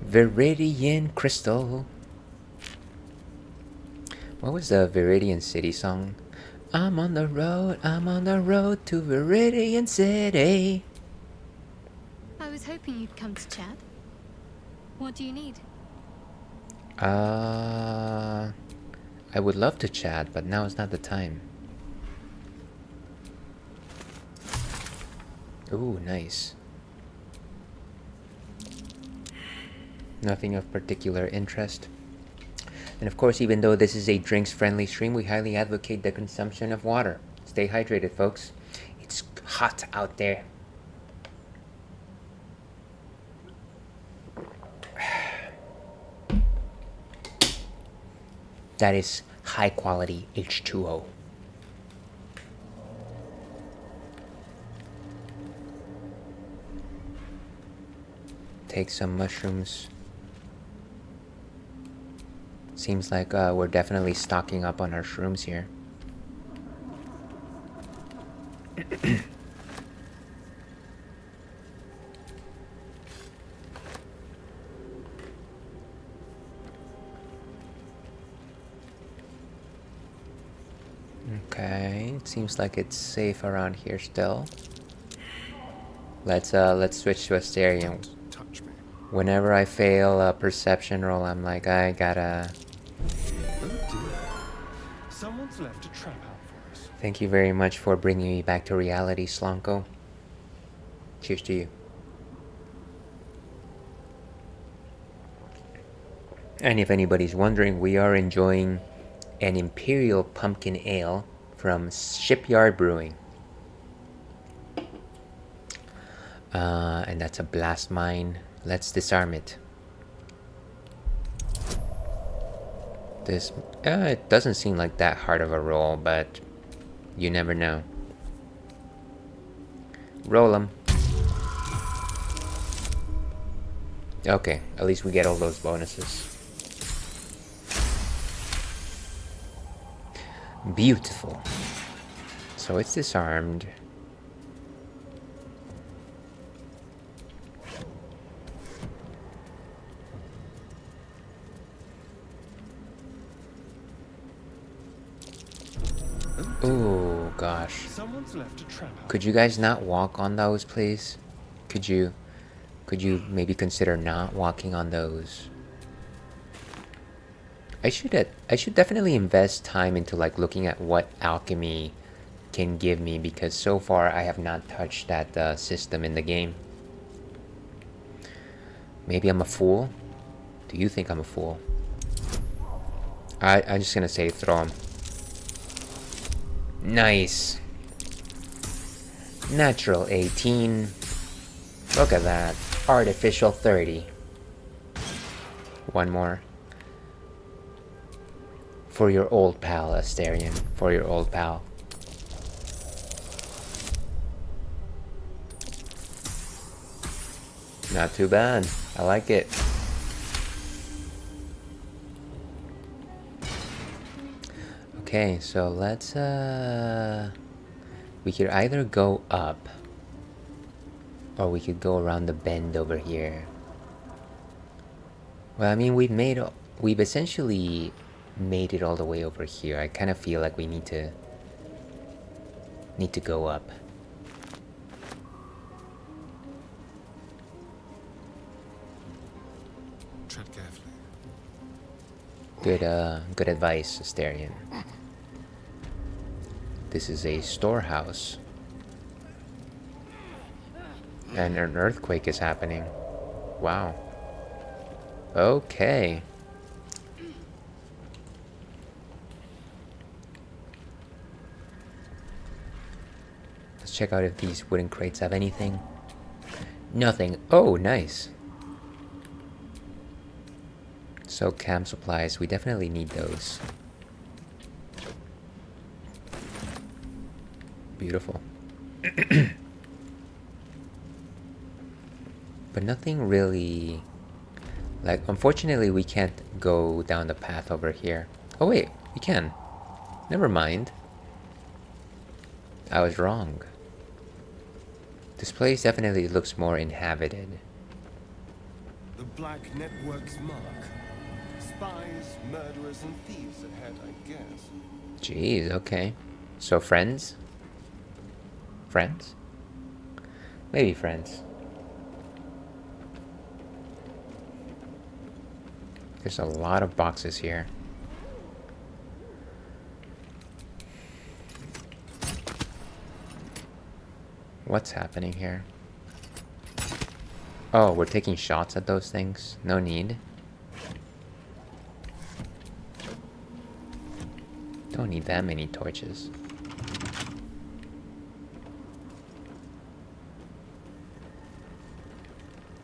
Viridian Crystal. What was the Viridian City song? I'm on the road to Viridian City. I was hoping you'd come to chat. What do you need? I would love to chat, but now is not the time. Ooh, nice. Nothing of particular interest. And of course, even though this is a drinks-friendly stream, we highly advocate the consumption of water. Stay hydrated, folks. It's hot out there. That is high-quality H2O. Take some mushrooms. Seems like we're definitely stocking up on our shrooms here. Okay, it seems like it's safe around here still. Let's switch to Asterion. Touch me. Whenever I fail a perception roll, I'm like, I gotta... Oh dear. Someone's left a trap out for us. Thank you very much for bringing me back to reality, Slonko. Cheers to you. And if anybody's wondering, we are enjoying an Imperial Pumpkin Ale from Shipyard Brewing. And that's a blast mine. Let's disarm it. This, it doesn't seem like that hard of a roll, but you never know. Roll 'em. Okay, at least we get all those bonuses. Beautiful. So it's disarmed. Oh gosh. Someone's left a trap out. Could you guys not walk on those, please? Could you maybe consider not walking on those? I should definitely invest time into like looking at what alchemy can give me, because so far I have not touched that system in the game. Maybe I'm a fool? Do you think I'm a fool? I'm just gonna say throw him. Nice. Natural 18. Look at that. Artificial 30. One more. For your old pal, Asterion. For your old pal. Not too bad. I like it. Okay, so let's we could either go up or we could go around the bend over here. Well, I mean, we've essentially made it all the way over here. I kind of feel like we need to go up. Tread carefully. Good advice, Asterion. This is a storehouse. And an earthquake is happening. Wow. Okay. Let's check out if these wooden crates have anything. Nothing. Oh, nice. So camp supplies, we definitely need those. Beautiful. But nothing really... Like, unfortunately, we can't go down the path over here. Oh wait, we can. Never mind. I was wrong. This place definitely looks more inhabited. The Black Network's mark. Spies, murderers, and thieves ahead, I guess. Jeez, okay. So friends? Friends? Maybe friends. There's a lot of boxes here. What's happening here? Oh, we're taking shots at those things? No need. Don't need that many torches.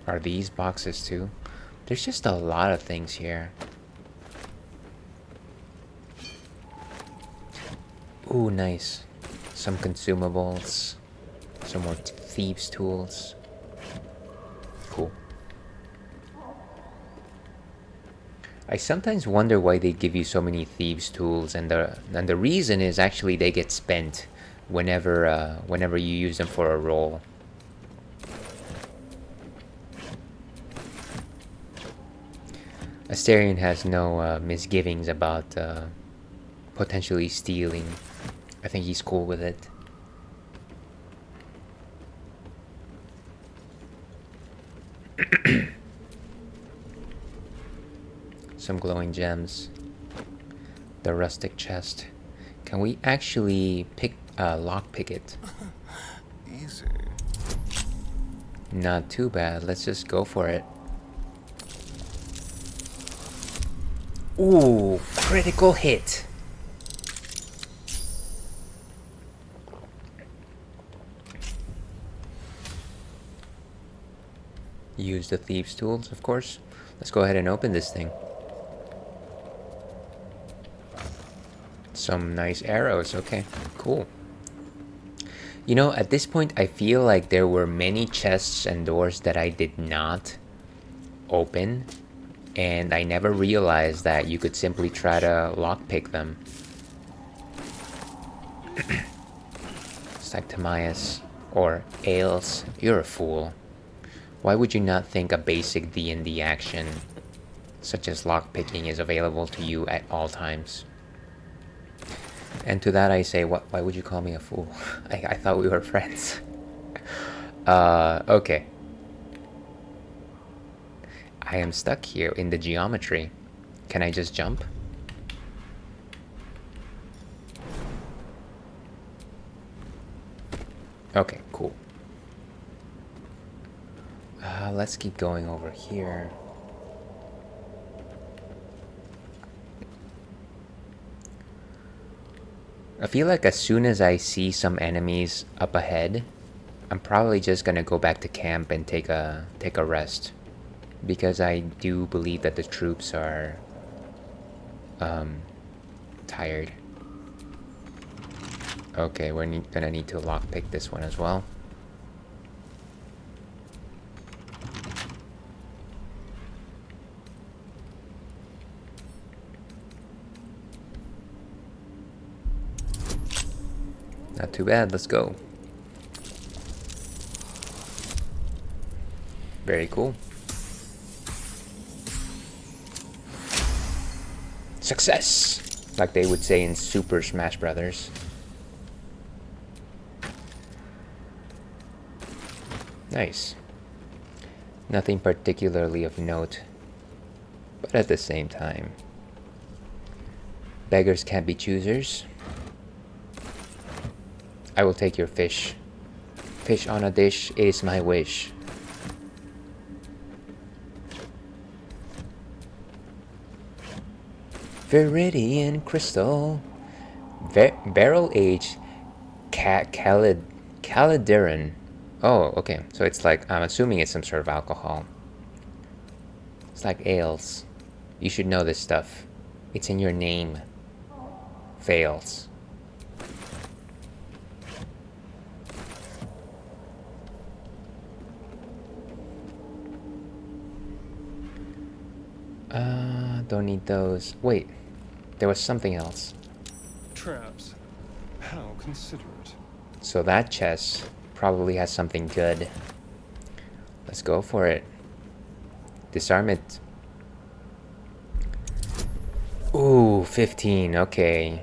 Are these boxes too? There's just a lot of things here. Ooh, nice. Some consumables. Some more thieves' tools. Cool. I sometimes wonder why they give you so many thieves' tools, and the reason is actually they get spent whenever you use them for a roll. Asterion has no misgivings about potentially stealing. I think he's cool with it. Some glowing gems. The rustic chest. Can we actually lockpick it? Easy. Not too bad. Let's just go for it. Ooh, critical hit. Use the thieves' tools, of course. Let's go ahead and open this thing. Some nice arrows. Okay, cool. You know, at this point, I feel like there were many chests and doors that I did not open, and I never realized that you could simply try to lockpick them. Sanctimaius, or Ails, you're a fool. Why would you not think a basic D&D action, such as lockpicking, is available to you at all times? And to that I say, why would you call me a fool? I thought we were friends. Okay. I am stuck here in the geometry. Can I just jump? Okay, cool. Let's keep going over here. I feel like as soon as I see some enemies up ahead, I'm probably just gonna go back to camp and take a rest, because I do believe that the troops are tired. Okay, we're gonna need to lockpick this one as well. Not too bad, let's go. Very cool. Success! Like they would say in Super Smash Brothers. Nice. Nothing particularly of note, but at the same time, beggars can't be choosers. I will take your fish. Fish on a dish, it is my wish. Viridian crystal. Barrel aged Calideran. Oh, okay. So it's like, I'm assuming it's some sort of alcohol. It's like ales. You should know this stuff. It's in your name. Fails. Don't need those. Wait, there was something else. Traps. How considerate. So that chest probably has something good. Let's go for it. Disarm it. Ooh, 15. Okay.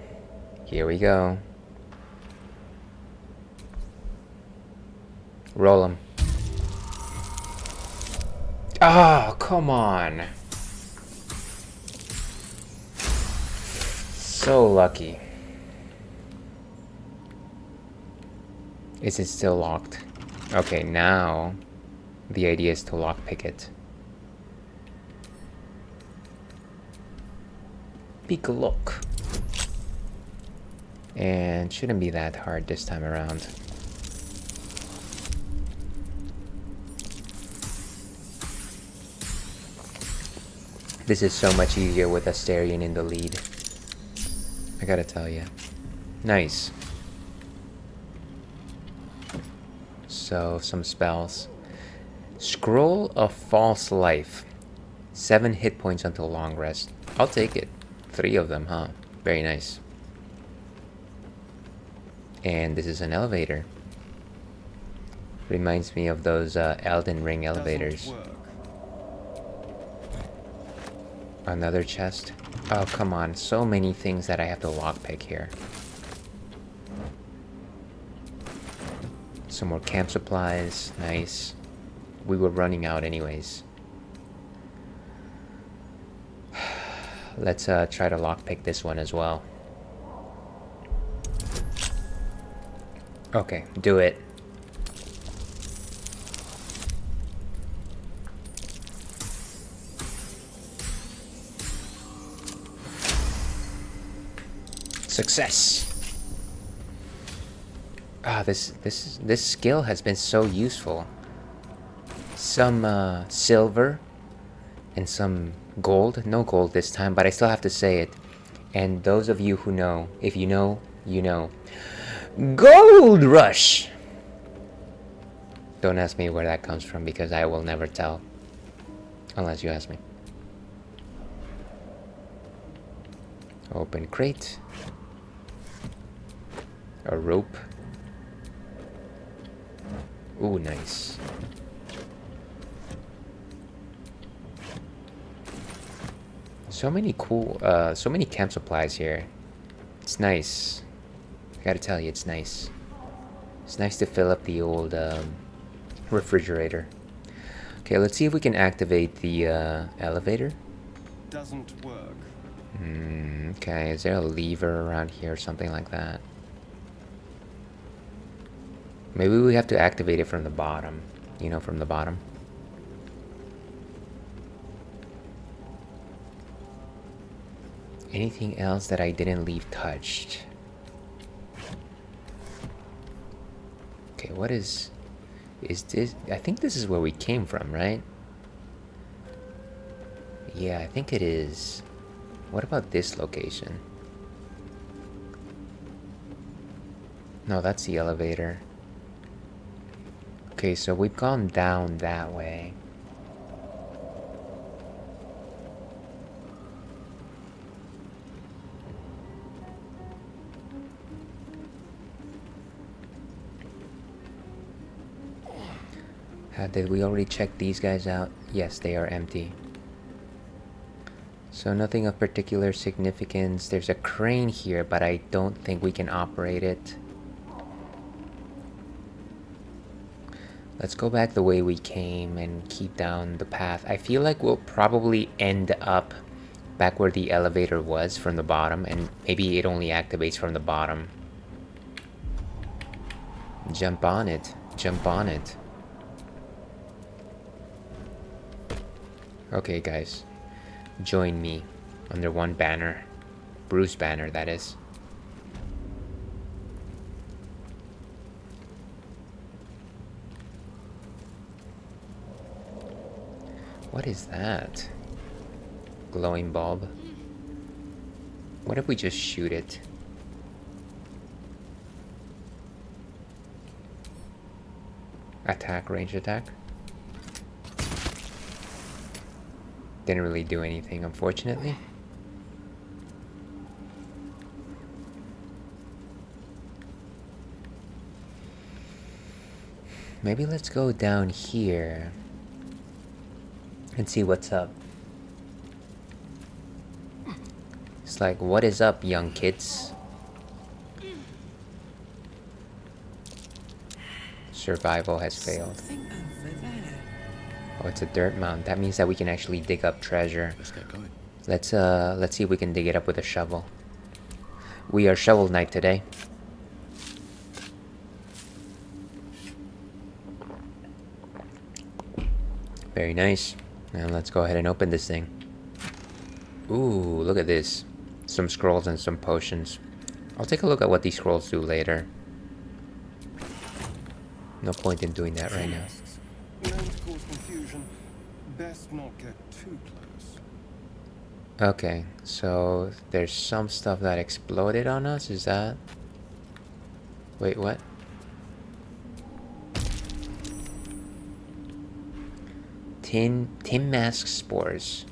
Here we go. Roll them. Oh, come on. So lucky. Is it still locked? Okay, now the idea is to lockpick it. Peek a look. And shouldn't be that hard this time around. This is so much easier with Asterion in the lead. I gotta tell you. Nice. So, some spells. Scroll of False Life. 7 hit points until long rest. I'll take it. 3 of them, huh? Very nice. And this is an elevator. Reminds me of those Elden Ring elevators. Another chest. Oh, come on. So many things that I have to lockpick here. Some more camp supplies. Nice. We were running out anyways. Let's try to lockpick this one as well. Okay, do it. Success. Ah, this skill has been so useful. Some silver and some gold. No gold this time, but I still have to say it. And those of you who know, if you know, you know. Gold Rush! Don't ask me where that comes from because I will never tell. Unless you ask me. Open crate. A rope. Ooh, nice. So many cool, so many camp supplies here. It's nice. I gotta tell you, it's nice. It's nice to fill up the old refrigerator. Okay, let's see if we can activate the elevator. Doesn't work. Okay, is there a lever around here or something like that? Maybe we have to activate it from the bottom. You know, from the bottom. Anything else that I didn't leave touched? Okay, what is this? I think this is where we came from, right? Yeah, I think it is. What about this location? No, that's the elevator. Okay, so we've gone down that way. Did we already check these guys out? Yes, they are empty. So nothing of particular significance. There's a crane here, but I don't think we can operate it. Let's go back the way we came and keep down the path. I feel like we'll probably end up back where the elevator was from the bottom, and maybe it only activates from the bottom. Jump on it. Jump on it. Okay, guys. Join me under one banner. Bruce banner, that is. What is that? Glowing bulb. What if we just shoot it? Attack, range attack. Didn't really do anything, unfortunately. Maybe let's go down here and see what's up. It's like, what is up, young kids? Survival has failed. Oh, it's a dirt mound. That means that we can actually dig up treasure. Let's get going. Let's see if we can dig it up with a shovel. We are Shovel Knight today. Very nice. Now let's go ahead and open this thing. Ooh, look at this. Some scrolls and some potions. I'll take a look at what these scrolls do later. No point in doing that right now. Known to cause confusion. Best not get too close. Okay, so there's some stuff that exploded on us, is that? Wait, what? Tin mask spores.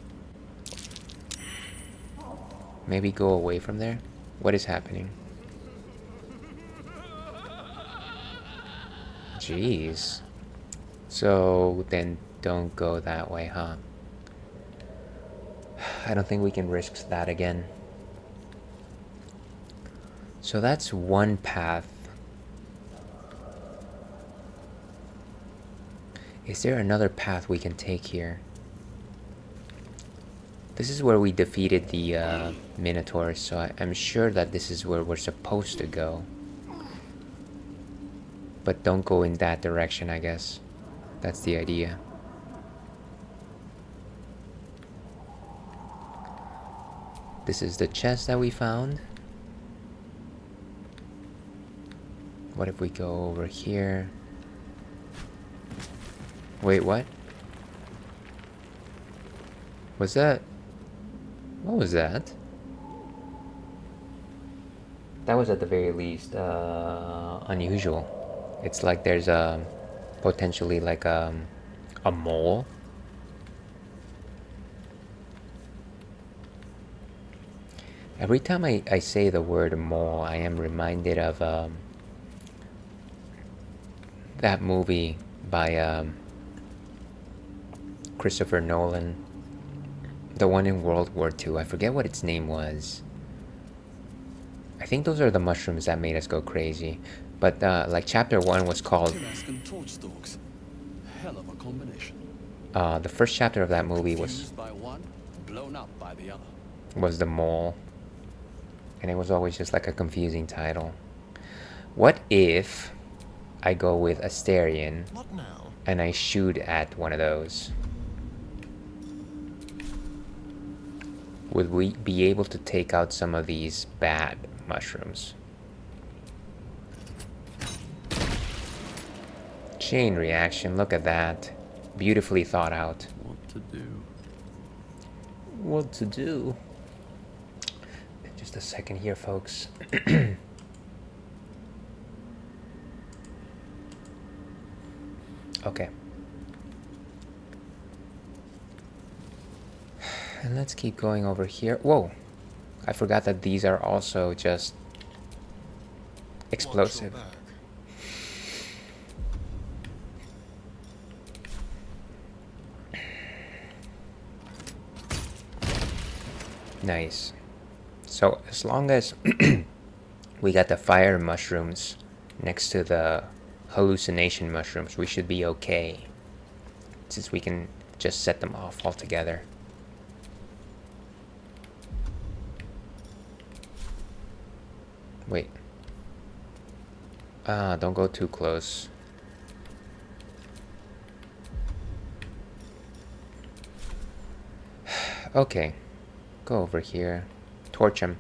Maybe go away from there? What is happening? Jeez. So then don't go that way, huh? I don't think we can risk that again. So that's one path. Is there another path we can take here? This is where we defeated the Minotaurs, so I'm sure that this is where we're supposed to go. But don't go in that direction, I guess. That's the idea. This is the chest that we found. What if we go over here? Wait, what? Was that? What was that? That was at the very least unusual. It's like there's potentially like a mole. Every time I say the word mole, I am reminded of that movie by Christopher Nolan, the one in World War II. I forget what its name was. I think those are the mushrooms that made us go crazy. But like chapter 1 was called... Torch stalks. Hell of a combination. The first chapter of that movie was... Fused by one, blown up by the other. Was the mole. And it was always just like a confusing title. What if I go with Asterion What now? and I shoot at one of those? Would we be able to take out some of these bad mushrooms? Chain reaction, look at that. Beautifully thought out. What to do? What to do? Just a second here, folks. Okay. And let's keep going over here. Whoa! I forgot that these are also just explosive. Watch your back. Nice. So as long as we got the fire mushrooms next to the hallucination mushrooms, we should be okay. Since we can just set them off altogether. Wait. Don't go too close. Okay. Go over here. Torch him.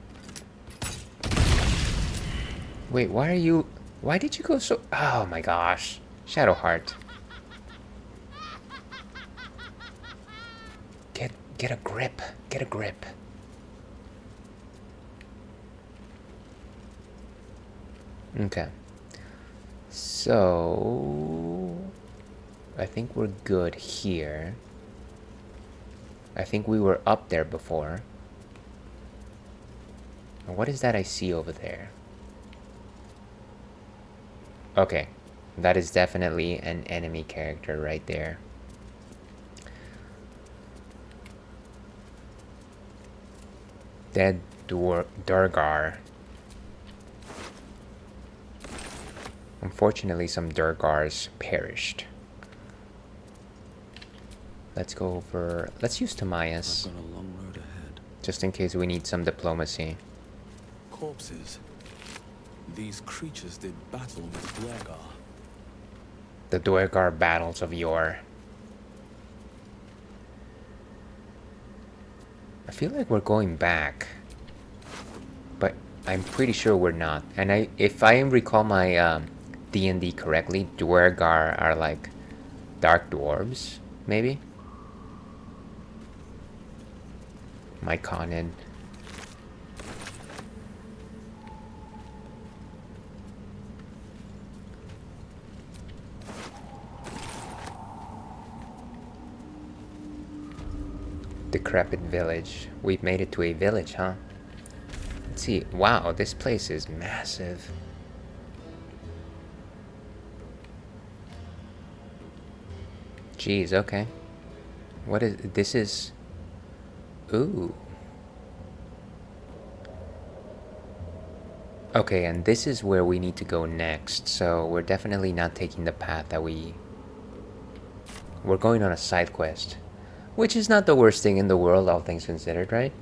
Wait, why did you go so... Oh my gosh. Shadowheart. Get a grip. Get a grip. Okay. So I think we're good here. I think we were up there before. And what is that I see over there? Okay. That is definitely an enemy character right there. Dead Durgar. Unfortunately, some Durgars perished. Let's go over... Let's use Timaeus. I've got a long road ahead. Just in case we need some diplomacy. Corpses. These creatures did battle with Duergar. The Duergar battles of yore. I feel like we're going back. But I'm pretty sure we're not. And if I recall my D&D correctly, Duergar are like dark dwarves, maybe? Myconid. Decrepit village. We've made it to a village, huh? Let's see. Wow, this place is massive. Jeez, okay. What is... This is... Ooh. Okay, and this is where we need to go next. So we're definitely not taking the path that we're going on a side quest. Which is not the worst thing in the world, all things considered, right?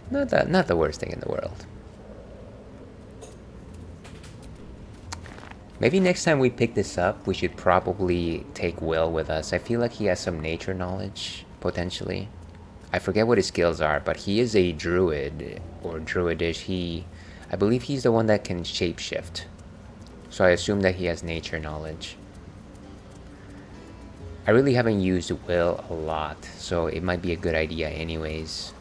Not the worst thing in the world. Maybe next time we pick this up, we should probably take Will with us. I feel like he has some nature knowledge, potentially. I forget what his skills are, but he is a druid, or druidish. I believe he's the one that can shapeshift. So I assume that he has nature knowledge. I really haven't used Will a lot, so it might be a good idea anyways.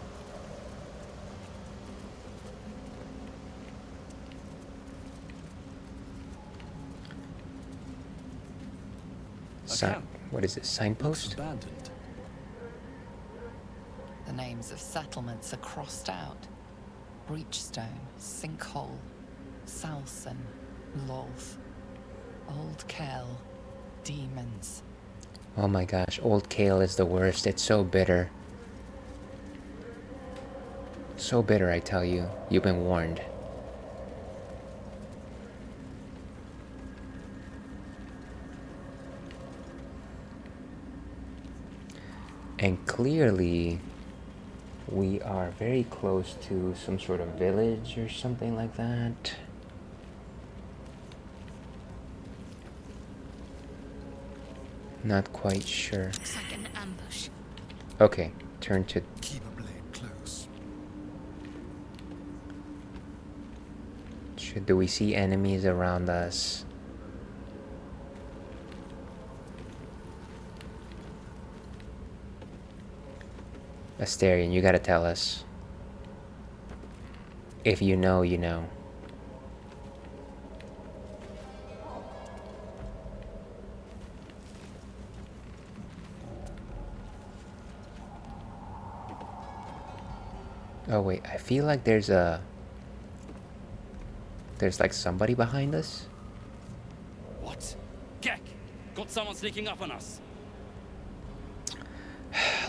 What is it? Signpost? Abandoned. The names of settlements are crossed out. Breachstone, Sinkhole, Salson, Lolth, Old Kell, Demons. Oh my gosh, Old Kale is the worst. It's so bitter. So bitter, I tell you. You've been warned. And clearly, we are very close to some sort of village or something like that. Not quite sure. Looks like an ambush. Okay, turn to... Keep a blade close. Do we see enemies around us? Asterion, you gotta tell us. If you know, you know. Oh wait, I feel like there's like somebody behind us. What? Gek! Got someone sneaking up on us.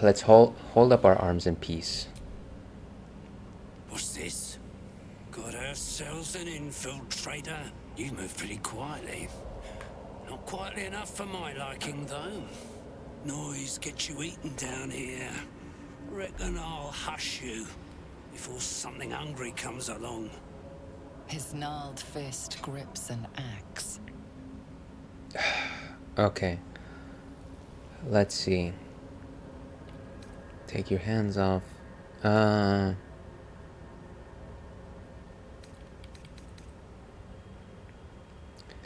Let's hold up our arms in peace. What's this? Got ourselves an infiltrator? You move pretty quietly. Not quietly enough for my liking, though. Noise gets you eaten down here. Reckon I'll hush you before something hungry comes along. His gnarled fist grips an axe. Okay. Let's see. Take your hands off.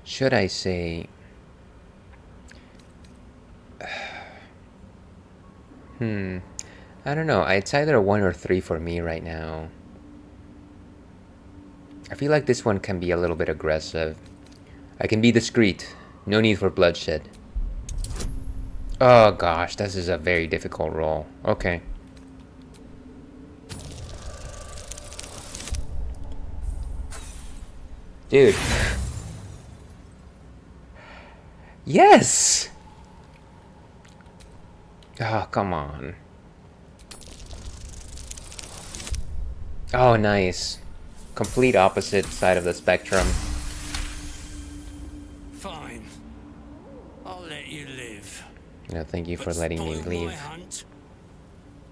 Should I say... I don't know. It's either a 1 or 3 for me right now. I feel like this one can be a little bit aggressive. I can be discreet. No need for bloodshed. Oh gosh, this is a very difficult roll. Okay. Dude. Yes! Oh, come on. Oh, nice. Complete opposite side of the spectrum. Fine. I'll let you live. Yeah, thank you for But letting me spoil my leave. hunt,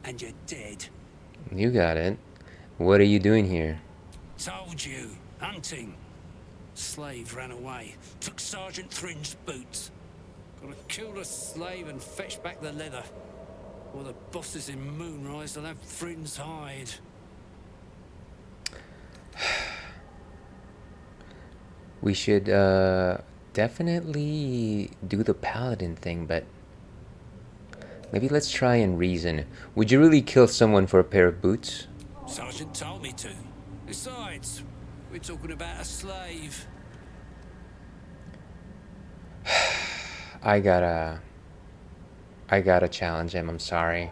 and you're dead. You got it. What are you doing here? Told you. Hunting. Slave ran away. Took Sergeant Thrin's boots. Gotta kill the slave and fetch back the leather. Or the bosses in Moonrise will have Thrin's hide. We should definitely do the paladin thing, but maybe let's try and reason. Would you really kill someone for a pair of boots? Sergeant told me to. Besides, we're talking about a slave. I gotta challenge him, I'm sorry.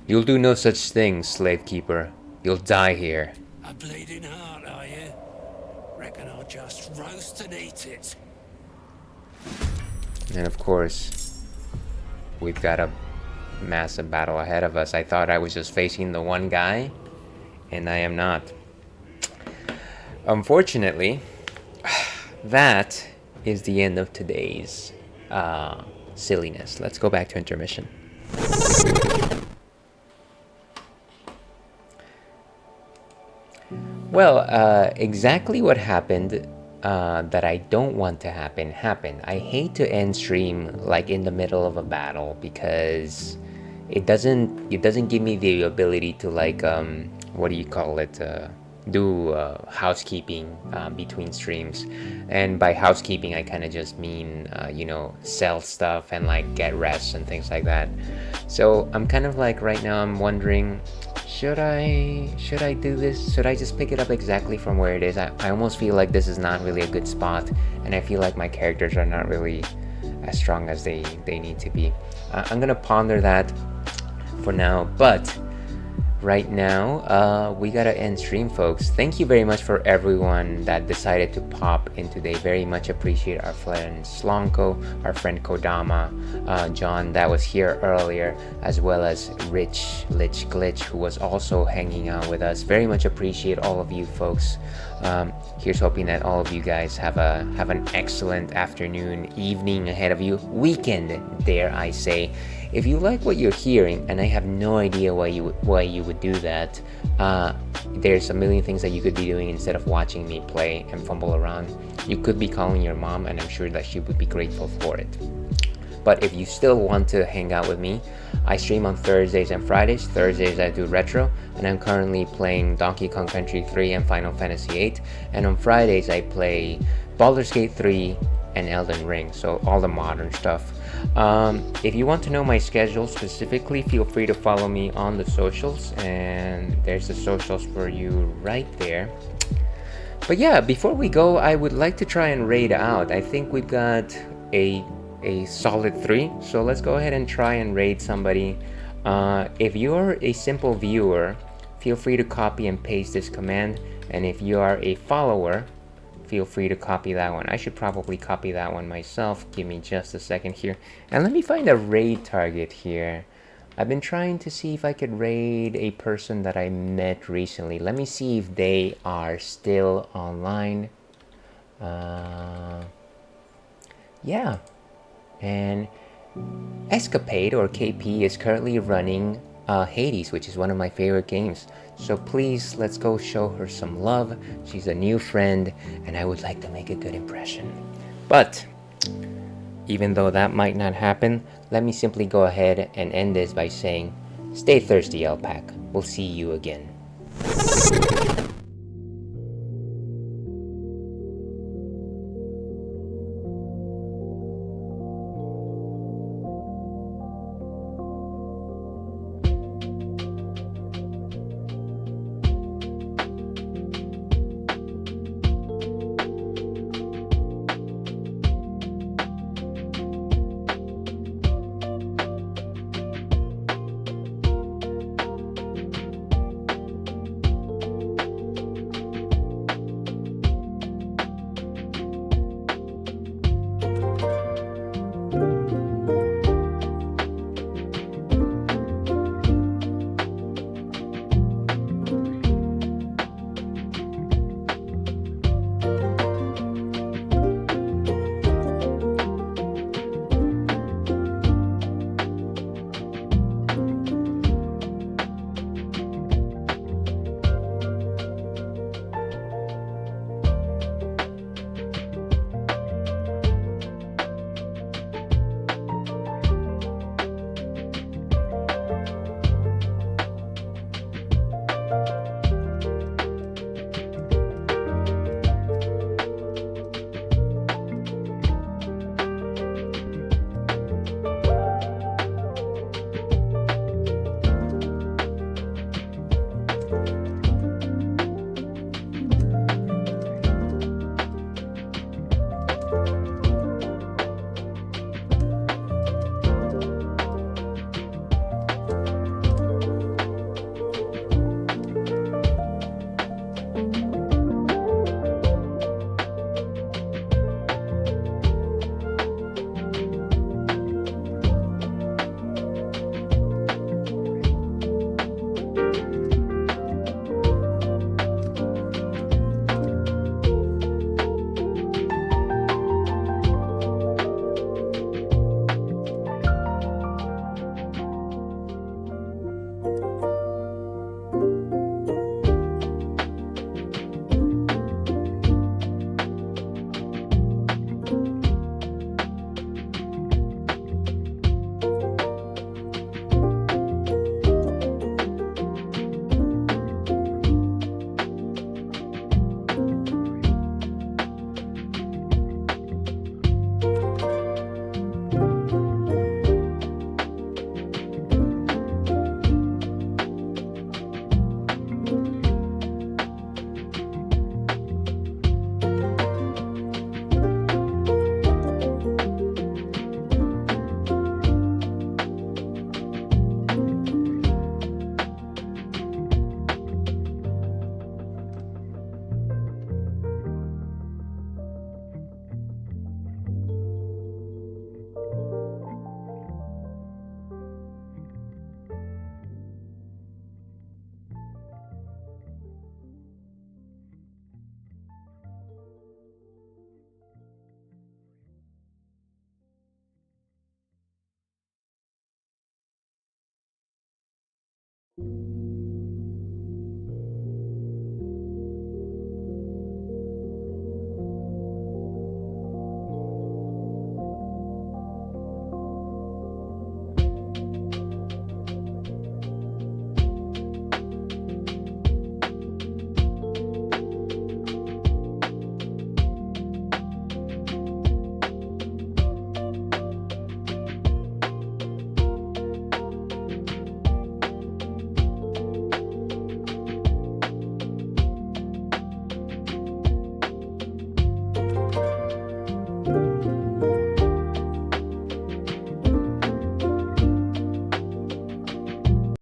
You'll do no such thing, slave keeper. You'll die here. A bleeding heart, are you? Reckon I'll just roast and eat it. And of course, we've got a massive battle ahead of us. I thought I was just facing the one guy, and I am not. Unfortunately, that is the end of today's silliness. Let's go back to intermission. Well, exactly what happened that I don't want to happen happened. I hate to end stream like in the middle of a battle because it doesn't give me the ability to like what do you call it, do housekeeping between streams. And by housekeeping I kind of just mean you know, sell stuff and like get rest and things like that. So I'm kind of like right now I'm wondering, should I do this? Should I just pick it up exactly from where it is? I almost feel like this is not really a good spot, and I feel like my characters are not really as strong as they need to be. I'm gonna ponder that for now, but right now we gotta end stream, folks. Thank you very much for everyone that decided to pop in today. Very much appreciate our friend Slonko, our friend Kodama, John that was here earlier, as well as Rich Lich Glitch, who was also hanging out with us. Very much appreciate all of you folks. Here's hoping that all of you guys have an excellent afternoon, evening ahead of you, weekend, dare I say. If you like what you're hearing, and I have no idea why you would do that, there's a million things that you could be doing instead of watching me play and fumble around. You could be calling your mom, and I'm sure that she would be grateful for it. But if you still want to hang out with me, I stream on Thursdays and Fridays. Thursdays I do retro, and I'm currently playing Donkey Kong Country 3 and Final Fantasy 8. And on Fridays I play Baldur's Gate 3 and Elden Ring, so all the modern stuff. If you want to know my schedule specifically, feel free to follow me on the socials, and there's the socials for you right there. But yeah, before we go, I would like to try and raid out. I think we've got a solid 3, so let's go ahead and try and raid somebody. If you're a simple viewer, feel free to copy and paste this command, and if you are a follower, feel free to copy that one. I should probably copy that one myself. Give me just a second here. And let me find a raid target here. I've been trying to see if I could raid a person that I met recently. Let me see if they are still online. Yeah. And Escapade, or KP, is currently running Hades, which is one of my favorite games. So please, let's go show her some love. She's a new friend, and I would like to make a good impression. But even though that might not happen, let me simply go ahead and end this by saying, stay thirsty, Elpac. We'll see you again.